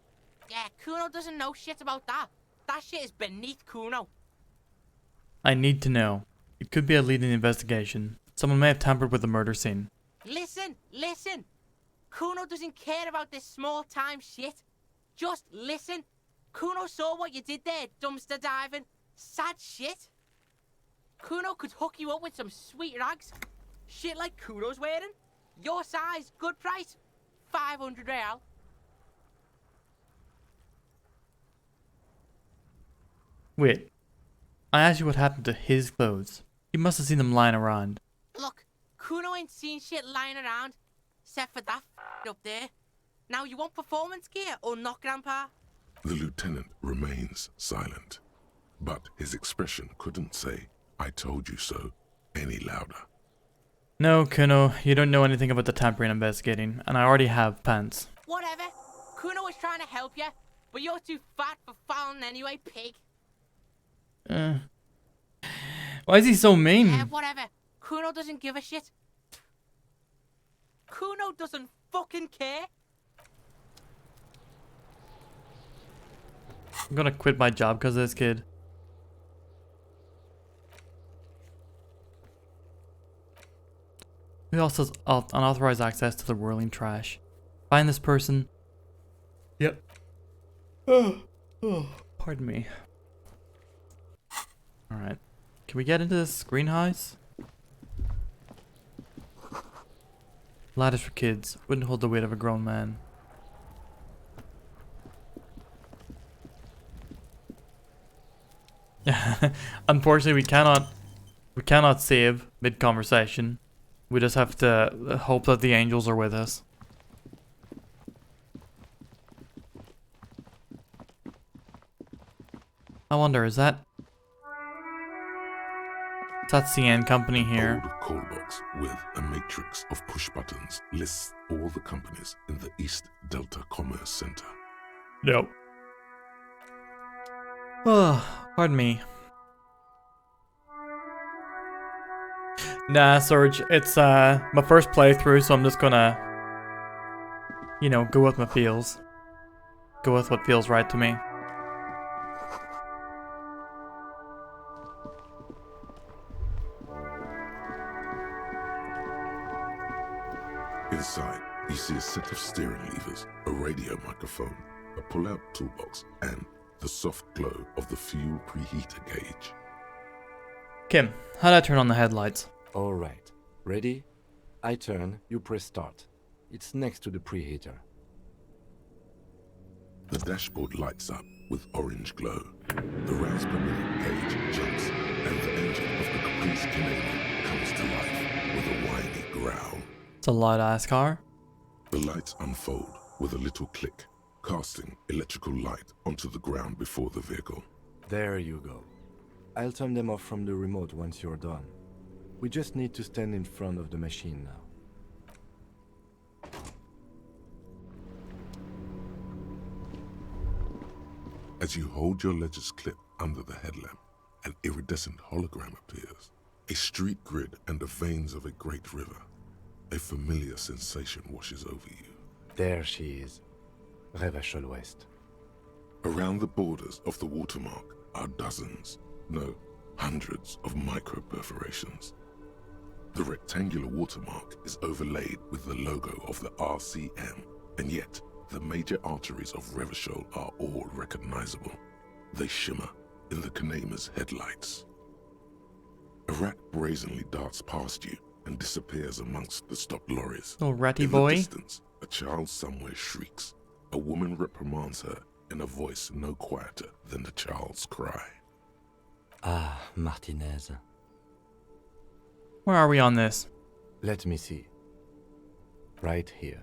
Yeah, Kuno doesn't know shit about that. That shit is beneath Kuno. I need to know. It could be a lead in the investigation. Someone may have tampered with the murder scene. Listen, listen. Kuno doesn't care about this small-time shit. Just listen. Kuno saw what you did there, dumpster diving. Sad shit. Kuno could hook you up with some sweet rags. Shit like Kuno's wearing. Your size, good price. 500 real. Wait. I asked you what happened to his clothes. You must have seen them lying around. Look, Kuno ain't seen shit lying around. Except for that up there. Now you want performance gear or not, Grandpa? The lieutenant remains silent, but his expression couldn't say, "I told you so," any louder. No, Kuno, you don't know anything about the tampering investigating, and I already have pants. Whatever. Kuno was trying to help you, but you're too fat for fouling anyway, pig. Why is he so mean? Whatever. Kuno doesn't give a shit. Kuno doesn't fucking care. I'm gonna quit my job because of this kid. Who else has unauthorized access to the whirling trash? Find this person. Yep. Oh, pardon me. Alright. Can we get into this greenhouse? Ladders for kids. Wouldn't hold the weight of a grown man. Unfortunately, we cannot save mid-conversation. We just have to hope that the angels are with us. I wonder, is that CN Company here? Old call box with a matrix of push buttons lists all the companies in the East Delta Commerce Center. Nope. Oh, pardon me. Nah, Surge, it's my first playthrough, so I'm just gonna, you know, go with my feels. Go with what feels right to me. Inside, you see a set of steering levers, a radio microphone, a pull-out toolbox, and the soft glow of the fuel preheater gauge. Kim, how do I turn on the headlights? Alright. Ready? I turn, you press start. It's next to the preheater. The dashboard lights up with orange glow. The rounds per minute gauge jumps, and the engine of the Caprice Canadian comes to life with a whiny growl. It's a light-ass car. The lights unfold with a little click, casting electrical light onto the ground before the vehicle. There you go. I'll turn them off from the remote once you're done. We just need to stand in front of the machine now. As you hold your ledger's clip under the headlamp, an iridescent hologram appears. A street grid and the veins of a great river. A familiar sensation washes over you. There she is. Revachol West. Around the borders of the watermark are dozens, no, hundreds of micro-perforations. The rectangular watermark is overlaid with the logo of the RCM, and yet the major arteries of Revachol are all recognizable. They shimmer in the Kanema's headlights. A rat brazenly darts past you and disappears amongst the stopped lorries. Oh, ratty in boy. the distance, a child somewhere shrieks. A woman reprimands her in a voice no quieter than the child's cry. Ah, Martinez. Where are we on this? Let me see. Right here.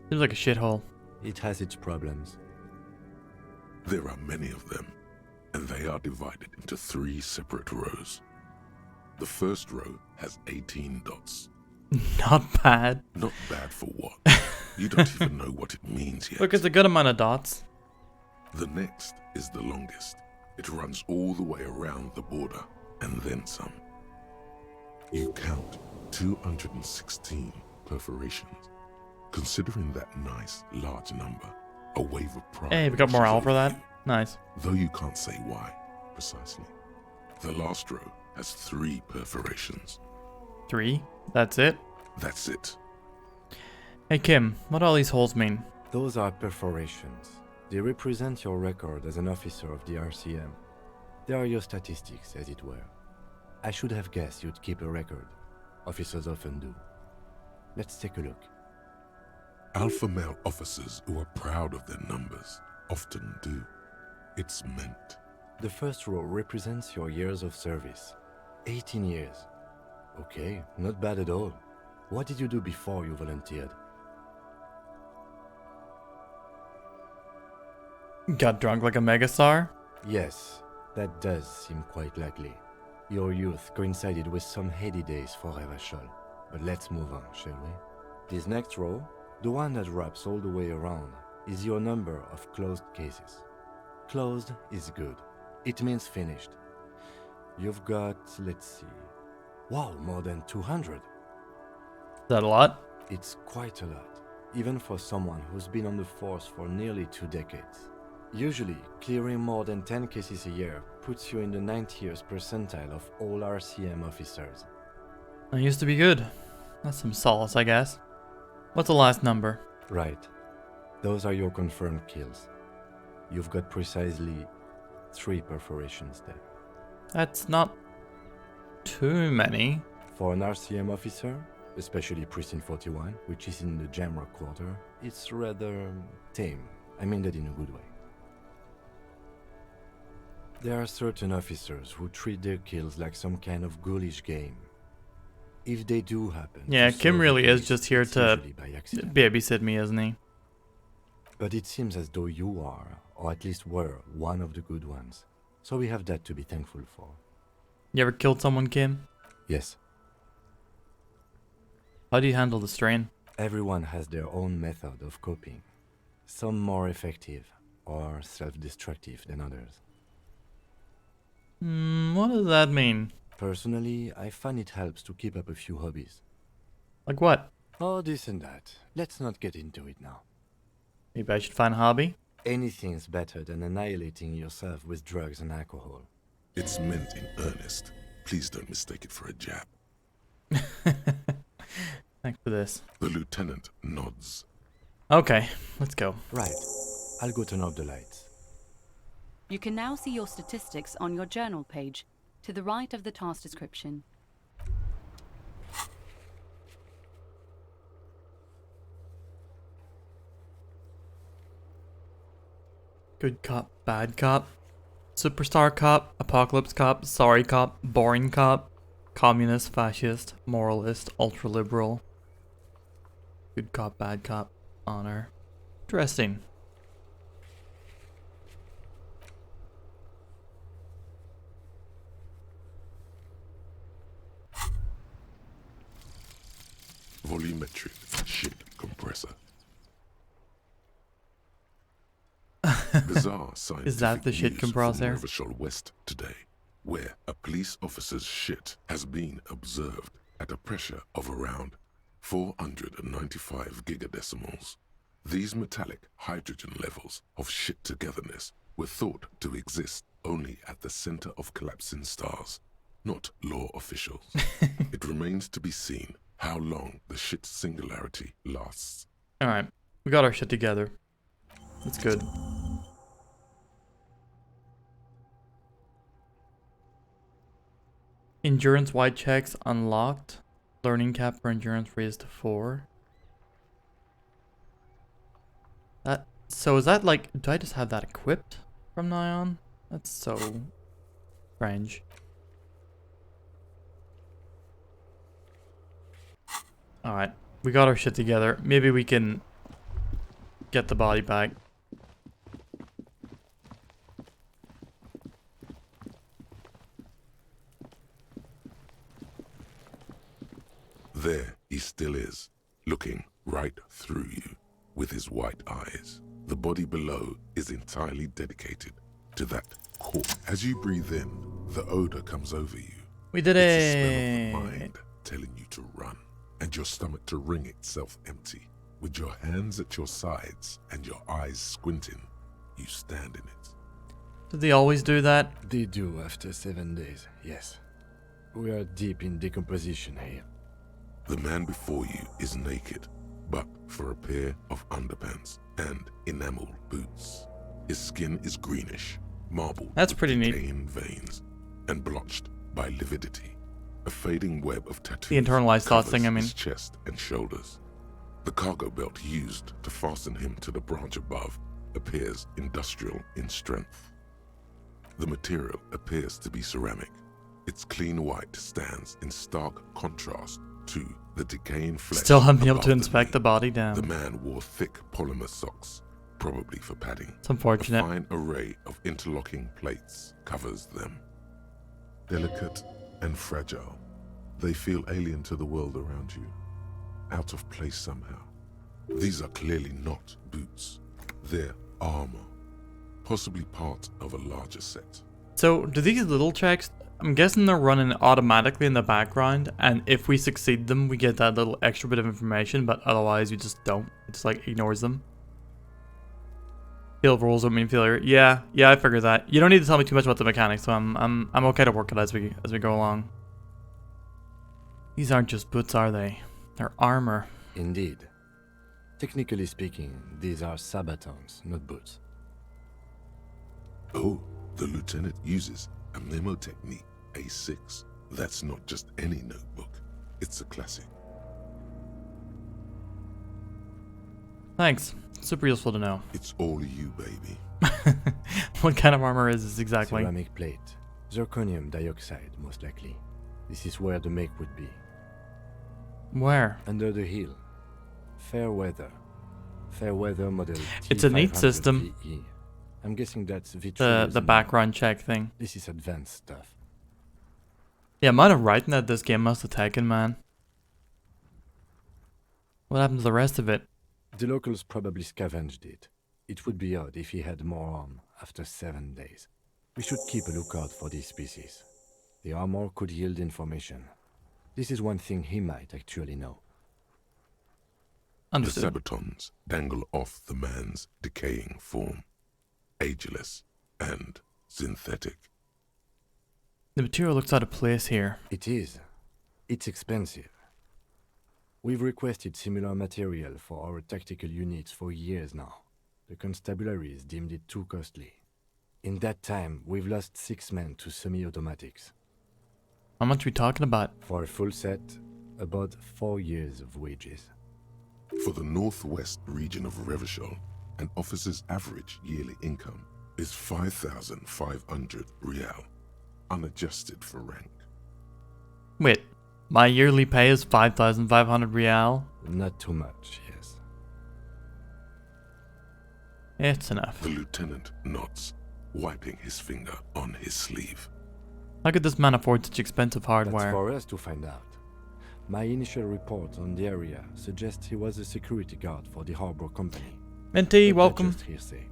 Seems like a shithole. It has its problems. There are many of them, and they are divided into 3 separate rows. The first row has 18 dots. Not bad. Not bad for what? You don't even know what it means yet. Look, it's a good amount of dots. The next is the longest. It runs all the way around the border, and then some. You count 216 perforations. Considering that nice, large number, a wave of pride. Hey, we got morale for that. Nice. Though you can't say why, precisely. The last row has 3 perforations. 3? That's it? That's it. Hey Kim, what do all these holes mean? Those are perforations. They represent your record as an officer of the RCM. They are your statistics, as it were. I should have guessed you'd keep a record. Officers often do. Let's take a look. Alpha male officers who are proud of their numbers often do. It's meant. The first row represents your years of service. 18 years. Okay, not bad at all. What did you do before you volunteered? Got drunk like a megastar? Yes, that does seem quite likely. Your youth coincided with some heady days for Revachol. But let's move on, shall we? This next row, the one that wraps all the way around, is your number of closed cases. Closed is good. It means finished. You've got, let's see... Wow, more than 200. Is that a lot? It's quite a lot, even for someone who's been on the force for nearly 2 decades. Usually, clearing more than 10 cases a year puts you in the 90th percentile of all RCM officers. I used to be good. That's some solace, I guess. What's the last number? Right. Those are your confirmed kills. You've got precisely 3 perforations there. That's not too many. For an RCM officer, especially Precinct 41, which is in the Jamrock Quarter, it's rather tame. I mean that in a good way. There are certain officers who treat their kills like some kind of ghoulish game. If they do happen... Yeah, to Kim solve really the is case, just here it's to usually by accident. babysit me, isn't he? But it seems as though you are, or at least were, one of the good ones. So we have that to be thankful for. You ever killed someone, Kim? Yes. How do you handle the strain? Everyone has their own method of coping. Some more effective or self-destructive than others. What does that mean? Personally, I find it helps to keep up a few hobbies. Like what? Oh, this and that. Let's not get into it now. Maybe I should find a hobby? Anything's better than annihilating yourself with drugs and alcohol. It's meant in earnest. Please don't mistake it for a jab. Thanks for this. The lieutenant nods. Okay, let's go. Right. I'll go turn off the lights. You can now see your statistics on your journal page, to the right of the task description. Good cop, bad cop, superstar cop, apocalypse cop, sorry cop, boring cop, communist, fascist, moralist, ultra-liberal. Good cop, bad cop, honor. Interesting. Volumetric shit compressor. Bizarre scientific Is that the shit news compressor? from Rivershore West today, where a police officer's shit has been observed at a pressure of around 495 gigadecimals. These metallic hydrogen levels of shit togetherness were thought to exist only at the center of collapsing stars, not law officials. It remains to be seen how long the shit singularity lasts. Alright, we got our shit together. That's good. Endurance wide checks unlocked. Learning cap for endurance raised to 4. So is that like, do I just have that equipped from now on? That's so strange. Alright, we got our shit together. Maybe we can get the body back. There he still is, looking right through you with his white eyes. The body below is entirely dedicated to that core. As you breathe in, the odor comes over you. We did It's the smell of it! the mind telling you to run, and your stomach to wring itself empty. With your hands at your sides and your eyes squinting, you stand in it. Did they always do that? They do after 7 days, yes. We are deep in decomposition here. The man before you is naked, but for a pair of underpants and enameled boots. His skin is greenish, marbled That's with pretty neat. decaying veins, and blotched by lividity. A fading web of tattoos The internalized thoughts thing, I mean. his chest and shoulders. The cargo belt used to fasten him to the branch above appears industrial in strength. The material appears to be ceramic. Its clean white stands in stark contrast to the decaying flesh. Still haven't been able above to the inspect knee. the body, damn. The man wore thick polymer socks, probably for padding. It's unfortunate. A fine array of interlocking plates covers them. Delicate and fragile, they feel alien to the world around you, out of place somehow. These are clearly not boots. They're armor, possibly part of a larger set. So, do these little checks, I'm guessing they're running automatically in the background, and if we succeed them, we get that little extra bit of information, but otherwise we just don't. It just like ignores them. Failed rolls don't mean failure. Yeah, I figured that. You don't need to tell me too much about the mechanics, so I'm okay to work it as we go along. These aren't just boots, are they? They're armor. Indeed. Technically speaking, these are sabatons, not boots. Oh, the lieutenant uses a memo technique A6. That's not just any notebook. It's a classic. Thanks. Super useful to know. It's all you, baby. What kind of armor is this exactly? Ceramic plate. Zirconium dioxide, most likely. This is where the make would be. Where? Under the hill. Fair weather. Fair weather model It's a neat system. VE. I'm guessing that's vitreous. The background check thing. This is advanced stuff. Yeah, amount of writing that this game must have taken, man. What happened to the rest of it? The locals probably scavenged it. It would be odd if he had more on after 7 days. We should keep a lookout for these species. The armor could yield information. This is one thing he might actually know. Understood. The sabatons dangle off the man's decaying form. Ageless and synthetic. The material looks out of place here. It is. It's expensive. We've requested similar material for our tactical units for years now. The constabularies deemed it too costly. In that time, we've lost 6 men to semi-automatics. How much are we talking about? For a full set, about 4 years of wages. For the northwest region of Revachol, an officer's average yearly income is 5,500 real, unadjusted for rank. Wait, my yearly pay is 5,500 real? Not too much, yes. It's enough. The lieutenant nods, wiping his finger on his sleeve. How could this man afford such expensive hardware? That's for us to find out. My initial report on the area suggests he was a security guard for the harbor company. Minty, But welcome. just hearsay.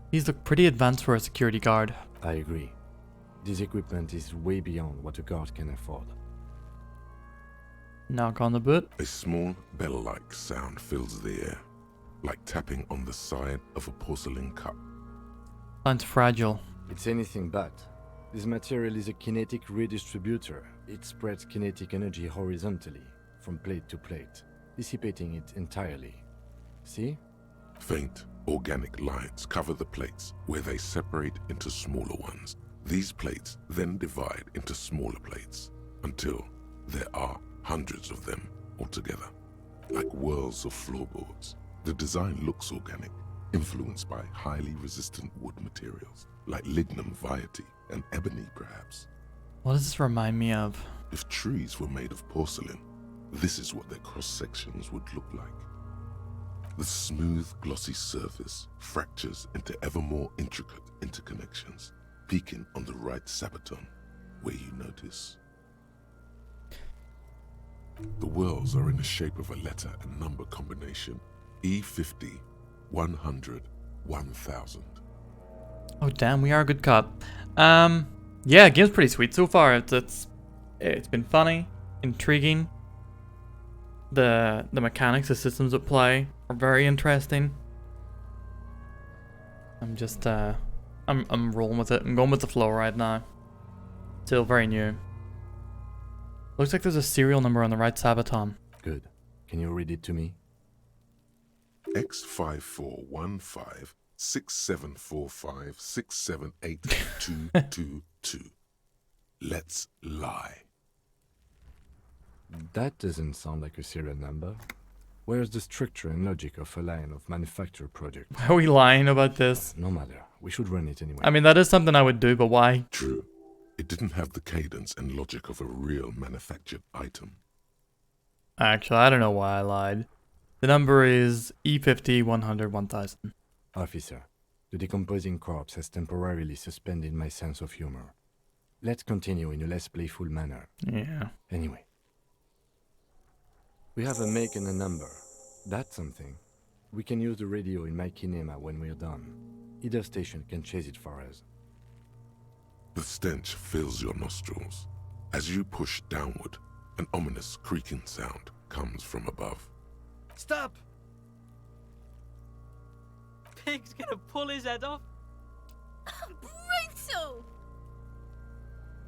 These look pretty advanced for a security guard. I agree. This equipment is way beyond what a guard can afford. Knock on the boot. A small bell-like sound fills the air, like tapping on the side of a porcelain cup. Sounds fragile. It's anything but. This material is a kinetic redistributor. It spreads kinetic energy horizontally, from plate to plate, dissipating it entirely. See? Faint, organic lines cover the plates where they separate into smaller ones. These plates then divide into smaller plates until there are hundreds of them altogether, like whirls of floorboards. The design looks organic, influenced by highly resistant wood materials, like lignum vitae and ebony perhaps. What does this remind me of? If trees were made of porcelain, this is what their cross-sections would look like. The smooth, glossy surface fractures into ever more intricate interconnections, peaking on the right sabaton, where you notice. The whirls are in the shape of a letter and number combination, E50, 100, 1000. Oh damn, we are a good cop. Yeah, game's pretty sweet so far. It's been funny, intriguing. The mechanics, the systems at play are very interesting. I'm just I'm rolling with it. I'm going with the flow right now. Still very new. Looks like there's a serial number on the right sabaton. Good. Can you read it to me? X5415 6745 678222. Let's lie. That doesn't sound like a serial number. Where's the structure and logic of a line of manufactured product? Why are we lying about this? No matter. We should run it anyway. I mean, that is something I would do, but why? True. It didn't have the cadence and logic of a real manufactured item. Actually, I don't know why I lied. The number is E50 100 1000. Officer, the decomposing corpse has temporarily suspended my sense of humor. Let's continue in a less playful manner. Yeah. Anyway. We have a make and a number. That's something. We can use the radio in my kinema when we're done. Either station can chase it for us. The stench fills your nostrils. As you push downward, an ominous creaking sound comes from above. Stop! Pig's gonna pull his head off. Brutal!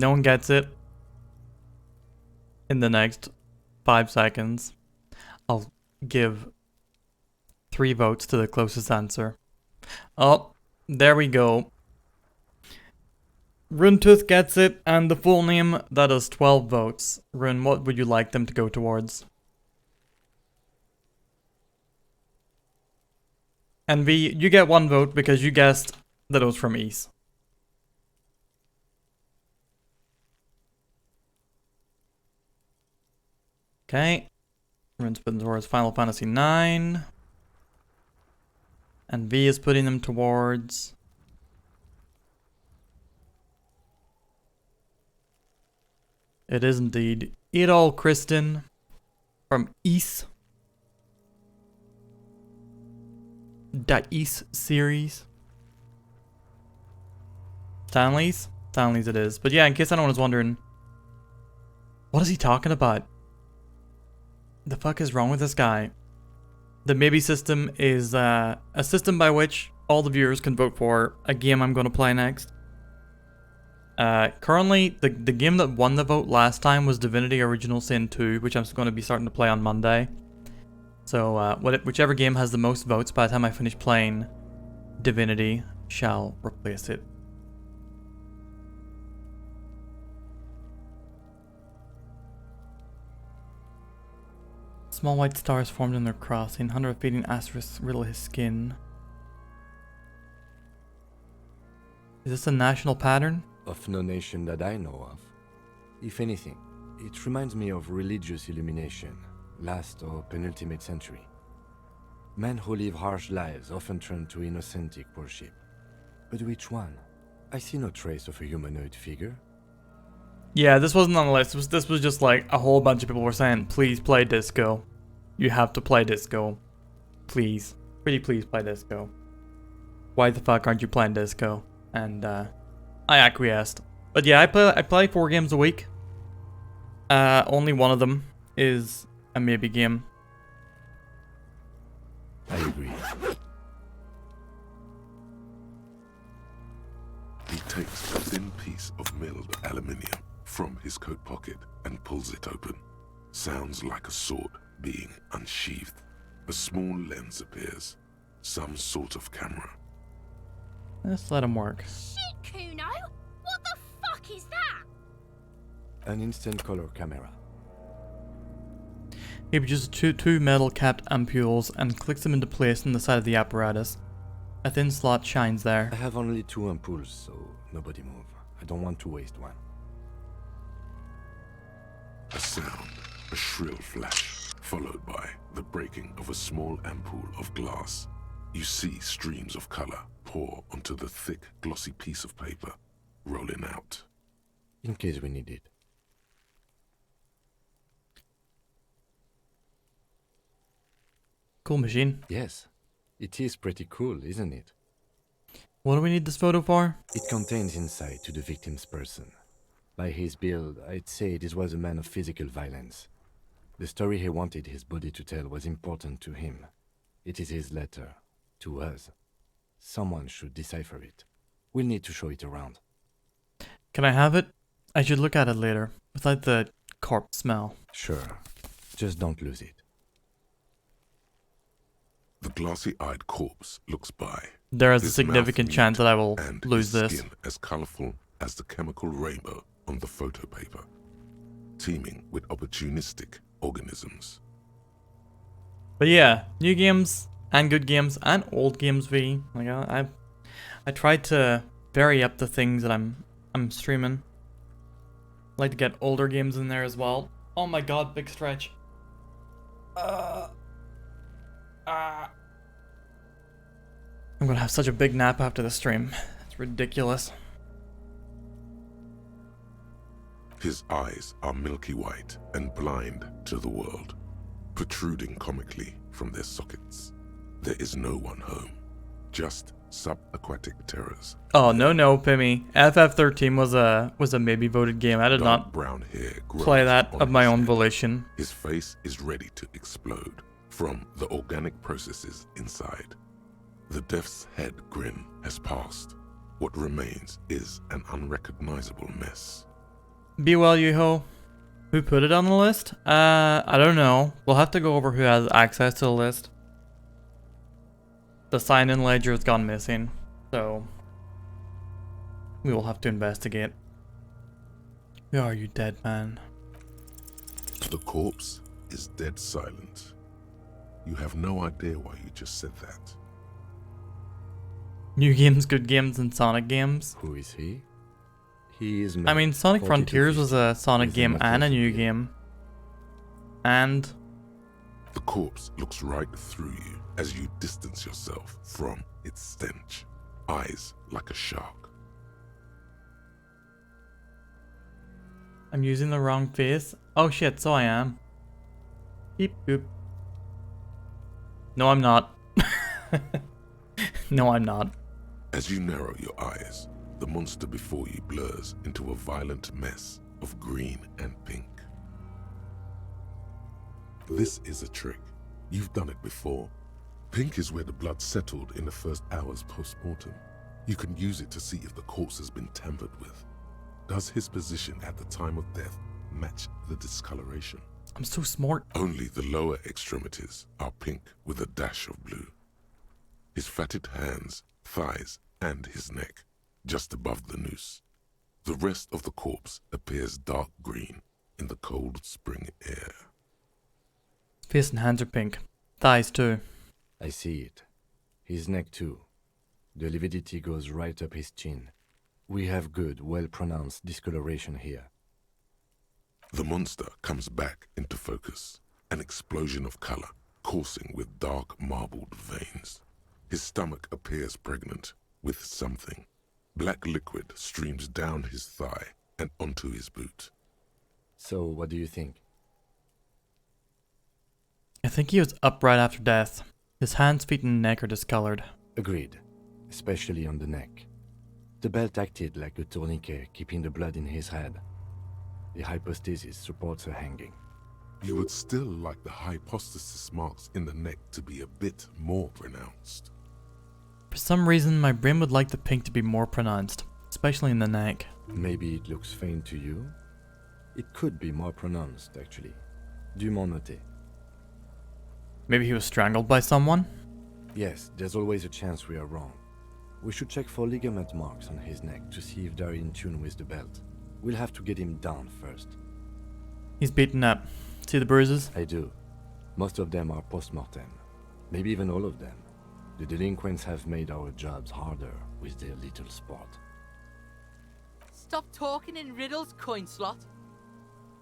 no one gets it in the next 5 seconds, I'll give 3 votes to the closest answer. Oh, there we go. Runtooth gets it, and the full name, that is 12 votes. Run, what would you like them to go towards? And V, you get 1 vote because you guessed that it was from East. Okay. Run's putting towards Final Fantasy IX. And V is putting them towards... It is indeed Idol Kristen from East. The East series. Stanley's? Stanley's it is. But yeah, in case anyone was wondering, what is he talking about? The fuck is wrong with this guy? The Maybe system is a system by which all the viewers can vote for a game I'm going to play next. Currently, the game that won the vote last time was Divinity Original Sin 2, which I'm going to be starting to play on Monday. So, whichever game has the most votes by the time I finish playing Divinity shall replace it. Small white stars formed in their crossing. Hunter of feeding asterisks riddle his skin. Is this a national pattern? Of no nation that I know of. If anything, it reminds me of religious illumination, last or penultimate century. Men who live harsh lives often turn to innocentic worship. But which one? I see no trace of a humanoid figure. Yeah, this wasn't on the list. This was just like a whole bunch of people were saying, please play disco. You have to play disco. Please. Pretty please play disco. Why the fuck aren't you playing disco? And I acquiesced. But yeah, I play 4 games a week. Only one of them is a maybe game. I agree. He takes a thin piece of milled aluminium from his coat pocket and pulls it open. Sounds like a sword being unsheathed. A small lens appears. Some sort of camera. Let's let him work. Shit, Kuno! What the fuck is that? An instant color camera. He produces two metal capped ampules and clicks them into place in the side of the apparatus. A thin slot shines there. I have only 2 ampoules, so nobody move. I don't want to waste one. A sound, a shrill flash, followed by the breaking of a small ampoule of glass. You see streams of color pour onto the thick, glossy piece of paper, rolling out. In case we need it. Cool machine. Yes. It is pretty cool, isn't it? What do we need this photo for? It contains insight to the victim's person. By his build, I'd say this was a man of physical violence. The story he wanted his body to tell was important to him. It is his letter. To us. Someone should decipher it. We'll need to show it around. Can I have it? I should look at it later, without the corpse smell. Sure. Just don't lose it. The glossy-eyed corpse looks by. There is a His significant mouth chance mute that I will and lose his this. skin as colorful as the chemical rainbow on the photo paper, teeming with opportunistic organisms. But yeah, new games and good games and old games. V. Like I tried to vary up the things that I'm streaming. I like to get older games in there as well. Oh my god, big stretch. I'm gonna have such a big nap after the stream. It's ridiculous. His eyes are milky white and blind to the world, protruding comically from their sockets. There is no one home, just subaquatic terrors. Oh no, Pimmy. FF13 was a maybe voted game. I did Dark not brown hair play grows that on of my his own head. volition. His face is ready to explode from the organic processes inside. The death's head grin has passed. What remains is an unrecognizable mess. Be well, Yuho. Who put it on the list? I don't know. We'll have to go over who has access to the list. The sign-in ledger has gone missing, so we will have to investigate. Where are you, dead man? The corpse is dead silent. You have no idea why you just said that. New games, good games, and Sonic games. Who is he? He is I mean, Sonic Frontiers was a Sonic game and a new game. And the corpse looks right through you as you distance yourself from its stench. Eyes like a shark. I'm using the wrong face. Oh shit, so I am. Beep boop. No, I'm not. No, I'm not. As you narrow your eyes, the monster before you blurs into a violent mess of green and pink. This is a trick. You've done it before. Pink is where the blood settled in the first hours post-mortem. You can use it to see if the corpse has been tampered with. Does his position at the time of death match the discoloration? I'm so smart. Only the lower extremities are pink with a dash of blue. His fatted hands, thighs, and his neck, just above the noose. The rest of the corpse appears dark green in the cold spring air. Face and hands are pink. Thighs too. I see it. His neck too. The lividity goes right up his chin. We have good, well-pronounced discoloration here. The monster comes back into focus, an explosion of color, coursing with dark marbled veins. His stomach appears pregnant with something. Black liquid streams down his thigh and onto his boot. So, what do you think? I think he was up right after death. His hands, feet, and neck are discolored. Agreed, especially on the neck. The belt acted like a tourniquet, keeping the blood in his head. The hypostasis supports a hanging. You would still like the hypostasis marks in the neck to be a bit more pronounced. For some reason, my brain would like the pink to be more pronounced, especially in the neck. Maybe it looks faint to you? It could be more pronounced, actually. Dumont noté. Maybe he was strangled by someone? Yes, there's always a chance we are wrong. We should check for ligament marks on his neck to see if they're in tune with the belt. We'll have to get him down first. He's beaten up. See the bruises? I do. Most of them are post-mortem. Maybe even all of them. The delinquents have made our jobs harder with their little sport. Stop talking in riddles, coin slot.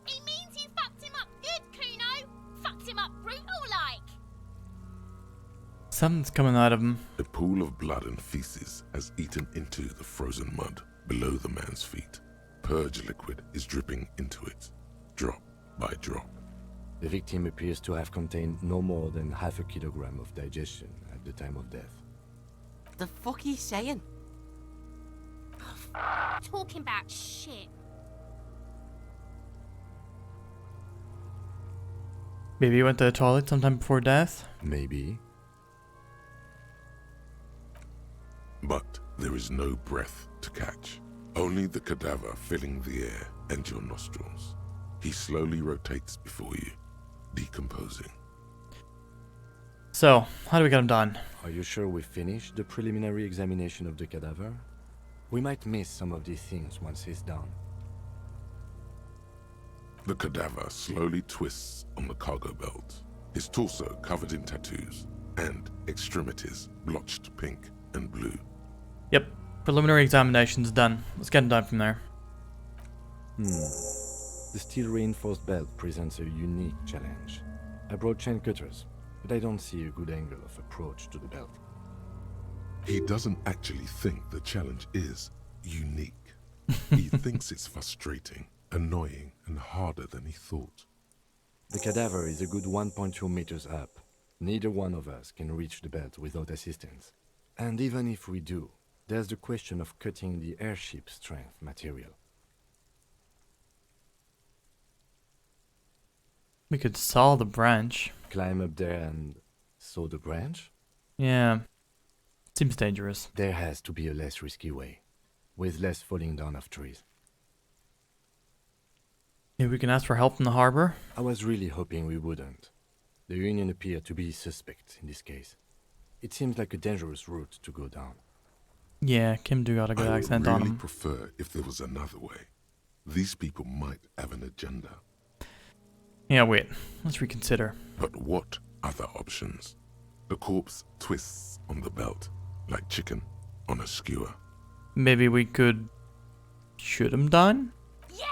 He means you fucked him up good, Kuno. Fucked him up brutal like. Something's coming out of him. A pool of blood and feces has eaten into the frozen mud below the man's feet. Purge liquid is dripping into it, drop by drop. The victim appears to have contained no more than half a kilogram of digestion at the time of death. The fuck he's saying? Talking about shit. Maybe he went to the toilet sometime before death? Maybe. But there is no breath to catch. Only the cadaver filling the air and your nostrils. He slowly rotates before you, decomposing. So, how do we get him done? Are you sure we finished the preliminary examination of the cadaver? We might miss some of these things once he's done. The cadaver slowly twists on the cargo belt, his torso covered in tattoos, and extremities blotched pink and blue. Yep, preliminary examination's done. Let's get him done from there. The steel reinforced belt presents a unique challenge. I brought chain cutters, but I don't see a good angle of approach to the belt. He doesn't actually think the challenge is unique. He thinks it's frustrating, annoying, and harder than he thought. The cadaver is a good 1.2 meters up. Neither one of us can reach the belt without assistance. And even if we do, there's the question of cutting the airship strength material. We could saw the branch. Climb up there and saw the branch? Yeah. Seems dangerous. There has to be a less risky way, with less falling down of trees. Maybe we can ask for help from the harbor. I was really hoping we wouldn't. The Union appear to be suspect in this case. It seems like a dangerous route to go down. Yeah, Kim do got a good accent on really him. prefer if there was another way. These people might have an agenda. Yeah, wait. Let's reconsider. But what other options? The corpse twists on the belt, like chicken on a skewer. Maybe we could shoot him down? Yeah!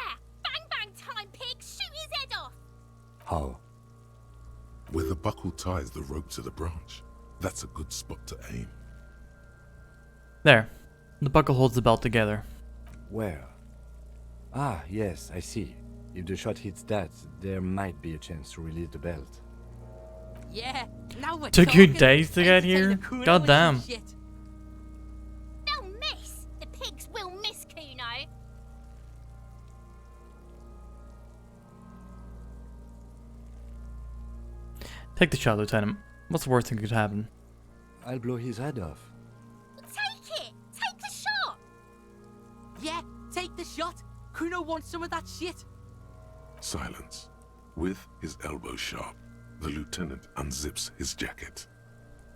Bang bang time, pig! Shoot his head off! How? Where the buckle ties the rope to the branch. That's a good spot to aim. There. The buckle holds the belt together. Where? Ah, yes, I see. If the shot hits that, there might be a chance to release the belt. Yeah, now we're Took you talking. days to get Time take here? the Kuno God with damn. some shit. They'll miss! The pigs will miss Kuno! Take the shot, Lieutenant. What's the worst thing that could happen? I'll blow his head off. Take it! Take the shot! Yeah, take the shot. Kuno wants some of that shit. Silence. With his elbow sharp, the lieutenant unzips his jacket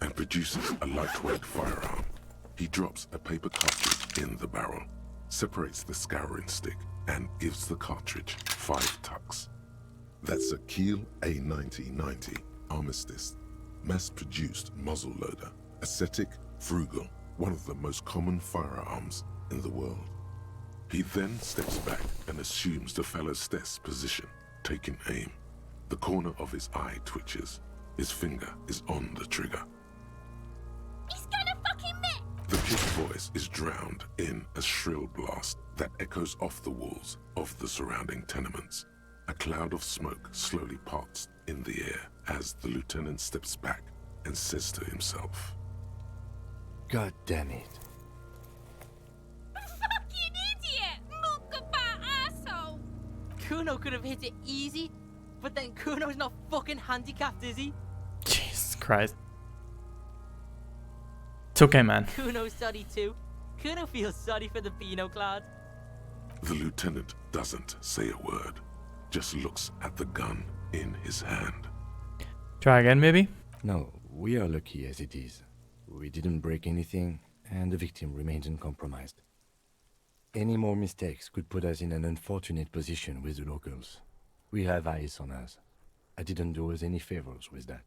and produces a lightweight firearm. He drops a paper cartridge in the barrel, separates the scouring stick, and gives the cartridge 5 tucks. That's a Kiel A9090 Armistice, mass-produced muzzleloader, ascetic, frugal, one of the most common firearms in the world. He then steps back and assumes the fellow's desk position, taking aim. The corner of his eye twitches. His finger is on the trigger. He's gonna fucking miss! The kid's voice is drowned in a shrill blast that echoes off the walls of the surrounding tenements. A cloud of smoke slowly parts in the air as the lieutenant steps back and says to himself, God damn it. Fucking idiot! Muckaba asshole! Kuno could have hit it easy, but then Kuno's not fucking handicapped, is he? Jesus Christ. It's okay, man. Kuno's sorry too. Kuno feels sorry for the Beano Cloud. The lieutenant doesn't say a word, just looks at the gun in his hand. Try again, maybe? No, we are lucky as it is. We didn't break anything, and the victim remains uncompromised. Any more mistakes could put us in an unfortunate position with the locals. We have eyes on us. I didn't do us any favors with that.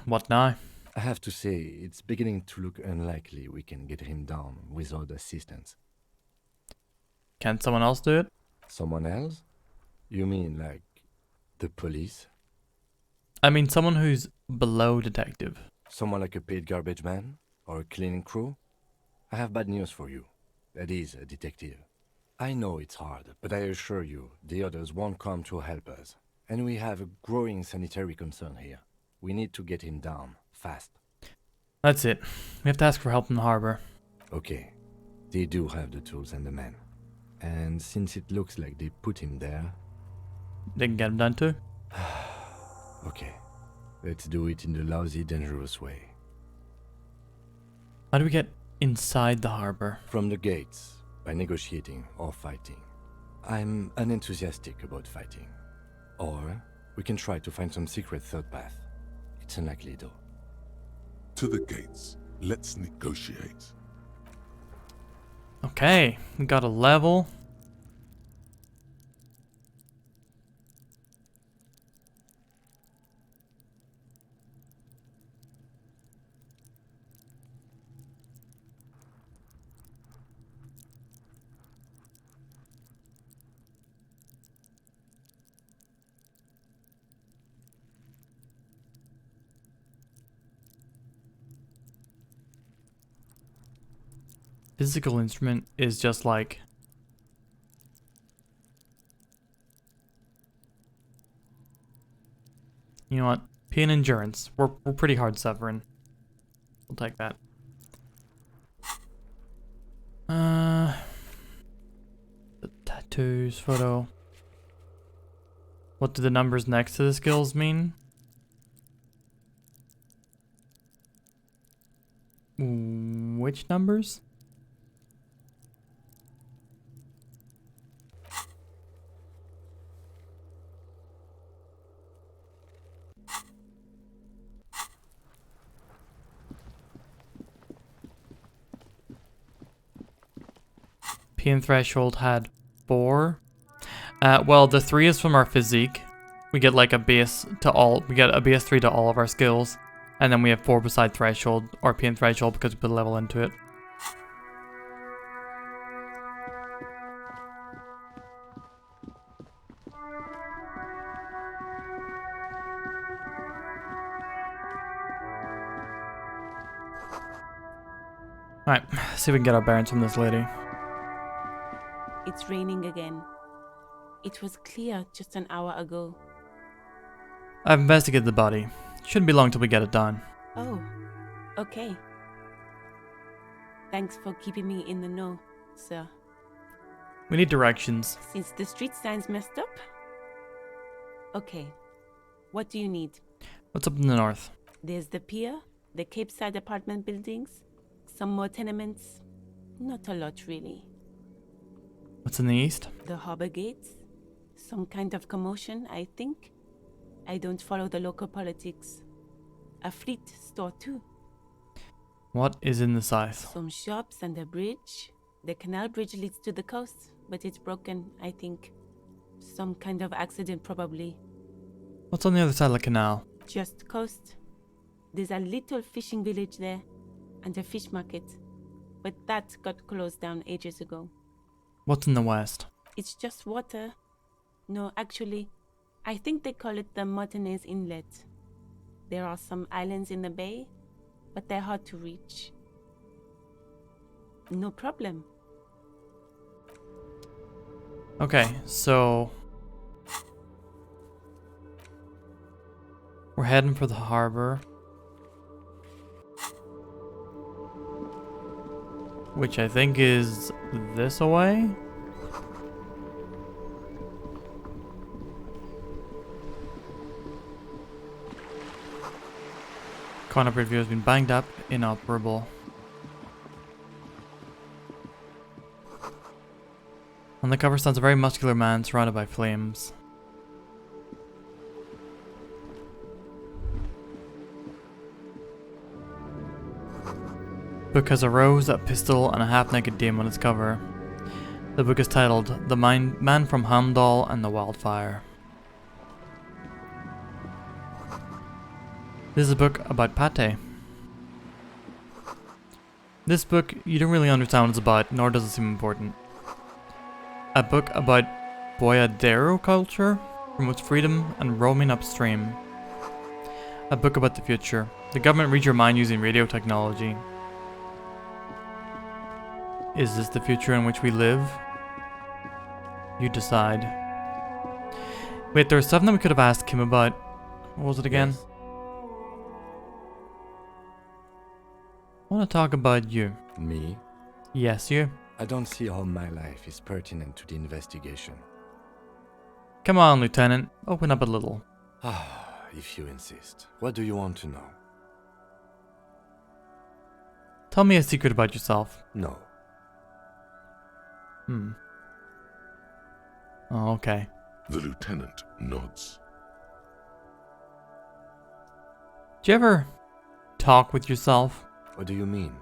What now? I have to say, it's beginning to look unlikely we can get him down without assistance. Can someone else do it? Someone else? You mean like the police? I mean someone who's below detective. Someone like a paid garbage man? Or a cleaning crew? I have bad news for you. That is a detective. I know it's hard, but I assure you, the others won't come to help us. And we have a growing sanitary concern here. We need to get him down, fast. That's it. We have to ask for help in the harbor. Okay. They do have the tools and the men. And since it looks like they put him there... They can get him done too? Okay. Let's do it in the lousy, dangerous way. How do we get inside the harbor? From the gates, by negotiating or fighting. I'm unenthusiastic about fighting. Or we can try to find some secret third path. It's unlikely though. To the gates. Let's negotiate. Okay, we got a level. Physical instrument is just like... You know what? Pain endurance. We're pretty hard suffering. We'll take that. The tattoos, photo. What do the numbers next to the skills mean? Which numbers? Pain threshold had 4. Well, the 3 is from our physique. We get like a base to all. We get a base 3 to all of our skills, and then we have 4 beside threshold or pain threshold because we put a level into it. Alright, see if we can get our bearings from this lady. It's raining again. It was clear just an hour ago. I've investigated the body. Shouldn't be long till we get it done. Oh, okay. Thanks for keeping me in the know, sir. We need directions. Since the street sign's messed up? Okay. What do you need? What's up in the north? There's the pier, the Cape Side apartment buildings, some more tenements. Not a lot, really. What's in the east? The harbor gates. Some kind of commotion, I think. I don't follow the local politics. A fleet store, too. What is in the south? Some shops and a bridge. The canal bridge leads to the coast, but it's broken, I think. Some kind of accident, probably. What's on the other side of the canal? Just coast. There's a little fishing village there, and a fish market. But that got closed down ages ago. What's in the west? It's just water. No, actually, I think they call it the Martinez Inlet. There are some islands in the bay, but they're hard to reach. No problem. Okay, so we're heading for the harbor, which I think is this away. Corner review has been banged up, inoperable. On the cover stands a very muscular man surrounded by flames. Book has a rose, a pistol, and a half-naked dame on its cover. The book is titled The Man from Heimdall and the Wildfire. This is a book about pate. This book, you don't really understand what it's about, nor does it seem important. A book about boyadero culture, from its freedom and roaming upstream. A book about the future. The government reads your mind using radio technology. Is this the future in which we live? You decide. Wait, there's something we could have asked him about. What was it again? Yes. I want to talk about you. Me? Yes, you. I don't see how my life is pertinent to the investigation. Come on, Lieutenant. Open up a little. Ah, if you insist. What do you want to know? Tell me a secret about yourself. No. Oh, okay. The lieutenant nods. Do you ever talk with yourself? What do you mean?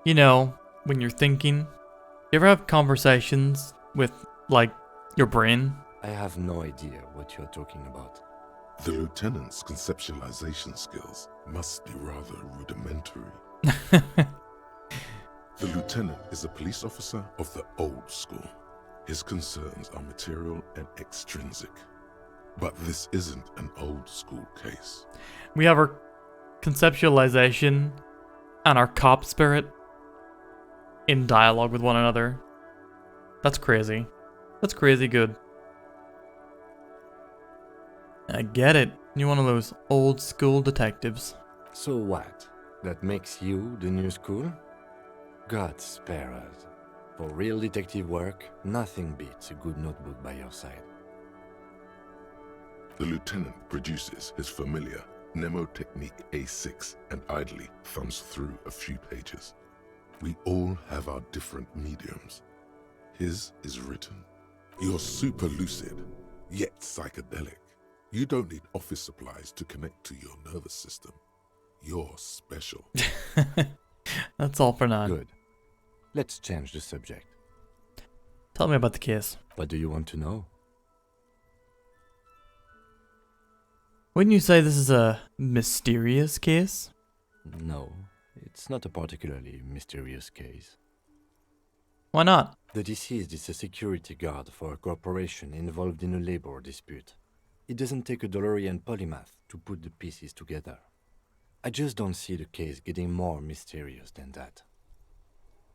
You know, when you're thinking. You ever have conversations with, like, your brain? I have no idea what you're talking about. The lieutenant's conceptualization skills must be rather rudimentary. The lieutenant is a police officer of the old school. His concerns are material and extrinsic. But this isn't an old school case. We have our conceptualization and our cop spirit in dialogue with one another. That's crazy. That's crazy good. I get it. You're one of those old school detectives. So what? That makes you the new school? God spare us. For real detective work, nothing beats a good notebook by your side. The lieutenant produces his familiar mnemotechnique A6 and idly thumbs through a few pages. We all have our different mediums. His is written. You're super lucid, yet psychedelic. You don't need office supplies to connect to your nervous system. You're special. That's all for now. Good. Let's change the subject. Tell me about the case. What do you want to know? Wouldn't you say this is a mysterious case? No, it's not a particularly mysterious case. Why not? The deceased is a security guard for a corporation involved in a labor dispute. It doesn't take a DeLorean polymath to put the pieces together. I just don't see the case getting more mysterious than that.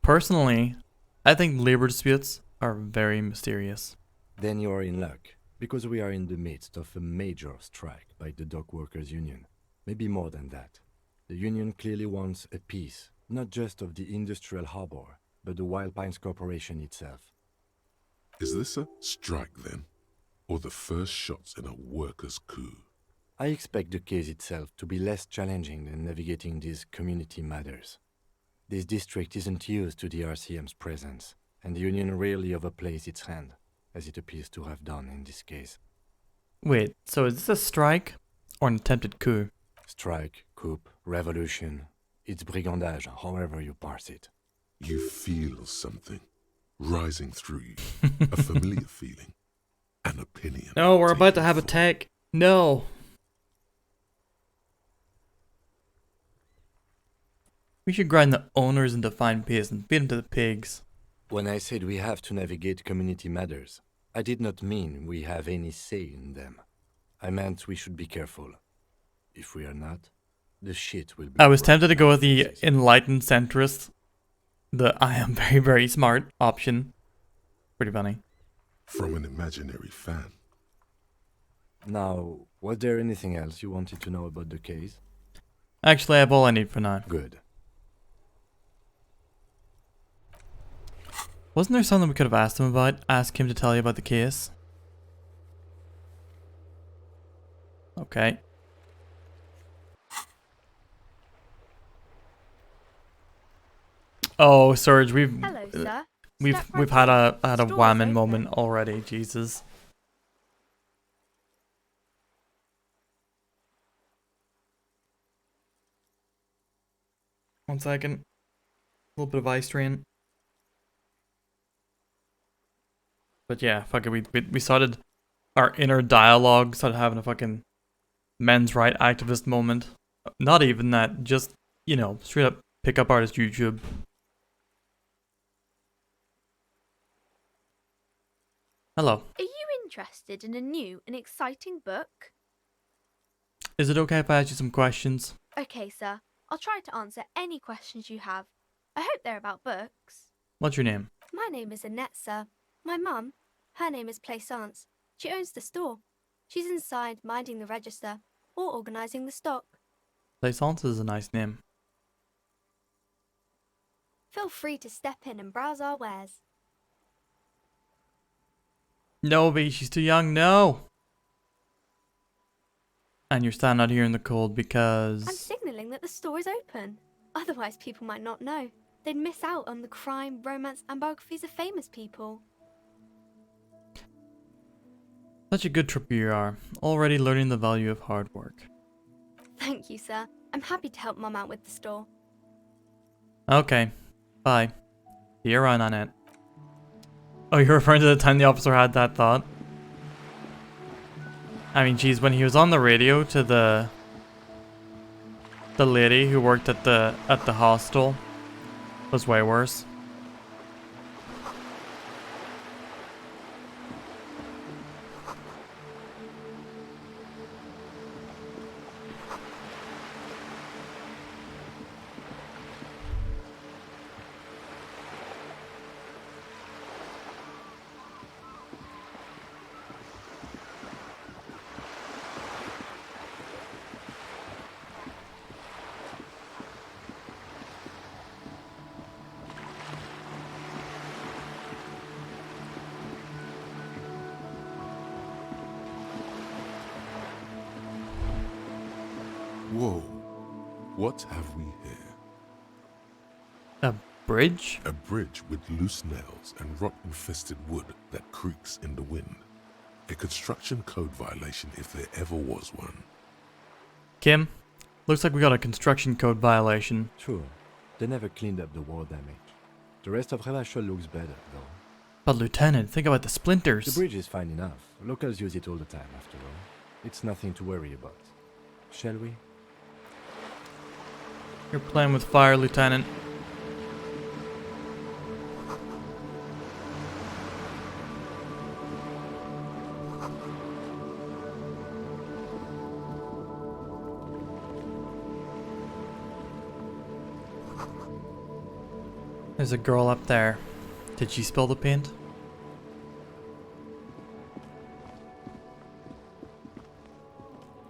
Personally, I think labor disputes are very mysterious. Then you are in luck, because we are in the midst of a major strike by the dock workers union. Maybe more than that. The union clearly wants a piece, not just of the industrial harbor, but the Wild Pines Corporation itself. Is this a strike then? Or the first shots in a workers' coup? I expect the case itself to be less challenging than navigating these community matters. This district isn't used to the RCM's presence, and the union rarely overplays its hand, as it appears to have done in this case. Wait, so is this a strike or an attempted coup? Strike, coup, revolution. It's brigandage, however you parse it. You feel something rising through you, a familiar feeling, an opinion. No, we're about to have a tech. No. We should grind the owners into fine paste and feed them to the pigs. When I said we have to navigate community matters, I did not mean we have any say in them. I meant we should be careful. If we are not, the shit will be... I was tempted to go with the enlightened centrist. The I am very, very smart option. Pretty funny. From an imaginary fan. Now, was there anything else you wanted to know about the case? Actually, I have all I need for now. Good. Wasn't there something we could have asked him about? Ask him to tell you about the case? Okay. Oh, Surge, Hello, sir. we've Step had right a in. Store's whammon open. moment already. Jesus. One second. A little bit of ice drain. But yeah, fuck it. We started our inner dialogue. Started having a fucking men's right activist moment. Not even that. Just, you know, straight up pickup artist YouTube. Hello. Are you interested in a new and exciting book? Is it okay if I ask you some questions? Okay, sir. I'll try to answer any questions you have. I hope they're about books. What's your name? My name is Annette, sir. My mum, her name is Plaisance. She owns the store. She's inside minding the register or organising the stock. Plaisance is a nice name. Feel free to step in and browse our wares. No, B, she's too young. No. And you're standing out here in the cold because... I'm signalling that the store is open. Otherwise, people might not know. They'd miss out on the crime, romance, and biographies of famous people. Such a good tripper you are. Already learning the value of hard work. Thank you, sir. I'm happy to help Mum out with the store. Okay. Bye. See you around, Annette. Oh, you're referring to the time the officer had that thought? I mean, geez, when he was on the radio to the lady who worked at the hostel, was way worse. Whoa. What have we here? A bridge? A bridge with loose nails and rot-infested wood that creaks in the wind. A construction code violation if there ever was one. Kim, looks like we got a construction code violation. Sure. They never cleaned up the war damage. The rest of Revachol looks better, though. But Lieutenant, think about the The splinters. bridge is fine enough. Locals use it all the time, after all. It's nothing to worry about. Shall we? You're playing with fire, Lieutenant. There's a girl up there. Did she spill the paint?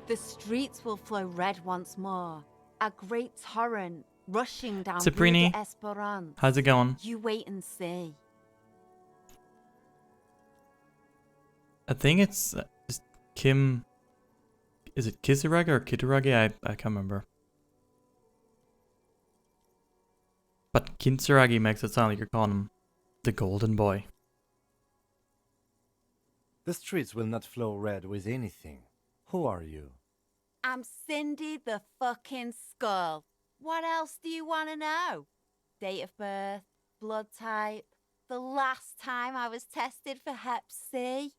The streets will flow red once more. A great torrent rushing down Rue Saprini, de Esperance. how's it going? You wait and see. I think it's just Kim. Is it Kisaragi or Kitaragi? I can't remember. But Kinsuragi makes it sound like you're calling him the Golden Boy. The streets will not flow red with anything. Who are you? I'm Cindy the fucking Skull. What else do you want to know? Date of birth, blood type, the last time I was tested for Hep C.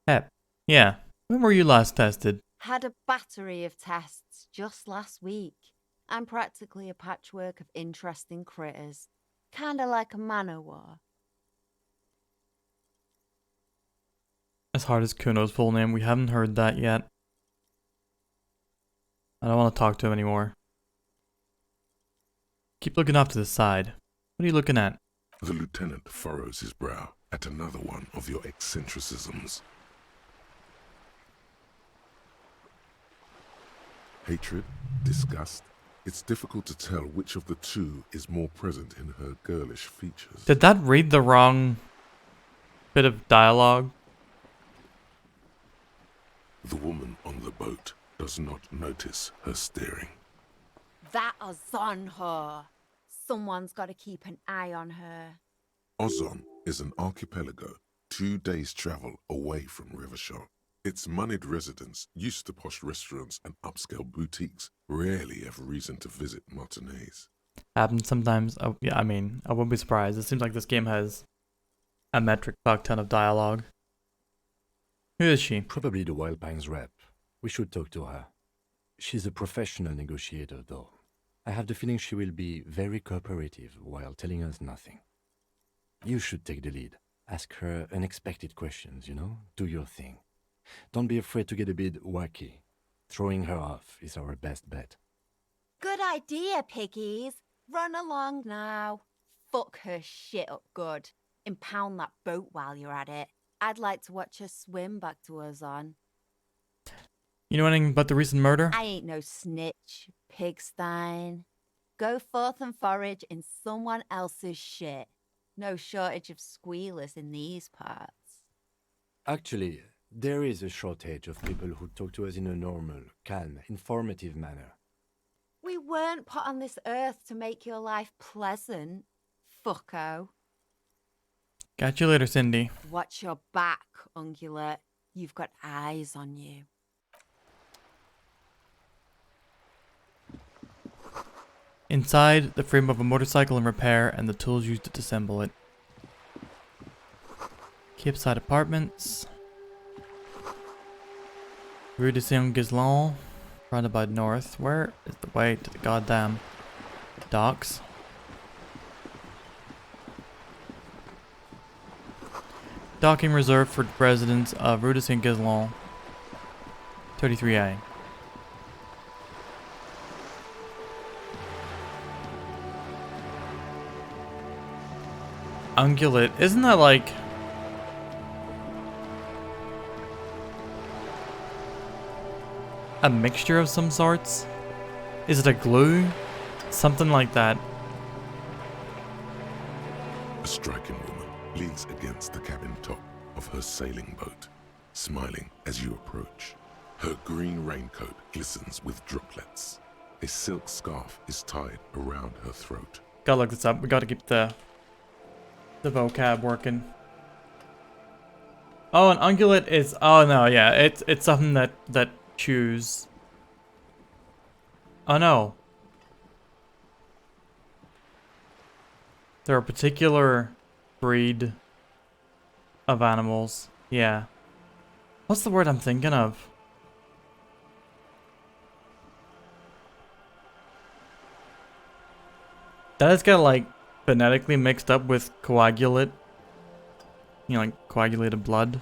Hep. Yeah. When were you last tested? Had a battery of tests just last week. I'm practically a patchwork of interesting critters. Kinda like a manowar. As hard as Kuno's full name, we haven't heard that yet. I don't want to talk to him anymore. Keep looking off to the side. What are you looking at? The lieutenant furrows his brow at another one of your eccentricisms. Hatred, disgust. It's difficult to tell which of the two is more present in her girlish features. Did that read the wrong bit of dialogue? The woman on the boat does not notice her staring. That is on her. Someone's got to keep an eye on her. Ozon is an archipelago 2 days' travel away from Revachol. Its moneyed residents, used to posh restaurants and upscale boutiques, rarely have reason to visit Martinez. Happens sometimes. Oh, yeah, I mean, I wouldn't be surprised. It seems like this game has a metric fuck ton of dialogue. Who is she? Probably the Wild Pines rep. We should talk to her. She's a professional negotiator, though. I have the feeling she will be very cooperative while telling us nothing. You should take the lead. Ask her unexpected questions, Do your thing. Don't be afraid to get a bit wacky. Throwing her off is our best bet. Good idea, piggies. Run along now. Fuck her shit up good. Impound that boat while you're at it. I'd like to watch her swim back to Ozon. You know anything about the recent murder? I ain't no snitch, pigstein. Go forth and forage in someone else's shit. No shortage of squealers in these parts. Actually, there is a shortage of people who talk to us in a normal, calm, informative manner. We weren't put on this earth to make your life pleasant, fucko. Catch you later, Cindy. Watch your back, Ungulate. You've got eyes on you. Inside, the frame of a motorcycle in repair and the tools used to disassemble it. Campsite Apartments. Rue de Saint-Ghislain. Roundabout North. Where is the way to the goddamn docks? Docking reserved for residents of Rue de Saint-Ghislain. 33A. Ungulate. Isn't that like a mixture of some sorts? Is it a glue? Something like that. A striking woman leans against the cabin top of her sailing boat, smiling as you approach. Her green raincoat glistens with droplets. A silk scarf is tied around her throat. Gotta look this up. We gotta keep the vocab working. Oh, an ungulate is... Oh, no, yeah. It's something that chews. Oh no. They're a particular breed of animals. Yeah. What's the word I'm thinking of? That has got like phonetically mixed up with coagulate. You know, like coagulated blood.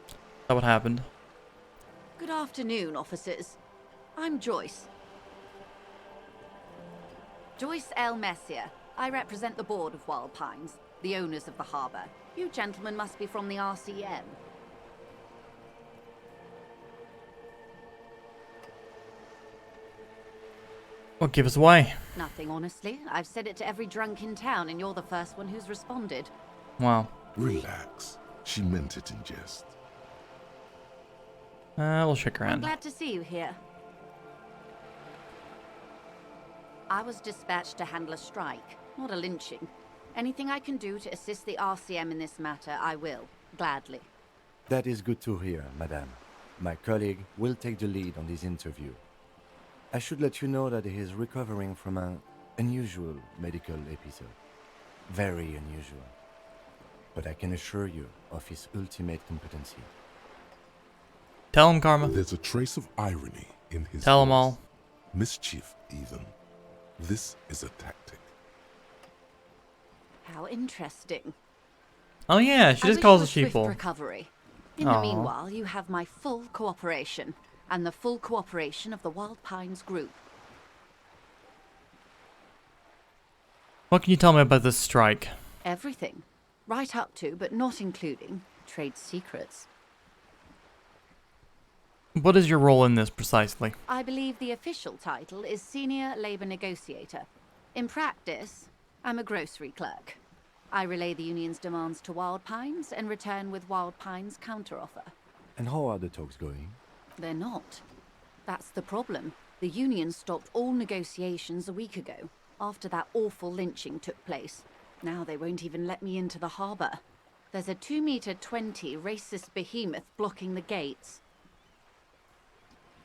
Is that what happened? Good afternoon, officers. I'm Joyce. Joyce L. Messier. I represent the board of Wild Pines, the owners of the harbour. You gentlemen must be from the RCM. What gave us away? Nothing, honestly. I've said it to every drunk in town, and you're the first one who's responded. Wow. Relax. She meant it in jest. We'll shake her I'm hand. glad to see you here. I was dispatched to handle a strike, not a lynching. Anything I can do to assist the RCM in this matter, I will. Gladly. That is good to hear, madame. My colleague will take the lead on this interview. I should let you know that he is recovering from an unusual medical episode. Very unusual. But I can assure you of his ultimate competency. Tell him, Karma. There's a trace of irony in his Tell him voice. all. Mischief, even. This is a tactic. How interesting. Oh yeah, she I just wish calls you the a swift sheeple. recovery. In the Aw. meanwhile, you have my full cooperation, and the full cooperation of the Wild Pines group. What can you tell me about this strike? Everything. Right up to, but not including, trade secrets. What is your role in this precisely? I believe the official title is Senior Labor Negotiator. In practice, I'm a grocery clerk. I relay the union's demands to Wild Pines and return with Wild Pines' counteroffer. And how are the talks going? They're not. That's the problem. The union stopped all negotiations a week ago, after that awful lynching took place. Now they won't even let me into the harbour. There's a 2-meter-20 racist behemoth blocking the gates.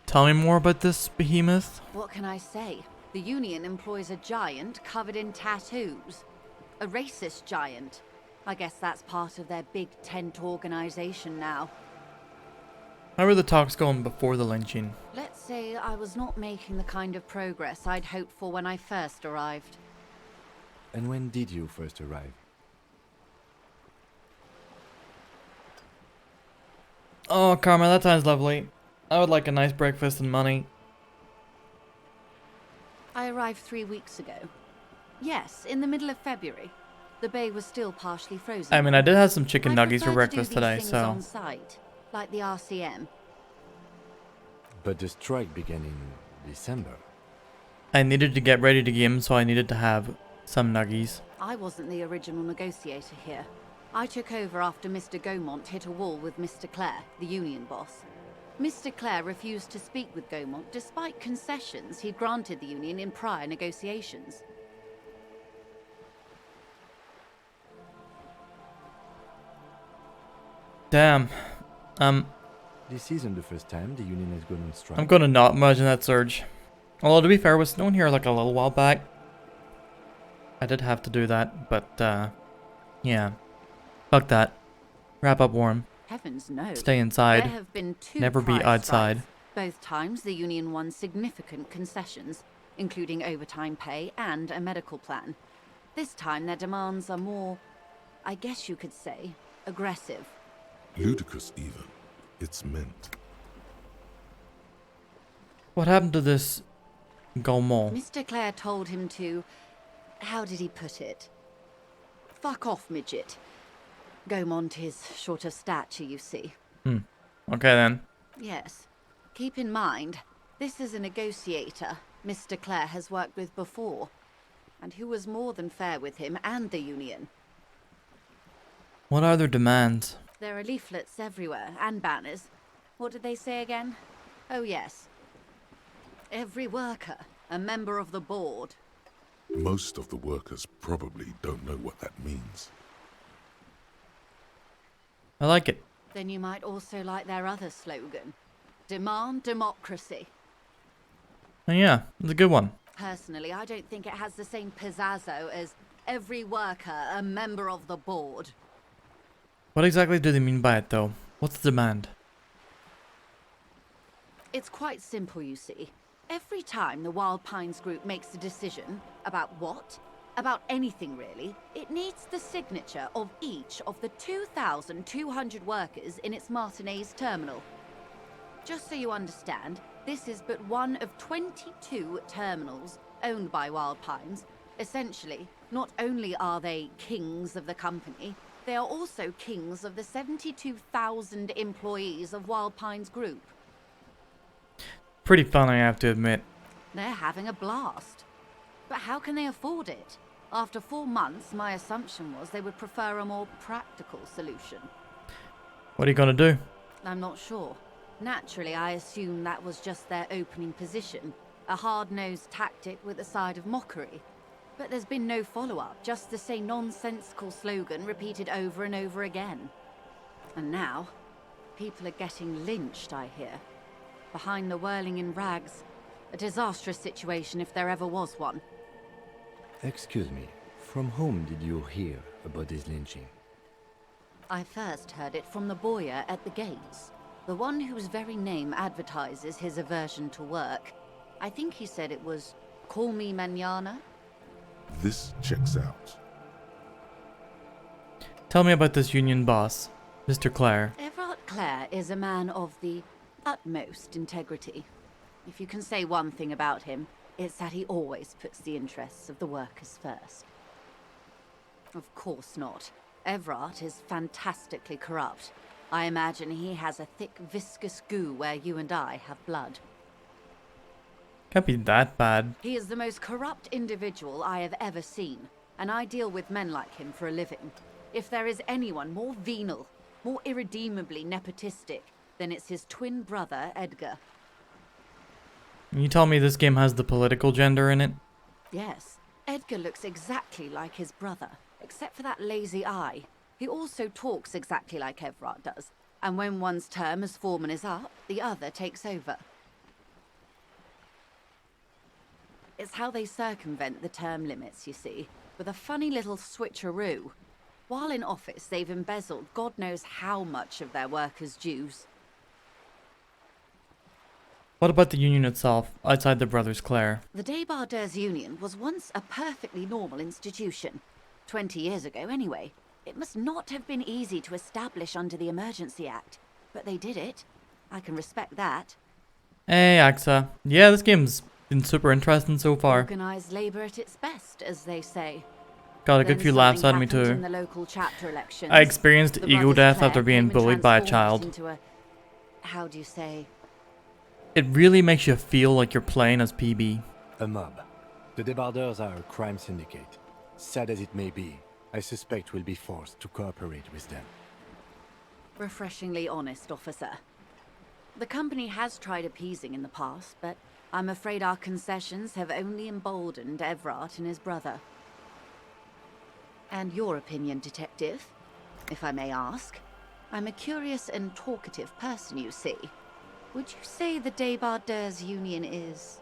Tell me more about this behemoth. What can I say? The union employs a giant covered in tattoos. A racist giant. I guess that's part of their big tent organisation now. How were the talks going before the lynching? Let's say I was not making the kind of progress I'd hoped for when I first arrived. And when did you first arrive? Oh, Karma, that sounds lovely. I would like a nice breakfast and money. I arrived 3 weeks ago. Yes, in the middle of February. The bay was still partially frozen. I mean, I did have some chicken I nuggets for prefer to do breakfast these today, things so... on site, like the RCM. But the strike began in December. I needed to get ready to game, so I needed to have some nuggies. I wasn't the original negotiator here. I took over after Mr. Gaumont hit a wall with Mr. Clare, the union boss. Mr. Clare refused to speak with Gaumont despite concessions he'd granted the union in prior negotiations. Damn. This isn't the first time the union has gone on strike. I'm gonna not imagine that surge. Although, to be fair, was snowing here like a little while back. I did have to do that, but, yeah. Fuck that. Wrap up warm. Heavens no. Stay inside. There have been 2 Never be prior outside. strikes. Both times the union won significant concessions, including overtime pay and a medical plan. This time their demands are more, I guess you could say, aggressive. Ludicrous, even. It's meant. What happened to this Gaumont? Mr. Clare told him to, how did he put it? Fuck off, midget. Gaumont is short of stature, you see. Okay then. Yes. Keep in mind, this is a negotiator Mr. Clare has worked with before, and who was more than fair with him and the union. What are their demands? There are leaflets everywhere, and banners. What did they say again? Oh yes. Every worker, a member of the board. Most of the workers probably don't know what that means. I like it. Then you might also like their other slogan. Demand democracy. And yeah, it's a good one. Personally, I don't think it has the same pizzazzo as every worker a member of the board. What exactly do they mean by it, though? What's the demand? It's quite simple, you see. Every time the Wild Pines group makes a decision about what? About anything really, it needs the signature of each of the 2,200 workers in its Martinez terminal. Just so you understand, this is but one of 22 terminals owned by Wild Pines. Essentially, not only are they kings of the company, they are also kings of the 72,000 employees of Wild Pines Group. Pretty fun, I have to admit. They're having a blast. But how can they afford it? After 4 months, my assumption was they would prefer a more practical solution. What are you gonna do? I'm not sure. Naturally, I assumed that was just their opening position, a hard-nosed tactic with a side of mockery. But there's been no follow-up, just the same nonsensical slogan repeated over and over again. And now, people are getting lynched, I hear. Behind the whirling in rags. A disastrous situation if there ever was one. Excuse me, from whom did you hear about this lynching? I first heard it from the boyer at the gates. The one whose very name advertises his aversion to work. I think he said it was, "Call me mañana." This checks out. Tell me about this union boss, Mr. Clare. Everard Clare is a man of the utmost integrity. If you can say one thing about him, it's that he always puts the interests of the workers first. Of course not. Everard is fantastically corrupt. I imagine he has a thick, viscous goo where you and I have blood. Can't be that bad. He is the most corrupt individual I have ever seen, and I deal with men like him for a living. If there is anyone more venal, more irredeemably nepotistic, then it's his twin brother, Edgar. You tell me this game has the political gender in it? Yes, Edgar looks exactly like his brother, except for that lazy eye. He also talks exactly like Everard does, and when one's term as foreman is up, the other takes over. It's how they circumvent the term limits, you see, with a funny little switcheroo. While in office, they've embezzled God knows how much of their workers' dues. What about the union itself, outside the Brothers Clare? The Débardeurs Union was once a perfectly normal institution. 20 years ago, anyway. It must not have been easy to establish under the Emergency Act, but they did it. I can respect that. Hey, AXA. Yeah, this game's been super interesting so far. Organised labour at its best, as they say. Got a good few laughs out of me too. In the local chapter elections, I experienced the ego Brothers death Clare after being came and bullied by a transformed child. into a, how do you say? It really makes you feel like you're playing as PB. A mob. The Débardeurs are a crime syndicate. Sad as it may be, I suspect we'll be forced to cooperate with them. Refreshingly honest, officer. The company has tried appeasing in the past, but I'm afraid our concessions have only emboldened Everard and his brother. And your opinion, detective, if I may ask? I'm a curious and talkative person, you see. Would you say the Débardeurs Union is...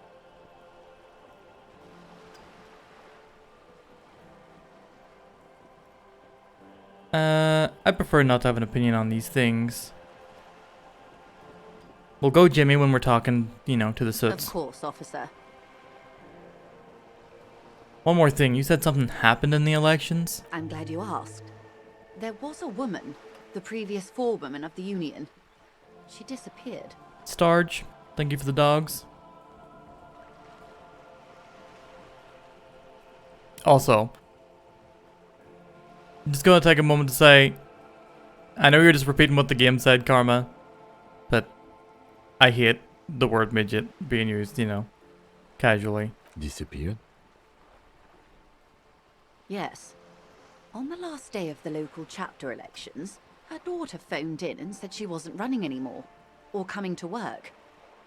I prefer not to have an opinion on these things. We'll go Jimmy when we're talking, you know, to the Soots. Of course, officer. One more thing, you said something happened in the elections? I'm glad you asked. There was a woman, the previous forewoman of the Union. She disappeared. Starge, thank you for the dogs. Also, I'm just gonna take a moment to say, I know you're just repeating what the game said, Karma, but I hate the word midget being used, you know, casually. Disappeared? Yes. On the last day of the local chapter elections, her daughter phoned in and said she wasn't running anymore. Or coming to work.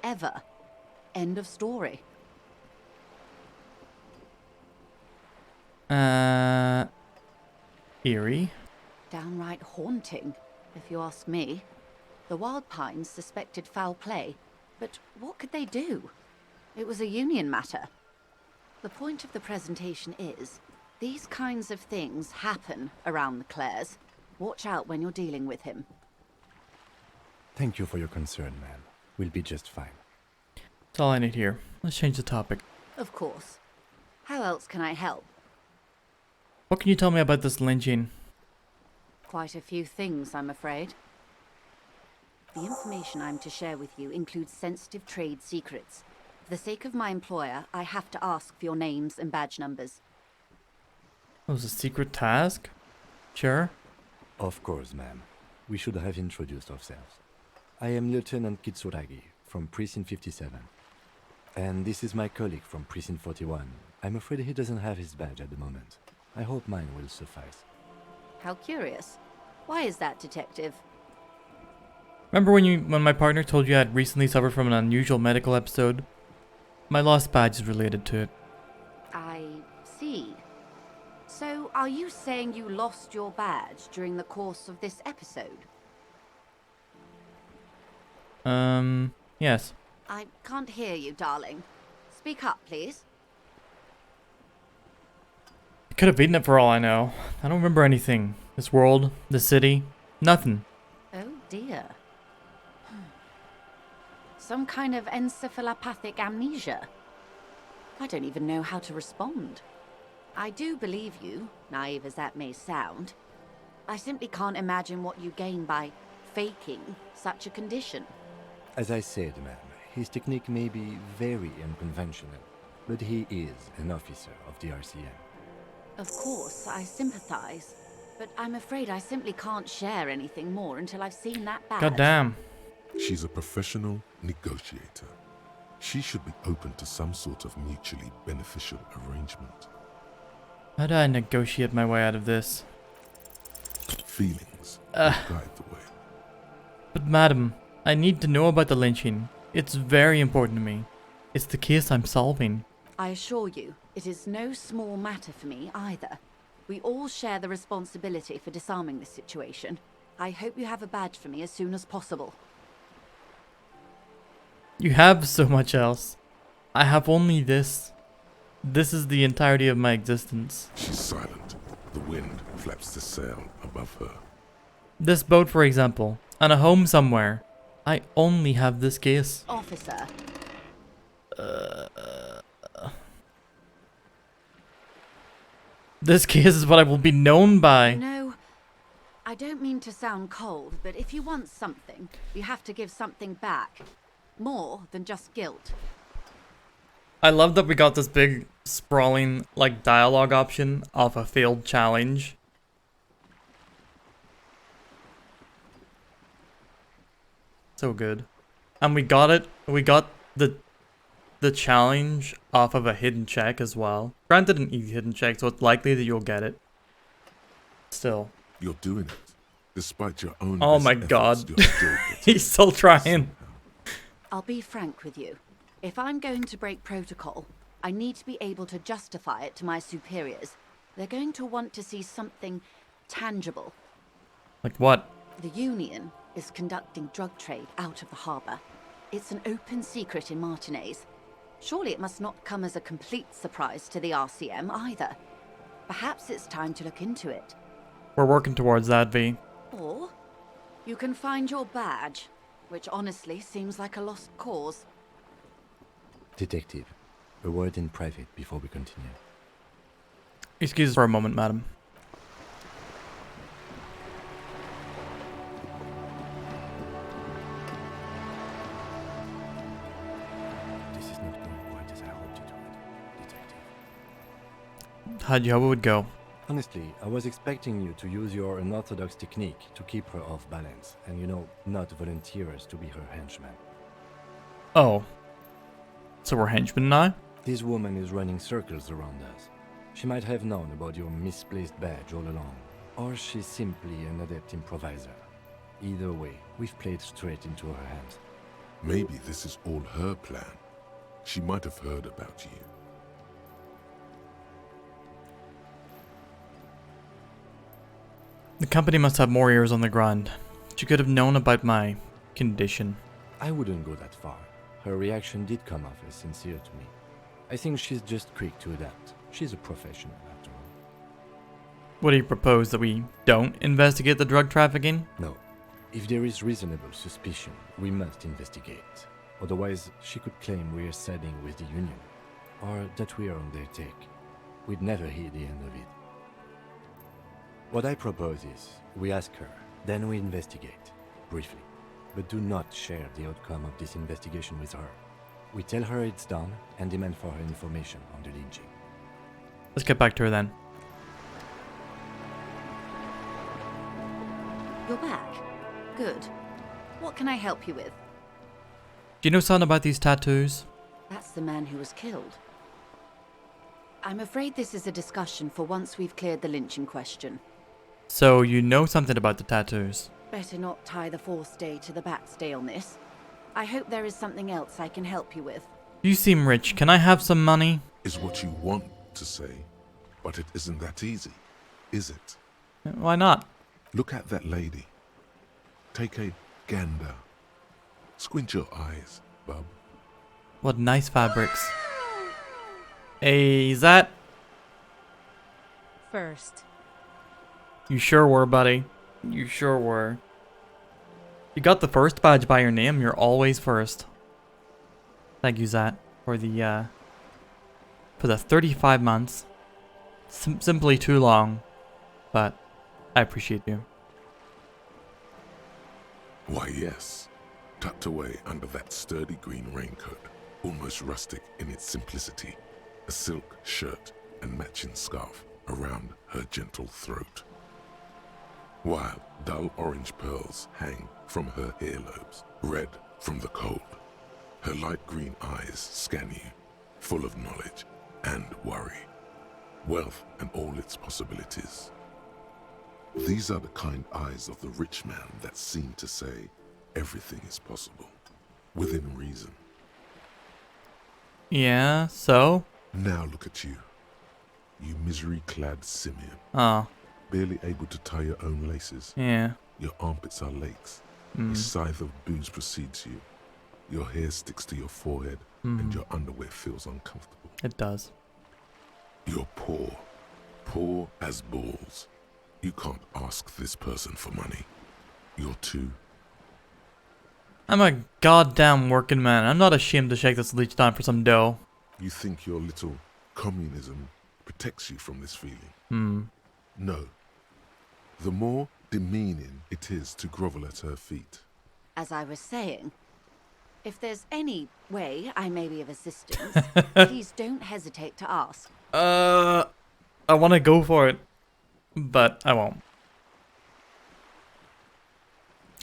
Ever. End of story. Eerie. Downright haunting, if you ask me. The Wild Pines suspected foul play, but what could they do? It was a union matter. The point of the presentation is, these kinds of things happen around the Clares. Watch out when you're dealing with him. Thank you for your concern, ma'am. We'll be just fine. That's all I need here. Let's change the topic. Of course. How else can I help? What can you tell me about this lynching? Quite a few things, I'm afraid. The information I'm to share with you includes sensitive trade secrets. For the sake of my employer, I have to ask for your names and badge numbers. That was a secret task? Sure. Of course, ma'am. We should have introduced ourselves. I am Lieutenant Kitsuragi from Precinct 57. And this is my colleague from Precinct 41. I'm afraid he doesn't have his badge at the moment. I hope mine will suffice. How curious. Why is that, Detective? Remember when my partner told you I had recently suffered from an unusual medical episode? My lost badge is related to it. I see. So, are you saying you lost your badge during the course of this episode? Yes. I can't hear you, darling. Speak up, please. I could have eaten it for all I know. I don't remember anything. This world, this city, nothing. Oh dear. Some kind of encephalopathic amnesia. I don't even know how to respond. I do believe you, naive as that may sound. I simply can't imagine what you gain by faking such a condition. As I said, ma'am, his technique may be very unconventional, but he is an officer of the RCM. Of course, I sympathize, but I'm afraid I simply can't share anything more until I've seen that badge. God damn. She's a professional negotiator. She should be open to some sort of mutually beneficial arrangement. How do I negotiate my way out of this? Feelings will guide the way. But madam, I need to know about the lynching. It's very important to me. It's the case I'm solving. I assure you, it is no small matter for me either. We all share the responsibility for disarming this situation. I hope you have a badge for me as soon as possible. You have so much else. I have only this. This is the entirety of my existence. She's silent. The wind flaps the sail above her. This boat, for example, and a home somewhere. I only have this case. Officer. This case is what I will be known by. No, I don't mean to sound cold, but if you want something, you have to give something back. More than just guilt. I love that we got this big, sprawling, like, dialogue option off a failed challenge. So good. And we got it. We got the challenge off of a hidden check as well. Granted, an easy hidden check, so it's likely that you'll get it. Still. You're doing it. Despite your own Oh my efforts, god. you're still He's still trying. I'll be frank with you. If I'm going to break protocol, I need to be able to justify it to my superiors. They're going to want to see something tangible. Like what? The Union is conducting drug trade out of the harbour. It's an open secret in Martinez. Surely it must not come as a complete surprise to the RCM either. Perhaps it's time to look into it. We're working towards that, V. Or you can find your badge, which honestly seems like a lost cause. Detective, a word in private before we continue. Excuse us for a moment, madam. This is not going quite as I hoped it would, Detective. How'd you hope it would go? Honestly, I was expecting you to use your unorthodox technique to keep her off balance, and not volunteer us to be her henchman. Oh. So we're henchmen now? This woman is running circles around us. She might have known about your misplaced badge all along, or she's simply an adept improviser. Either way, we've played straight into her hands. Maybe this is all her plan. She might have heard about you. The company must have more ears on the ground. She could have known about my condition. I wouldn't go that far. her reaction did come off as sincere to me. I think she's just quick to adapt. She's a professional, after all. What do you propose, that we don't investigate the drug trafficking? No. If there is reasonable suspicion, we must investigate. Otherwise, she could claim we're siding with the Union, or that we are on their take. We'd never hear the end of it. What I propose is, we ask her, then we investigate, briefly. But do not share the outcome of this investigation with her. We tell her it's done and demand for her information on the lynching. Let's get back to her then. You're back. Good. What can I help you with? Do you know something about these tattoos? That's the man who was killed. I'm afraid this is a discussion for once we've cleared the lynching question. So you know something about the tattoos? Better not tie the fourth day to the bat's day on this. I hope there is something else I can help you with. You seem rich. Can I have some money? Is what you want to say, but it isn't that easy, is it? Why not? Look at that lady. Take a gander. Squint your eyes, bub. What nice fabrics. Hey, is that... First. You sure were, buddy. You sure were. You got the first badge by your name. You're always first. Thank you, Zat, for the 35 months. Simply too long, but I appreciate you. Why, yes. Tucked away under that sturdy green raincoat, almost rustic in its simplicity, a silk shirt and matching scarf around her gentle throat, while dull orange pearls hang from her earlobes, red from the cold. Her light green eyes scan you, full of knowledge and worry, wealth and all its possibilities. These are the kind eyes of the rich man that seem to say everything is possible, within reason. Yeah, so? Now look at you, you misery-clad simian. Oh. Barely able to tie your own laces. Yeah. Your armpits are lakes. A scythe of booze precedes you. Your hair sticks to your forehead, and your underwear feels uncomfortable. It does. You're poor. Poor as balls. You can't ask this person for money. You're too... I'm a goddamn working man. I'm not ashamed to shake this leech down for some dough. You think your little communism protects you from this feeling? No. The more demeaning it is to grovel at her feet. As I was saying, if there's any way I may be of assistance, please don't hesitate to ask. I want to go for it, but I won't.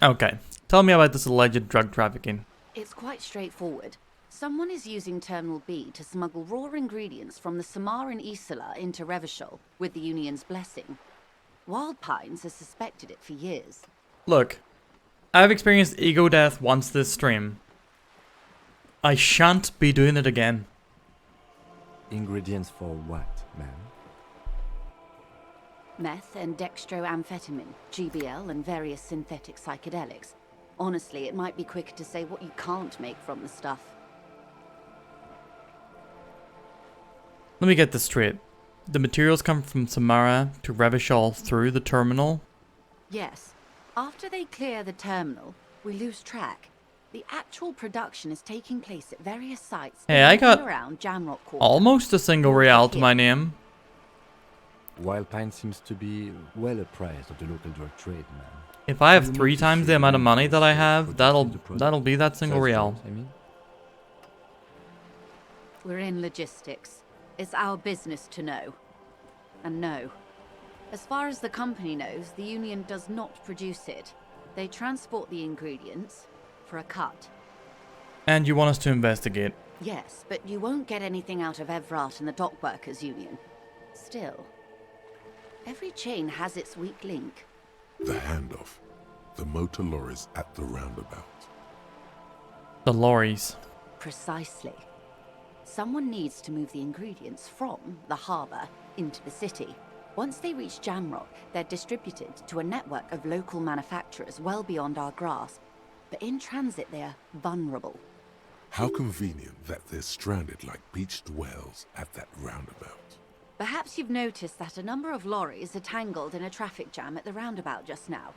Okay, tell me about this alleged drug trafficking. It's quite straightforward. Someone is using Terminal B to smuggle raw ingredients from the Samar and Isola into Revachol with the Union's blessing. Wild Pines has suspected it for years. Look, I've experienced ego death once this stream. I shan't be doing it again. Ingredients for what, ma'am? Meth and dextroamphetamine, GBL, and various synthetic psychedelics. Honestly, it might be quicker to say what you can't make from the stuff. Let me get this straight. The materials come from Samara to Revachol through the terminal? Yes. After they clear the terminal, we lose track. The actual production is taking place at various sites Hey, I got around Jamrock Quarter. almost a single real to my name. Wild Pine seems to be well apprised of the local drug trade, man. If I have 3 times the amount of money that I have, that'll be that single real. We're in logistics. It's our business to know. And no. As far as the company knows, the Union does not produce it. They transport the ingredients for a cut. And you want us to investigate? Yes, but you won't get anything out of Evrat and the Dock Workers Union. Still, every chain has its weak link. The handoff. The motor lorries at the roundabout. The lorries. Precisely. Someone needs to move the ingredients from the harbour into the city. Once they reach Jamrock, they're distributed to a network of local manufacturers well beyond our grasp. But in transit, they're vulnerable. How convenient that they're stranded like beached whales at that roundabout. Perhaps you've noticed that a number of lorries are tangled in a traffic jam at the roundabout just now.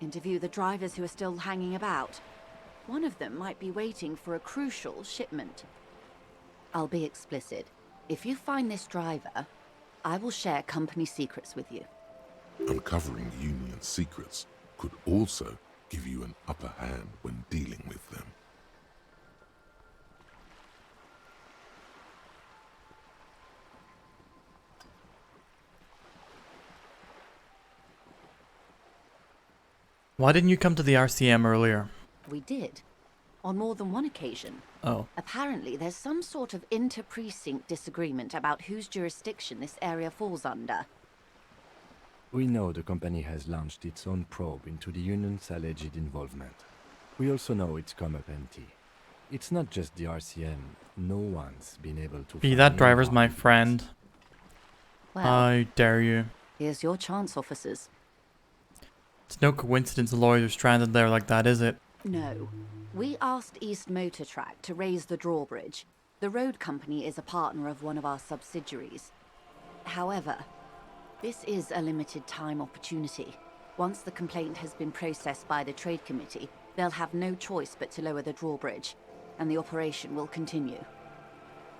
Interview the drivers who are still hanging about. One of them might be waiting for a crucial shipment. I'll be explicit. If you find this driver, I will share company secrets with you. Uncovering Union secrets could also give you an upper hand when dealing with them. Why didn't you come to the RCM earlier? We did. On more than one occasion. Oh. Apparently, there's some sort of inter-precinct disagreement about whose jurisdiction this area falls under. We know the company has launched its own probe into the Union's alleged involvement. We also know it's come up empty. It's not just the RCM. No one's been able to Be find that any driver's my harm. friend. Well, I dare you. Here's your chance, officers. It's no coincidence the lawyers are stranded there like that, is it? No. We asked East Motor Track to raise the drawbridge. The road company is a partner of one of our subsidiaries. However, this is a limited time opportunity. Once the complaint has been processed by the trade committee, they'll have no choice but to lower the drawbridge, and the operation will continue.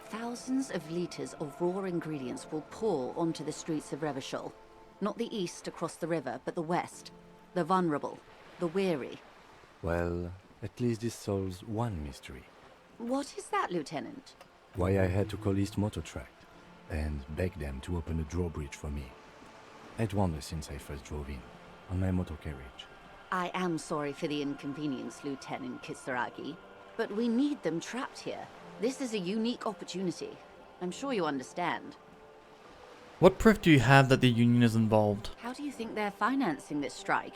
Thousands of litres of raw ingredients will pour onto the streets of Revachol. Not the east across the river, but the west. The vulnerable, the weary. Well, at least this solves one mystery. What is that, Lieutenant? Why I had to call East Motor Track and beg them to open a drawbridge for me. I'd wondered since I first drove in, on my motor carriage. I am sorry for the inconvenience, Lieutenant Kisaragi, but we need them trapped here. This is a unique opportunity. I'm sure you understand. What proof do you have that the Union is involved? How do you think they're financing this strike?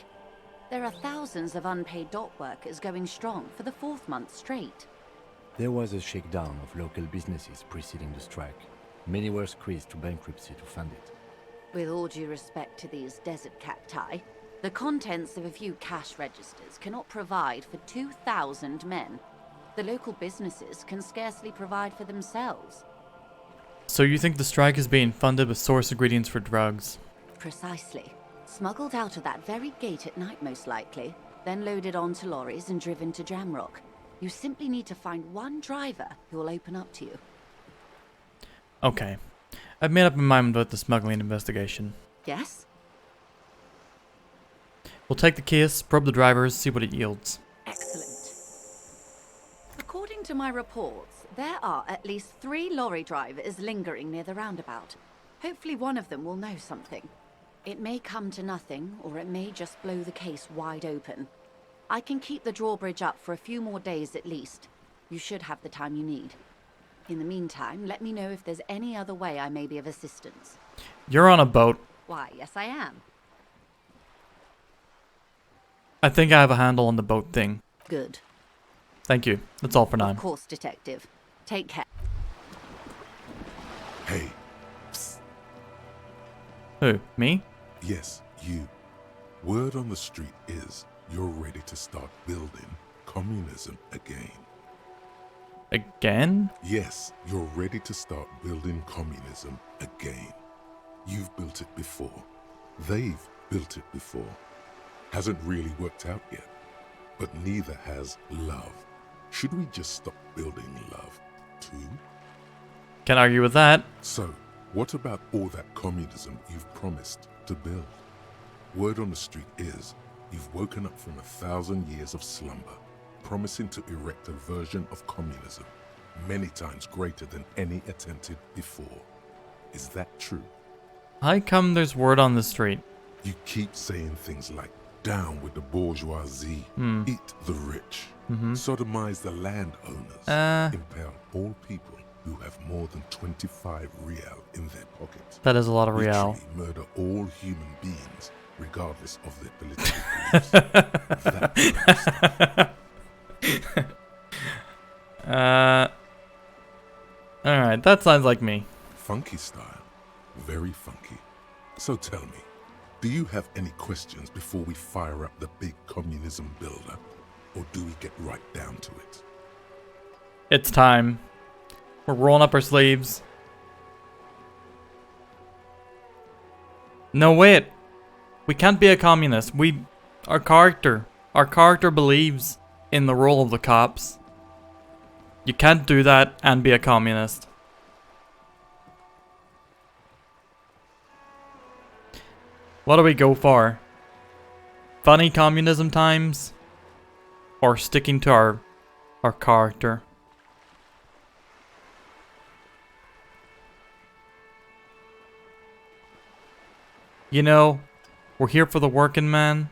There are thousands of unpaid dock workers going strong for the 4th month straight. There was a shakedown of local businesses preceding the strike. Many were squeezed to bankruptcy to fund it. With all due respect to these desert cacti, the contents of a few cash registers cannot provide for 2,000 men. The local businesses can scarcely provide for themselves. So you think the strike is being funded with source ingredients for drugs? Precisely. Smuggled out of that very gate at night, most likely, then loaded onto lorries and driven to Jamrock. You simply need to find one driver who will open up to you. Okay. I've made up my mind about the smuggling investigation. Yes? We'll take the case, probe the drivers, see what it yields. Excellent. According to my reports, there are at least 3 lorry drivers lingering near the roundabout. Hopefully one of them will know something. It may come to nothing, or it may just blow the case wide open. I can keep the drawbridge up for a few more days at least. You should have the time you need. In the meantime, let me know if there's any other way I may be of assistance. You're on a boat. Why, yes I am. I think I have a handle on the boat thing. Good. Thank you. That's all for now. Of course, Detective. Take care. Hey. Psst. Who? Me? Yes, you. Word on the street is you're ready to start building communism again. Again? Yes, you're ready to start building communism again. You've built it before. They've built it before. Hasn't really worked out yet. But neither has love. Should we just stop building love, too? Can't argue with that. So, what about all that communism you've promised to build? Word on the street is you've woken up from 1,000 years of slumber, promising to erect a version of communism many times greater than any attempted before. Is that true? How come there's word on the street? You keep saying things like, down with the bourgeoisie, eat the rich, sodomize the landowners, impel all people who have more than 25 real in their pockets. That is a lot of real. Literally murder all human beings, regardless of their political beliefs. Alright, that sounds like me. Funky style. Very funky. So tell me, do you have any questions before we fire up the big communism builder? Or do we get right down to it? It's time. We're rolling up our sleeves. No, wait. We can't be a communist. Our character believes in the role of the cops. You can't do that and be a communist. What do we go for? Funny communism times? Or sticking to our character? You know, we're here for the working man.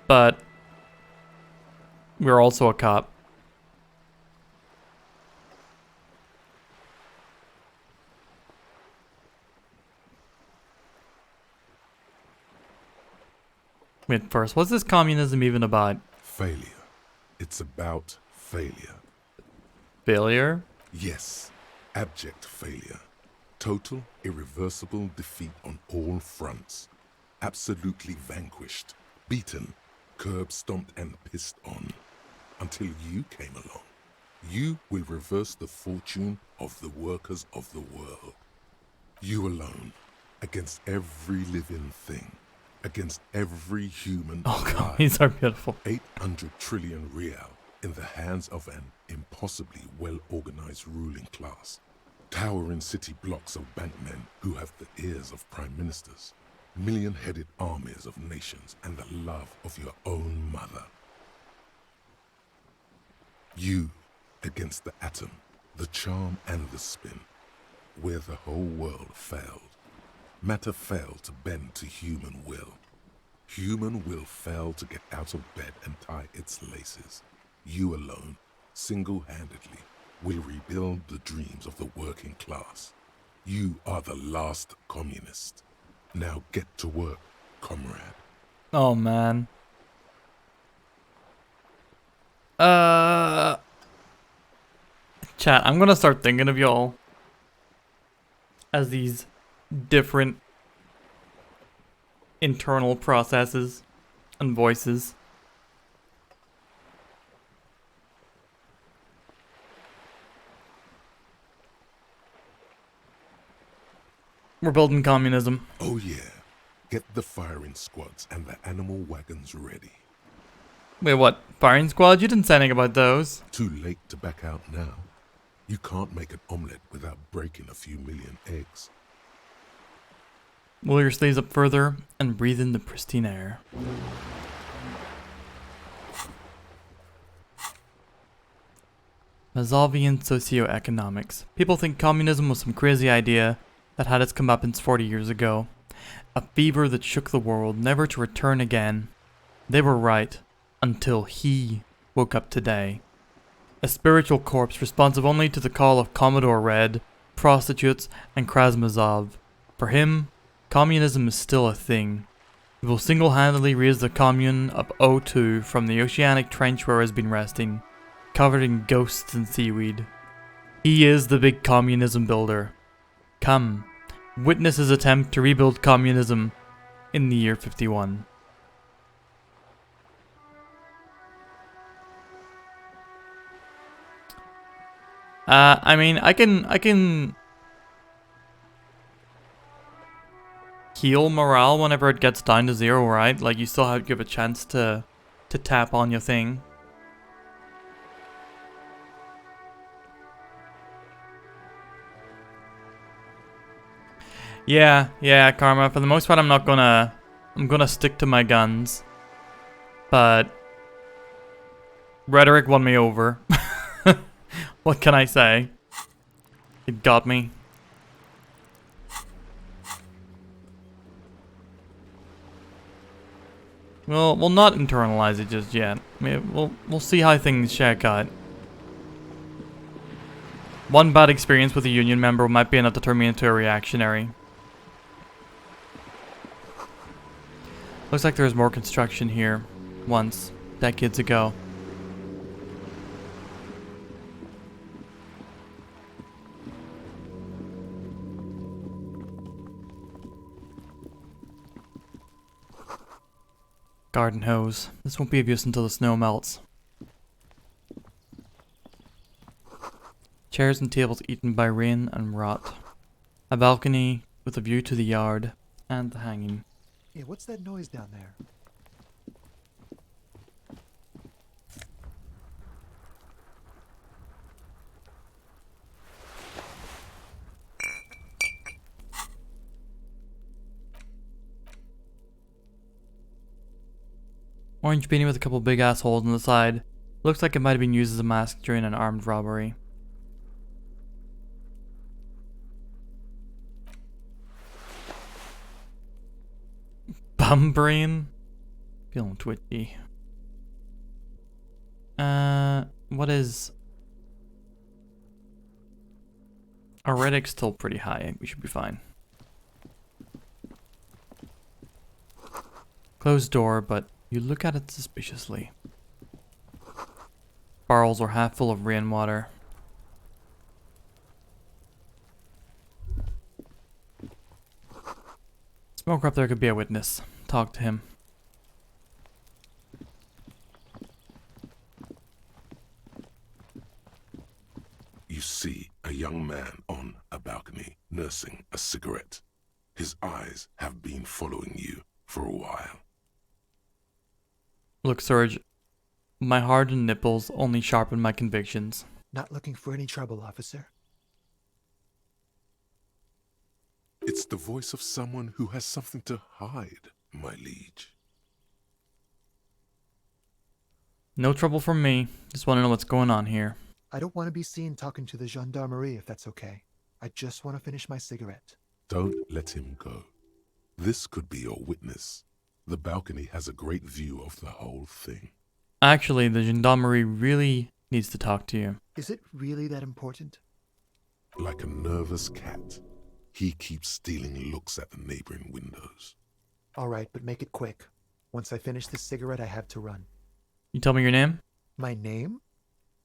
But we're also a cop. Wait, first, what's this communism even about? Failure. It's about failure. Failure? Yes, abject failure. Total, irreversible defeat on all fronts. Absolutely vanquished, beaten, curb stomped and pissed on. Until you came along. You will reverse the fortune of the workers of the world. You alone, against every living thing. Against every human alive. These are beautiful. 800 trillion real in the hands of an impossibly well-organized ruling class. Towering city blocks of bankmen who have the ears of prime ministers. Million-headed armies of nations and the love of your own mother. You against the atom, the charm and the spin. Where the whole world failed. Matter failed to bend to human will. Human will failed to get out of bed and tie its laces. You alone, single-handedly, will rebuild the dreams of the working class. You are the last communist. Now get to work, comrade. Oh, man. Chat, I'm gonna start thinking of y'all as these different internal processes and voices. We're building communism. Oh yeah. Get the firing squads and the animal wagons ready. Wait, what? Firing squad? You didn't say anything about those. Too late to back out now. You can't make an omelette without breaking a few million eggs. Roll your sleeves up further and breathe in the pristine air. Mazovian socioeconomics. People think communism was some crazy idea that had its comeuppance 40 years ago. A fever that shook the world, never to return again. They were right, until he woke up today. A spiritual corpse responsive only to the call of Commodore Red, prostitutes, and Krasmazov. For him, communism is still a thing. He will single-handedly raise the commune of O2 from the oceanic trench where it has been resting, covered in ghosts and seaweed. He is the big communism builder. Come, witness his attempt to rebuild communism in the year 51. I mean, I can heal morale whenever it gets down to 0, right? Like, you still have to give a chance to tap on your thing. Yeah, Karma. For the most part, I'm gonna stick to my guns. But rhetoric won me over. What can I say? It got me. Well, we'll not internalize it just yet. I mean, we'll see how things shake out. One bad experience with a union member might be enough to turn me into a reactionary. Looks like there's more construction here. Once, decades ago. Garden hose. This won't be of use until the snow melts. Chairs and tables eaten by rain and rot. A balcony with a view to the yard and the hanging. Yeah, what's that noise down there? Orange beanie with a couple big ass holes on the side. Looks like it might have been used as a mask during an armed robbery. Bum brain? Feeling twitchy. What is... Our Reddick's still pretty high. We should be fine. Closed door, but you look at it suspiciously. Barrels are half full of rainwater. Smoker up there could be a witness. Talk to him. You see a young man on a balcony nursing a cigarette. His eyes have been following you for a while. Look, Surge, my hardened nipples only sharpen my convictions. Not looking for any trouble, officer. It's the voice of someone who has something to hide, my liege. No trouble from me. Just want to know what's going on here. I don't want to be seen talking to the gendarmerie if that's okay. I just want to finish my cigarette. Don't let him go. This could be your witness. The balcony has a great view of the whole thing. Actually, the gendarmerie really needs to talk to you. Is it really that important? Like a nervous cat, he keeps stealing looks at the neighboring windows. All right, but make it quick. Once I finish this cigarette, I have to run. You tell me your name? My name?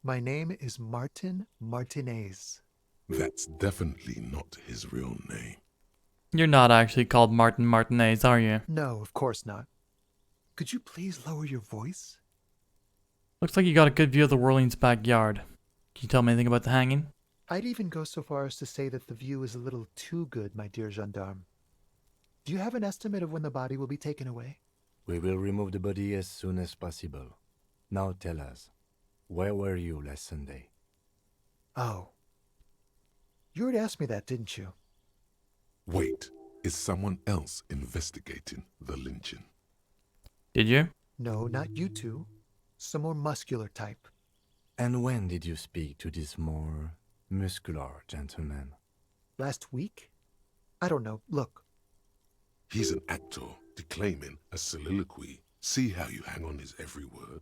My name is Martin Martinez. That's definitely not his real name. You're not actually called Martin Martinez, are you? No, of course not. Could you please lower your voice? Looks like you got a good view of the Whirling's backyard. Can you tell me anything about the hanging? I'd even go so far as to say that the view is a little too good, my dear gendarme. Do you have an estimate of when the body will be taken away? We will remove the body as soon as possible. Now tell us, where were you last Sunday? Oh. You already asked me that, didn't you? Wait, is someone else investigating the lynching? Did you? No, not you two. Some more muscular type. And when did you speak to this more muscular gentleman? Last week? I don't know. Look. He's an actor declaiming a soliloquy. See how you hang on his every word?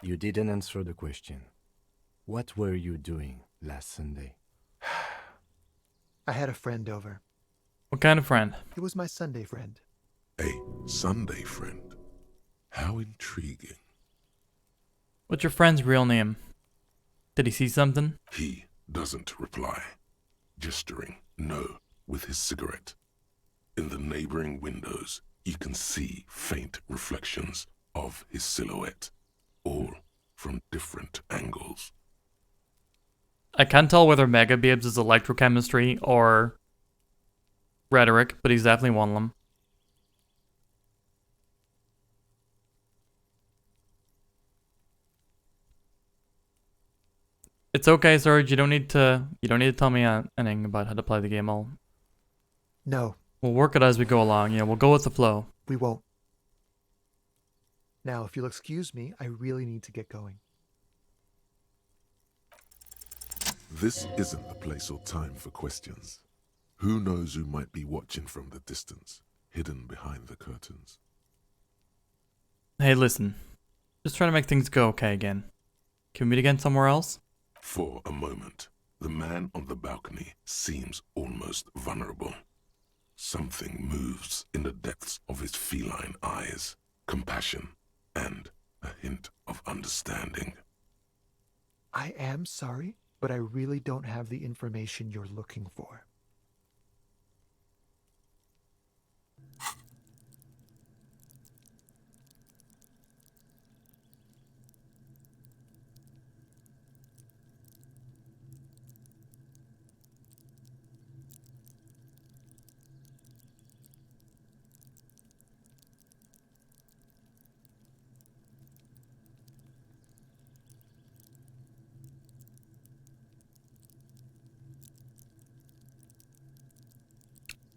You didn't answer the question. What were you doing last Sunday? I had a friend over. What kind of friend? It was my Sunday friend. A Sunday friend? How intriguing. What's your friend's real name? Did he see something? He doesn't reply, gesturing no with his cigarette. In the neighboring windows, you can see faint reflections of his silhouette, all from different angles. I can't tell whether Mega Babes is electrochemistry or rhetoric, but he's definitely one of them. It's okay, Serge. You don't need to tell me anything about how to play the game. No. We'll work it as we go along. We'll go with the flow. We won't. Now, if you'll excuse me, I really need to get going. This isn't the place or time for questions. Who knows who might be watching from the distance, hidden behind the curtains. Hey, listen. Just trying to make things go okay again. Can we meet again somewhere else? For a moment, the man on the balcony seems almost vulnerable. Something moves in the depths of his feline eyes, compassion, and a hint of understanding. I am sorry, but I really don't have the information you're looking for.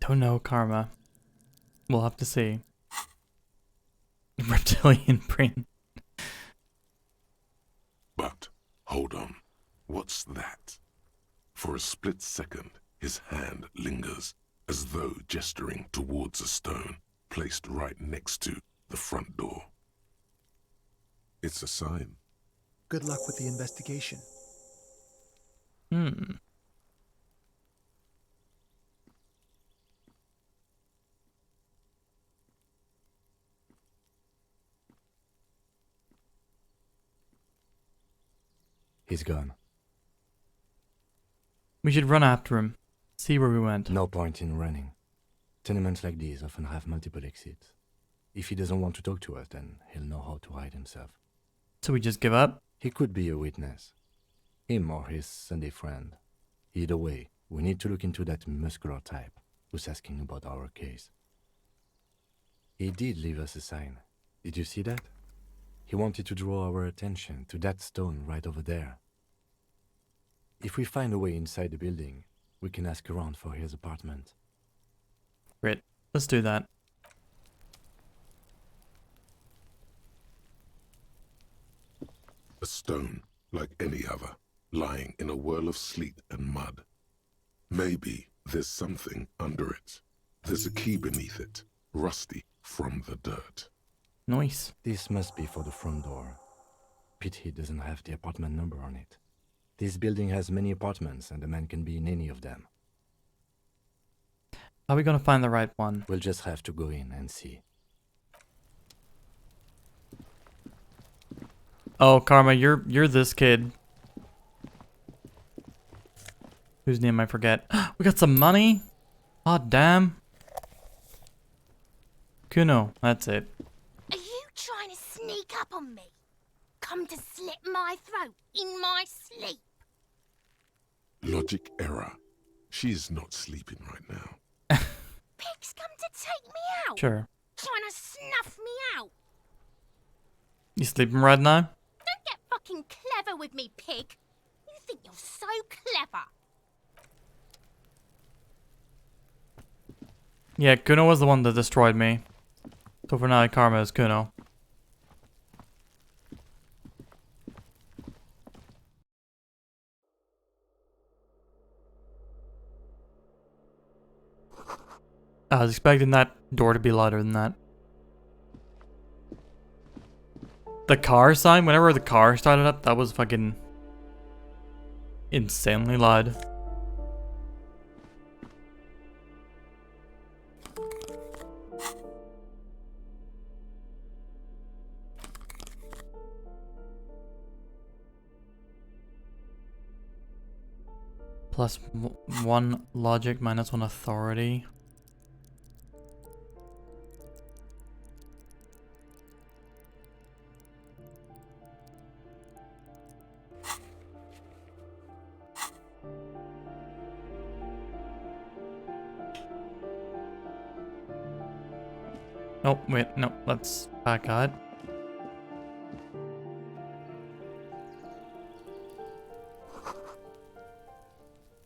Don't know, Karma. We'll have to see. Reptilian brain. But, hold on. What's that? For a split second, his hand lingers, as though gesturing towards a stone placed right next to the front door. It's a sign. Good luck with the investigation. Hmm. He's gone. We should run after him. See where we went. No point in running. Tenements like these often have multiple exits. If he doesn't want to talk to us, then he'll know how to hide himself. So we just give up? He could be a witness. Him or his Sunday friend. Either way, we need to look into that muscular type who's asking about our case. He did leave us a sign. Did you see that? He wanted to draw our attention to that stone right over there. If we find a way inside the building, we can ask around for his apartment. Great. Let's do that. A stone, like any other, lying in a whirl of sleet and mud. Maybe there's something under it. There's a key beneath it, rusty from the dirt. Nice. This must be for the front door. Pity doesn't have the apartment number on it. This building has many apartments and the man can be in any of them. How are we gonna find the right one? We'll just have to go in and see. Oh, Karma, you're this kid. Whose name I forget. We got some money? Oh, damn. Kuno, that's it. Are you trying to sneak up on me? Come to slit my throat in my sleep? Logic error. She is not sleeping right now. Pig's come to take me out? Sure. Trying to snuff me out? You sleeping right now? Don't get fucking clever with me, pig. You think you're so clever. Yeah, Kuno was the one that destroyed me. So for now, Karma is Kuno. I was expecting that door to be louder than that. The car sign, whenever the car started up, that was fucking insanely loud. Plus 1 logic, minus 1 authority. Oh, wait, no, let's back out.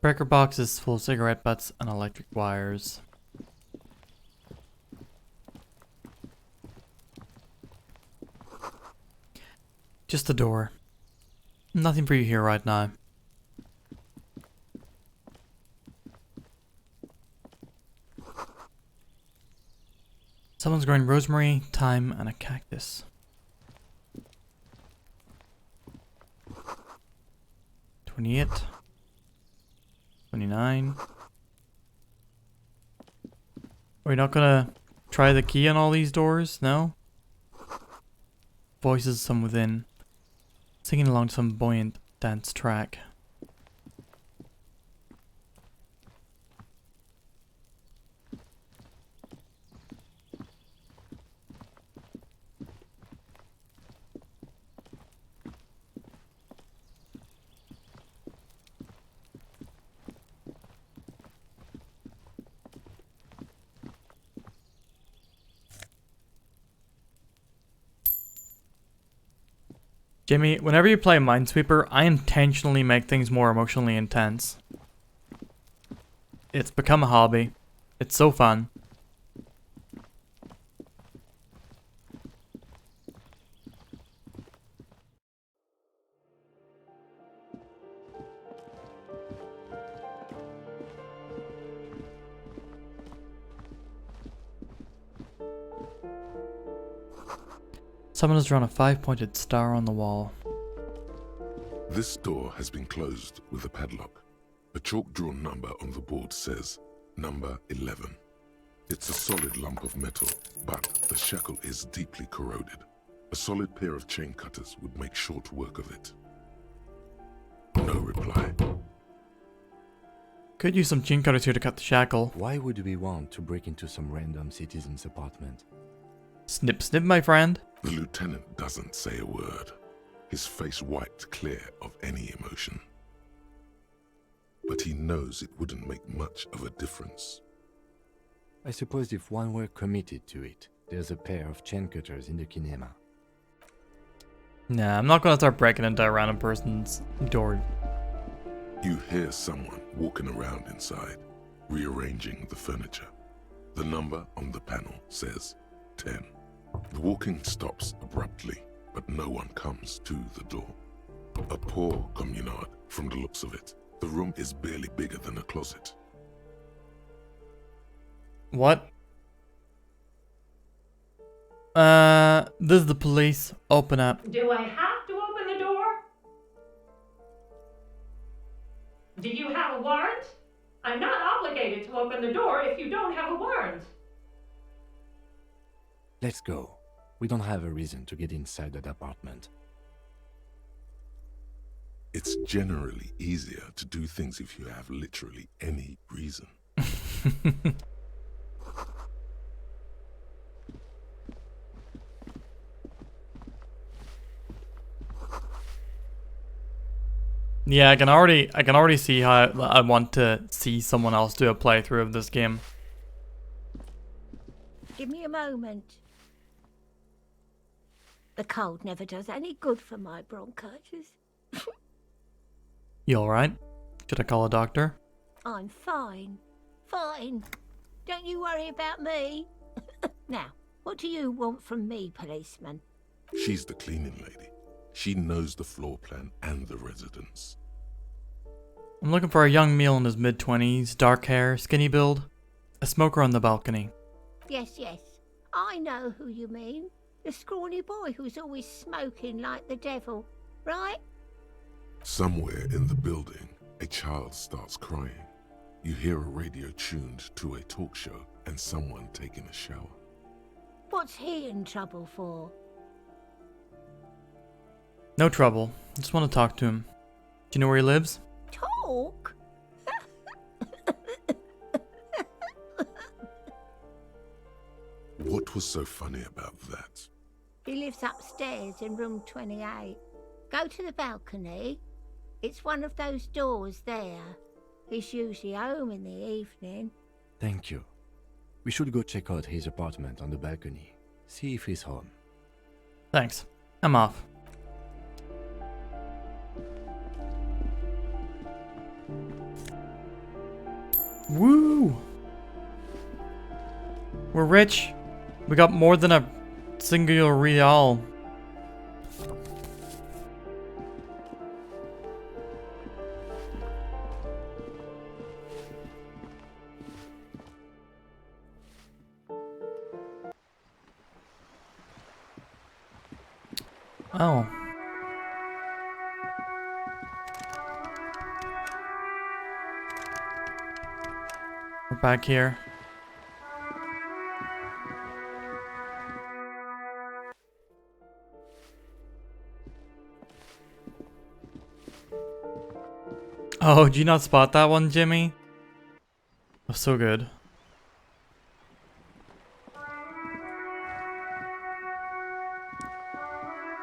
Breaker box is full of cigarette butts and electric wires. Just a door. Nothing for you here right now. Someone's growing rosemary, thyme, and a cactus. $28. $29. Are we not gonna try the key on all these doors? No? Voices from within, singing along to some buoyant dance track. Jimmy, whenever you play Minesweeper, I intentionally make things more emotionally intense. It's become a hobby. It's so fun. Someone has drawn a 5-pointed star on the wall. This door has been closed with a padlock. A chalk-drawn number on the board says number 11. It's a solid lump of metal, but the shackle is deeply corroded. A solid pair of chain cutters would make short work of it. No reply. Could use some chain cutters here to cut the shackle. Why would we want to break into some random citizen's apartment? Snip snip, my friend. The lieutenant doesn't say a word, his face wiped clear of any emotion. But he knows it wouldn't make much of a difference. I suppose if one were committed to it, there's a pair of chain cutters in the kinema. Nah, I'm not gonna start breaking into a random person's door. You hear someone walking around inside, rearranging the furniture. The number on the panel says 10. The walking stops abruptly, but no one comes to the door. A poor communard, from the looks of it. The room is barely bigger than a closet. What? This is the police. Open up. Do I have to open the door? Do you have a warrant? I'm not obligated to open the door if you don't have a warrant. Let's go. We don't have a reason to get inside that apartment. It's generally easier to do things if you have literally any reason. Yeah, I can already see how I want to see someone else do a playthrough of this game. Give me a moment. The cold never does any good for my bronchitis. You alright? Should I call a doctor? I'm fine. Fine. Don't you worry about me. Now, what do you want from me, policeman? She's the cleaning lady. She knows the floor plan and the residence. I'm looking for a young male in his mid-20s, dark hair, skinny build, a smoker on the balcony. Yes, yes. I know who you mean. The scrawny boy who's always smoking like the devil, right? Somewhere in the building, a child starts crying. You hear a radio tuned to a talk show and someone taking a shower. What's he in trouble for? No trouble. Just want to talk to him. Do you know where he lives? Talk? What was so funny about that? He lives upstairs in room 28. Go to the balcony. It's one of those doors there. He's usually home in the evening. Thank you. We should go check out his apartment on the balcony. See if he's home. Thanks. I'm off. Woo! We're rich. We got more than a single real. Oh. We're back here. Oh, did you not spot that one, Jimmy? Oh, so good.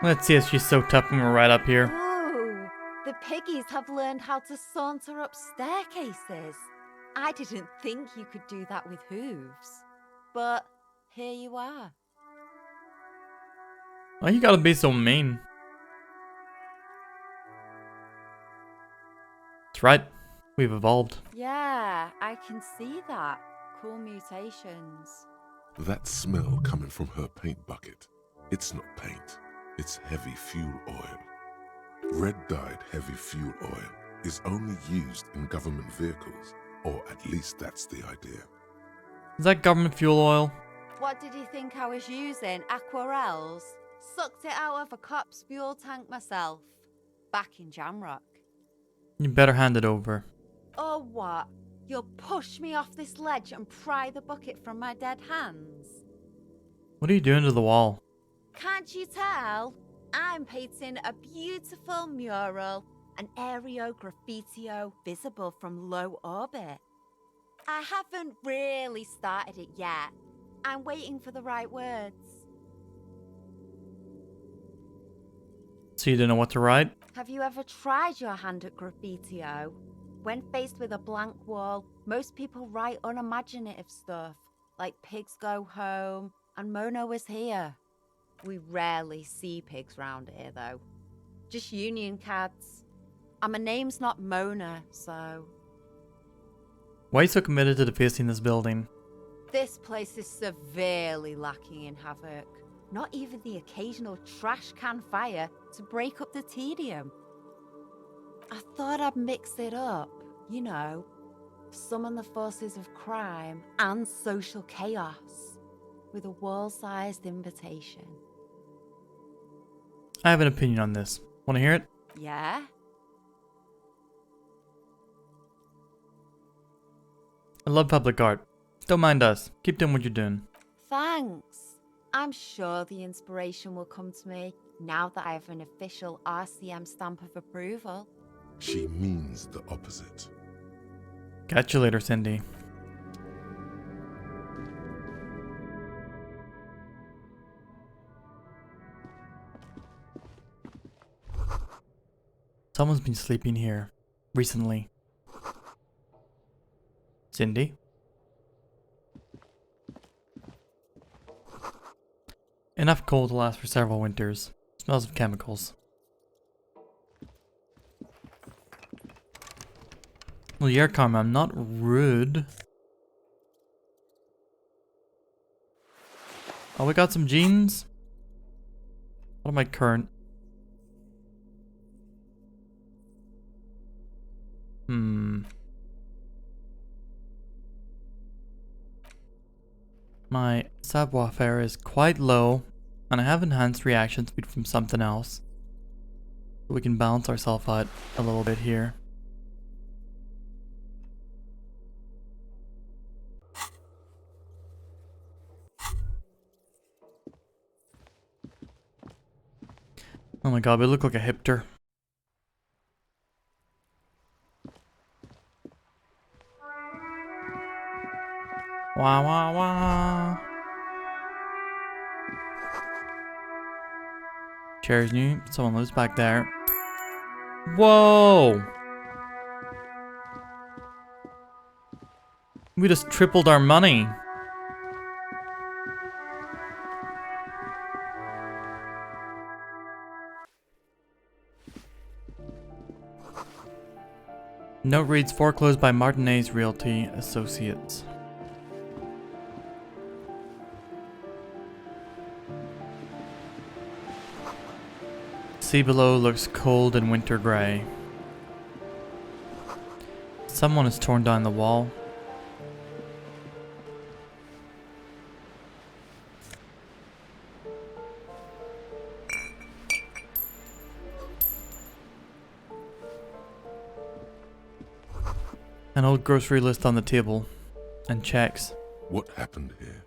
Let's see if she's soaked up when we're right up here. Oh, the piggies have learned how to saunter up staircases. I didn't think you could do that with hooves. But here you are. Why you gotta be so mean? That's right. We've evolved. Yeah, I can see that. cool mutations. That smell coming from her paint bucket. It's not paint, it's heavy fuel oil. Red-dyed heavy fuel oil is only used in government vehicles, or at least that's the idea. Is that government fuel oil? What did you think I was using? Aquarels? Sucked it out of a cop's fuel tank myself. Back in Jamrock. You better hand it over. Or what? You'll push me off this ledge and pry the bucket from my dead hands? What are you doing to the wall? Can't you tell? I'm painting a beautiful mural, an aereo graffitio visible from low orbit. I haven't really started it yet. I'm waiting for the right words. So you didn't know what to write? Have you ever tried your hand at graffitio? When faced with a blank wall, most people write unimaginative stuff, like pigs go home and Mona was here. We rarely see pigs round here, though. Just union cards. And my name's not Mona, so... Why are you so committed to defacing this building? This place is severely lacking in havoc. Not even the occasional trash can fire to break up the tedium. I thought I'd mix it up, you know, summon the forces of crime and social chaos with a wall-sized invitation. I have an opinion on this. Want to hear it? Yeah? I love public art. Don't mind us. Keep doing what you're doing. Thanks. I'm sure the inspiration will come to me now that I have an official RCM stamp of approval. She means the opposite. Catch you later, Cindy. Someone's been sleeping here recently. Cindy? Enough coal to last for several winters. Smells of chemicals. Well, yeah, Karma, I'm not rude. Oh, we got some jeans? What am I current? My savoir-faire is quite low, and I have enhanced reaction speed from something else. We can balance ourselves out a little bit here. Oh my god, we look like a hipster. Wah wah wah. Chair's new. Someone lives back there. Whoa! We just tripled our money. Note reads foreclosed by Martinez Realty Associates. Sea below looks cold and winter gray. Someone has torn down the wall. An old grocery list on the table. And checks. What happened here?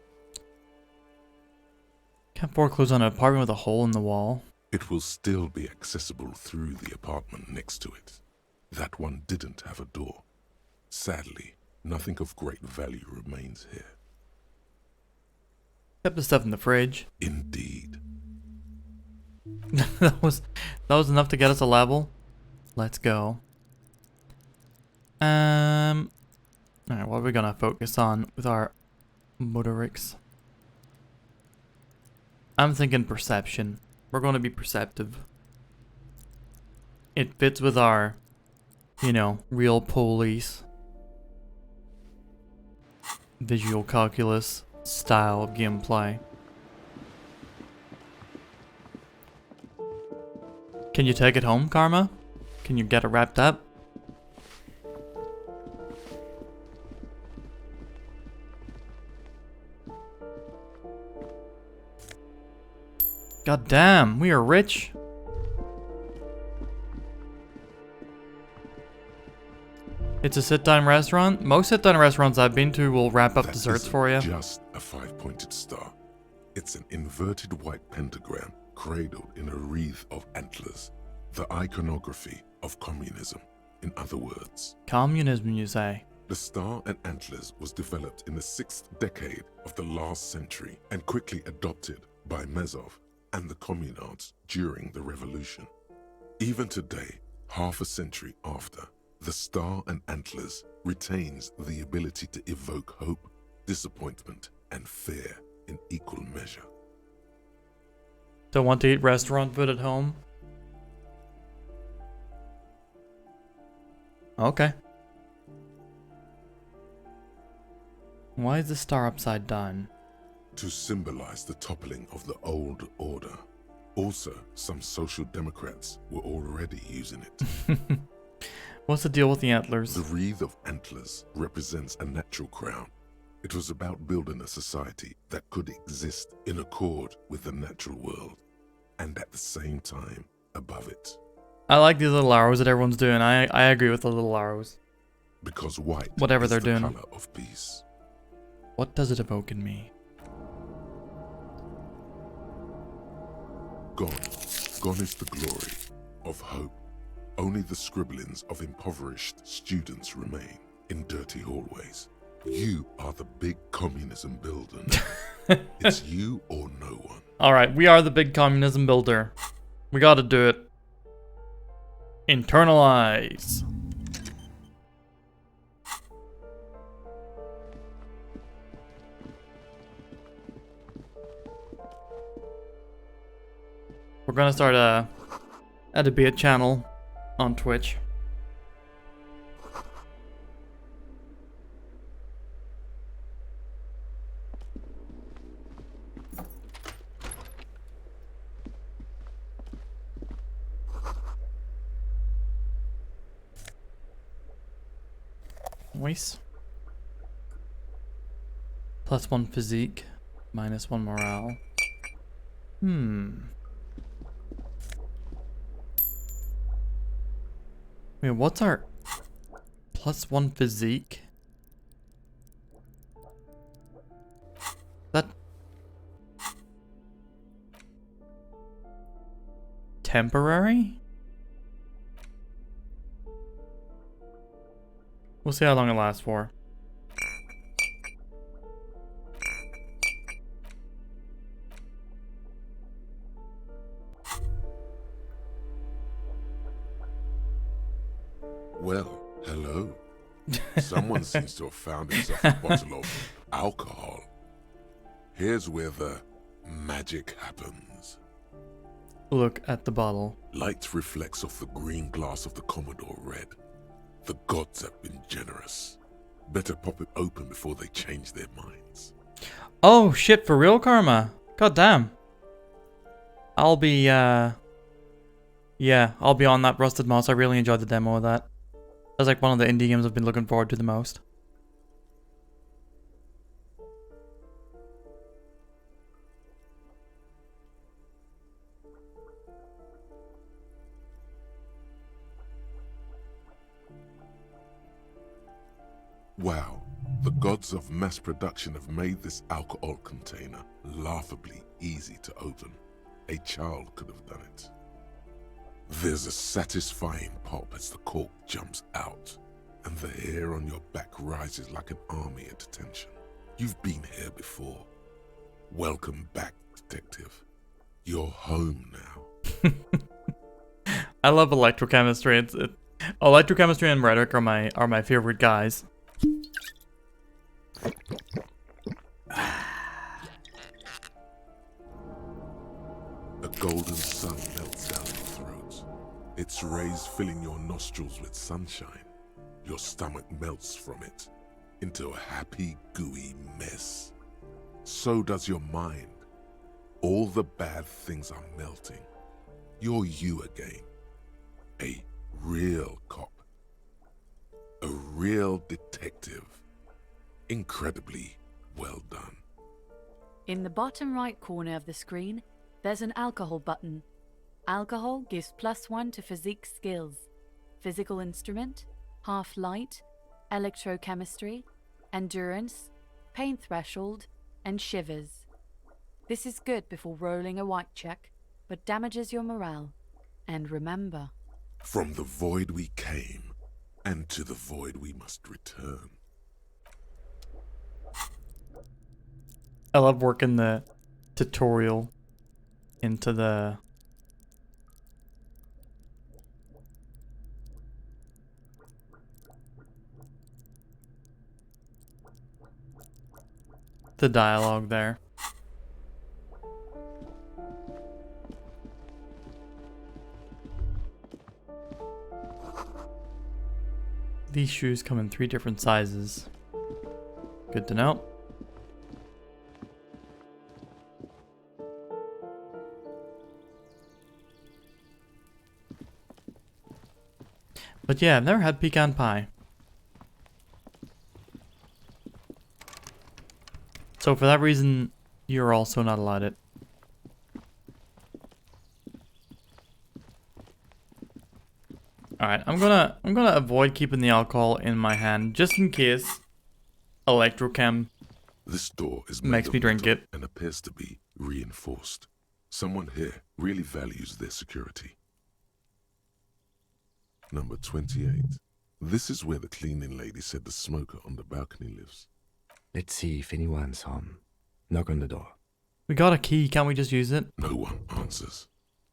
Can't foreclose on an apartment with a hole in the wall. It will still be accessible through the apartment next to it. That one didn't have a door. Sadly, nothing of great value remains here. Kept the stuff in the fridge. Indeed. that was enough to get us a level. Let's go. Alright, what are we gonna focus on with our motorics? I'm thinking perception. We're gonna be perceptive. It fits with our, you know, real police. visual calculus style gameplay. Can you take it home, Karma? Can you get it wrapped up? God damn, we are rich. It's a sit-down restaurant. Most sit-down restaurants I've been to will wrap up That desserts isn't for you. Just a five-pointed star. It's an inverted white pentagram cradled in a wreath of antlers. The iconography of communism, in other words. Communism, you say? The star and antlers was developed in the 6th decade of the last century and quickly adopted by Mezov and the communards during the revolution. Even today, half a century after, the star and antlers retains the ability to evoke hope, disappointment, and fear in equal measure. Don't want to eat restaurant food at home? Okay. Why is the star upside down? To symbolize the toppling of the old order. Also, some social democrats were already using it. What's the deal with the antlers? The wreath of antlers represents a natural crown. It was about building a society that could exist in accord with the natural world, and at the same time above it. I like these little arrows that everyone's doing. I agree with the little arrows. Because white Whatever is they're the doing. color of peace. What does it evoke in me? Gone. Gone is the glory of hope. Only the scribblings of impoverished students remain in dirty hallways. You are the big communism builder. It's you or no one. Alright, we are the big communism builder. We gotta do it. Internalize. We're gonna start a debate channel on Twitch. Nice. +1 physique, -1 morale. Wait, what's our +1 physique? That temporary? We'll see how long it lasts for. Well, hello. Someone seems to have found himself a bottle of alcohol. Here's where the magic happens. Look at the bottle. Light reflects off the green glass of the Commodore Red. The gods have been generous. Better pop it open before they change their minds. Oh shit, for real, Karma? God damn. I'll be yeah, I'll be on that Rusted Moss. I really enjoyed the demo of that. That's like one of the indie games I've been looking forward to the most. Wow, the gods of mass production have made this alcohol container laughably easy to open. A child could have done it. There's a satisfying pop as the cork jumps out, and the hair on your back rises like an army at attention. You've been here before. Welcome back, detective. You're home now. I love electrochemistry. Electrochemistry and rhetoric are my favorite guys. A golden sun melts down your throat. Its rays filling your nostrils with sunshine. Your stomach melts from it. into a happy, gooey mess. So does your mind. All the bad things are melting. You're you again. A real cop. A real detective. Incredibly well done. In the bottom right corner of the screen, there's an alcohol button. Alcohol gives +1 to physique skills. Physical instrument, half light, electrochemistry, endurance, pain threshold, and shivers. This is good before rolling a white check, but damages your morale. And remember, From the void we came, and to the void we must return. I love working the tutorial into the dialogue there. These shoes come in 3 different sizes. Good to know. But yeah, I've never had pecan pie. So for that reason, you're also not allowed it. Alright, I'm gonna avoid keeping the alcohol in my hand just in case Electrochem This door is makes me drink it. and appears to be reinforced. Someone here really values their security. Number 28. This is where the cleaning lady said the smoker on the balcony lives. Let's see if anyone's home. Knock on the door. We got a key, can't we just use it? No one answers.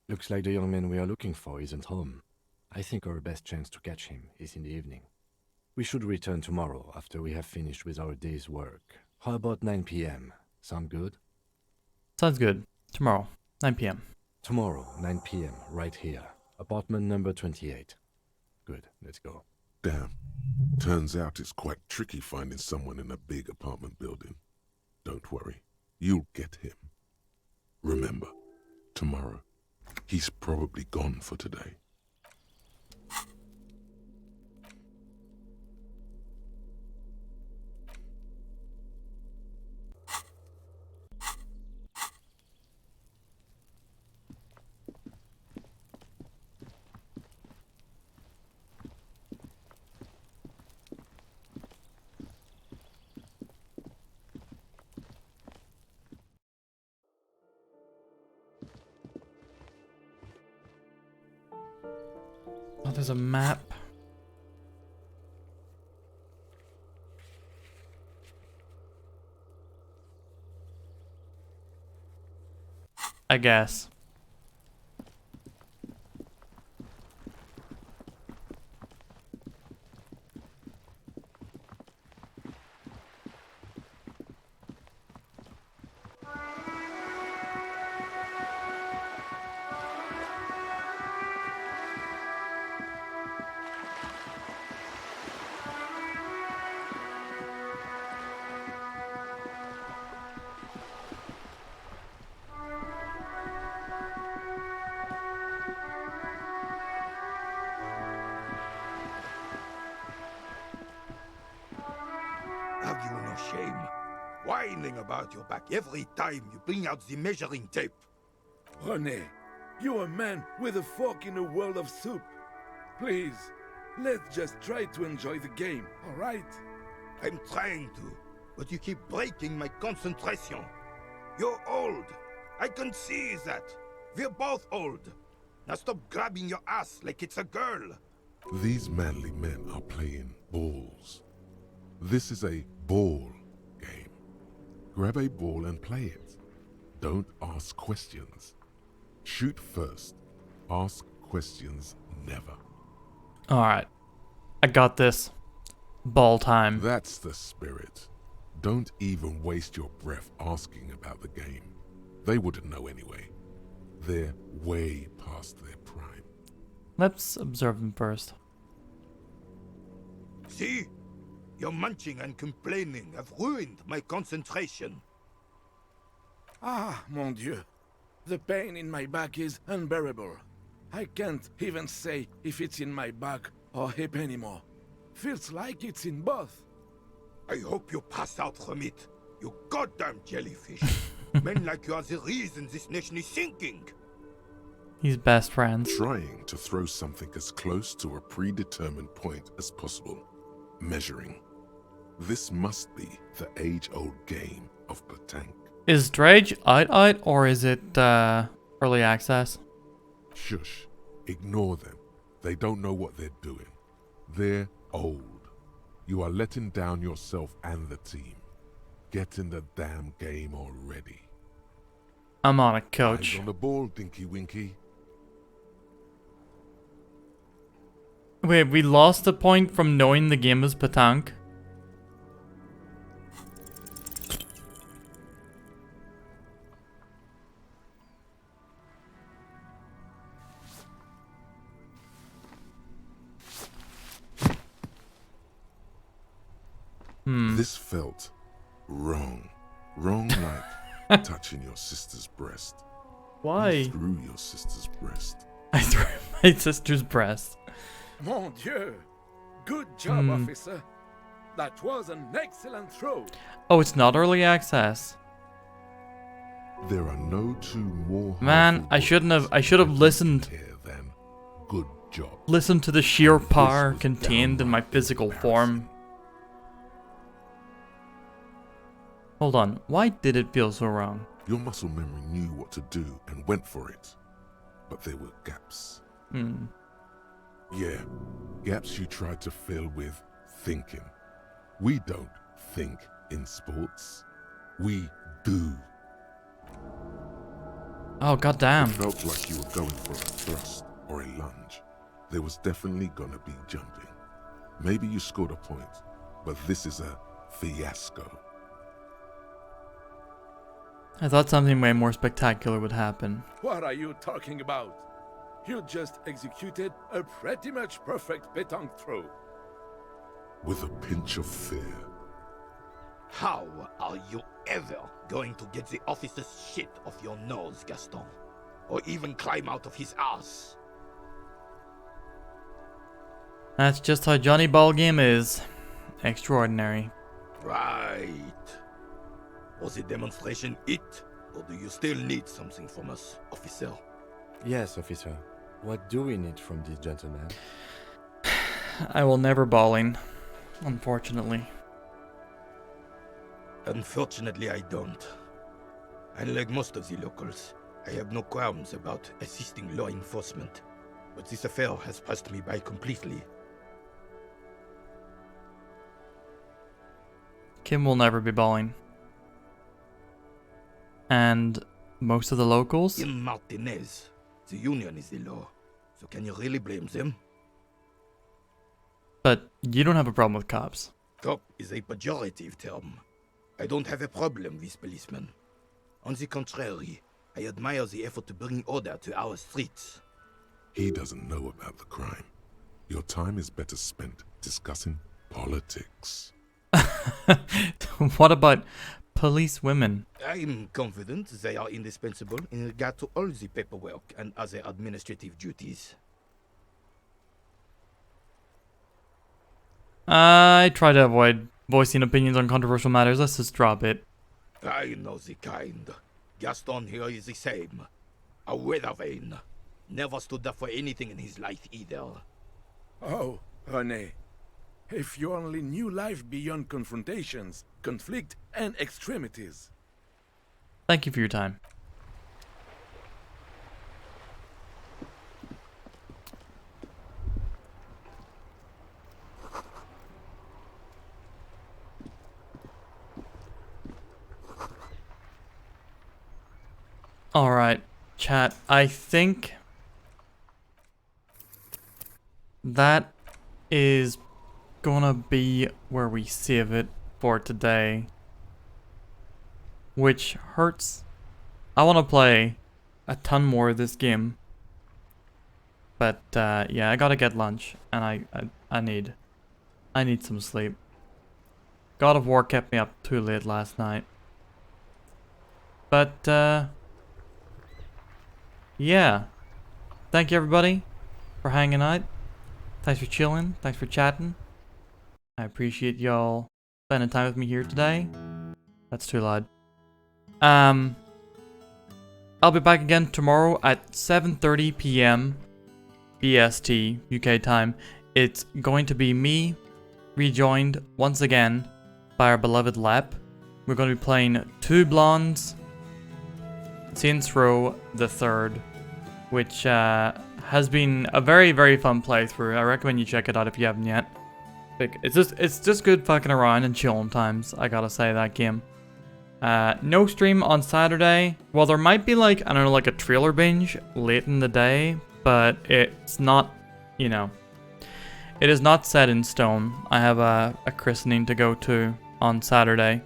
Looks like the young man we are looking for isn't home. I think our best chance to catch him is in the evening. We should return tomorrow after we have finished with our day's work. How about 9 p.m.? Sound good? Sounds good. Tomorrow, 9 p.m. Tomorrow, 9 p.m., right here. Apartment number 28. Good, let's go. Damn. Turns out it's quite tricky finding someone in a big apartment building. Don't worry. You'll get him. Remember, tomorrow. He's probably gone for today. Oh, there's a map. I guess. Have you no shame? Whining about your back every time you bring out the measuring tape. René, you're a man with a fork in a world of soup. Please, let's just try to enjoy the game, all right? I'm trying to, but you keep breaking my concentration. You're old. I can see that. We're both old. Now stop grabbing your ass like it's a girl. These manly men are playing balls. This is a ball game. Grab a ball and play it. Don't ask questions. Shoot first. Ask questions never. Alright. I got this. Ball time. That's the spirit. Don't even waste your breath asking about the game. They wouldn't know anyway. They're way past their prime. Let's observe them first. See? Your munching and complaining have ruined my concentration. Ah, mon Dieu. The pain in my back is unbearable. I can't even say if it's in my back or hip anymore. Feels like it's in both. I hope you pass out from it, you goddamn jellyfish. Men like you are the reason this nation is sinking. He's best friends. Trying to throw something as close to a predetermined point as possible. Measuring. This must be the age-old game of petanque. Is Dredge out or is it early access? Shush. Ignore them. They don't know what they're doing. They're old. You are letting down yourself and the team. Get in the damn game already. I'm on it, coach. Eyes on the ball, Dinky Winky. Wait, we lost a point from knowing the game is petanque? This felt wrong. Wrong like touching your sister's breast. Why? You threw your sister's breast. I threw my sister's breast. Mon Dieu. Good job, officer. That was an excellent throw. Oh, it's not early access. There are no two more. Man, I should have listened. Than good job. Listened to the sheer power contained in my physical form. Hold on, why did it feel so wrong? Your muscle memory knew what to do and went for it. But there were gaps. Yeah, gaps you tried to fill with thinking. We don't think in sports. We do. Oh, goddamn. It felt like you were going for a thrust or a lunge. There was definitely gonna be jumping. Maybe you scored a point, but this is a fiasco. I thought something way more spectacular would happen. What are you talking about? You just executed a pretty much perfect petanque throw. With a pinch of fear. How are you ever going to get the officer's shit off your nose, Gaston? Or even climb out of his ass? That's just how Johnny Ballgame is. Extraordinary. Right. Was the demonstration it? Or do you still need something from us, officer? Yes, officer. What do we need from this gentleman? I will never balling, unfortunately. Unfortunately, I don't. Unlike most of the locals, I have no qualms about assisting law enforcement. But this affair has passed me by completely. Kim will never be balling. And most of the locals? In Martinez, the union is the law. So can you really blame them? But you don't have a problem with cops. Cop is a pejorative term. I don't have a problem with policemen. On the contrary, I admire the effort to bring order to our streets. He doesn't know about the crime. Your time is better spent discussing politics. What about police women? I'm confident they are indispensable in regard to all the paperwork and other administrative duties. I try to avoid voicing opinions on controversial matters. Let's just drop it. I know the kind. Gaston here is the same. A weather vane. Never stood up for anything in his life either. Oh, René. If you only knew life beyond confrontations, conflict, and extremities. Thank you for your time. Alright, chat. I think that is gonna be where we save it for today. Which hurts. I want to play a ton more of this game. But yeah, I gotta get lunch and I need some sleep. God of War kept me up too late last night. But, yeah. Thank you, everybody, for hanging out. Thanks for chilling. Thanks for chatting. I appreciate y'all spending time with me here today. That's too loud. I'll be back again tomorrow at 7:30 p.m. BST, UK time. It's going to be me, rejoined once again by our beloved Lep. We're going to be playing Two Blondes, Saints Row the Third, which has been a very, very fun playthrough. I recommend you check it out if you haven't yet. It's just good fucking around and chilling times, I gotta say, that game. No stream on Saturday. Well, there might be like, I don't know, like a trailer binge late in the day, but it's not, you know, it is not set in stone. I have a christening to go to on Saturday.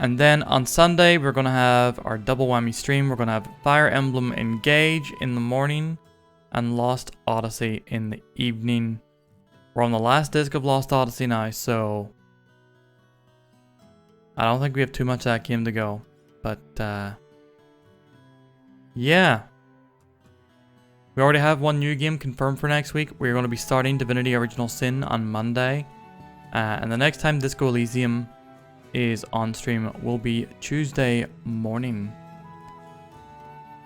And then on Sunday, we're going to have our double whammy stream. We're going to have Fire Emblem Engage in the morning and Lost Odyssey in the evening. We're on the last disc of Lost Odyssey now, so I don't think we have too much of that game to go. But, yeah. We already have one new game confirmed for next week. We're going to be starting Divinity Original Sin on Monday. And the next time Disco Elysium is on stream will be Tuesday morning.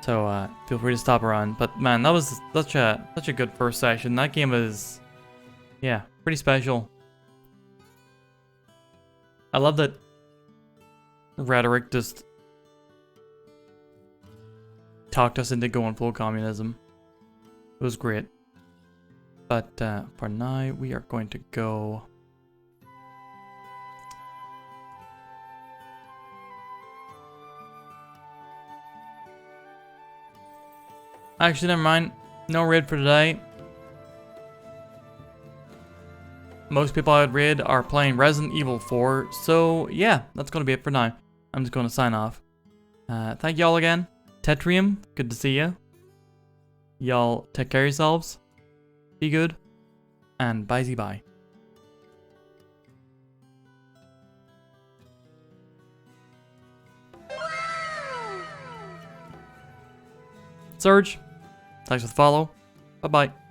So, feel free to stop around. But, man, that was such a good first session. That game is, yeah, pretty special. I love that Rhetoric just talked us into going full communism. It was great. But for now, we are going to go. Actually, never mind. No raid for today. Most people I would raid are playing Resident Evil 4. So, yeah, that's going to be it for now. I'm just going to sign off. Thank y'all again. Tetrium, good to see you. Y'all take care of yourselves. Be good. And bye-bye. Surge, thanks for the follow. Bye-bye.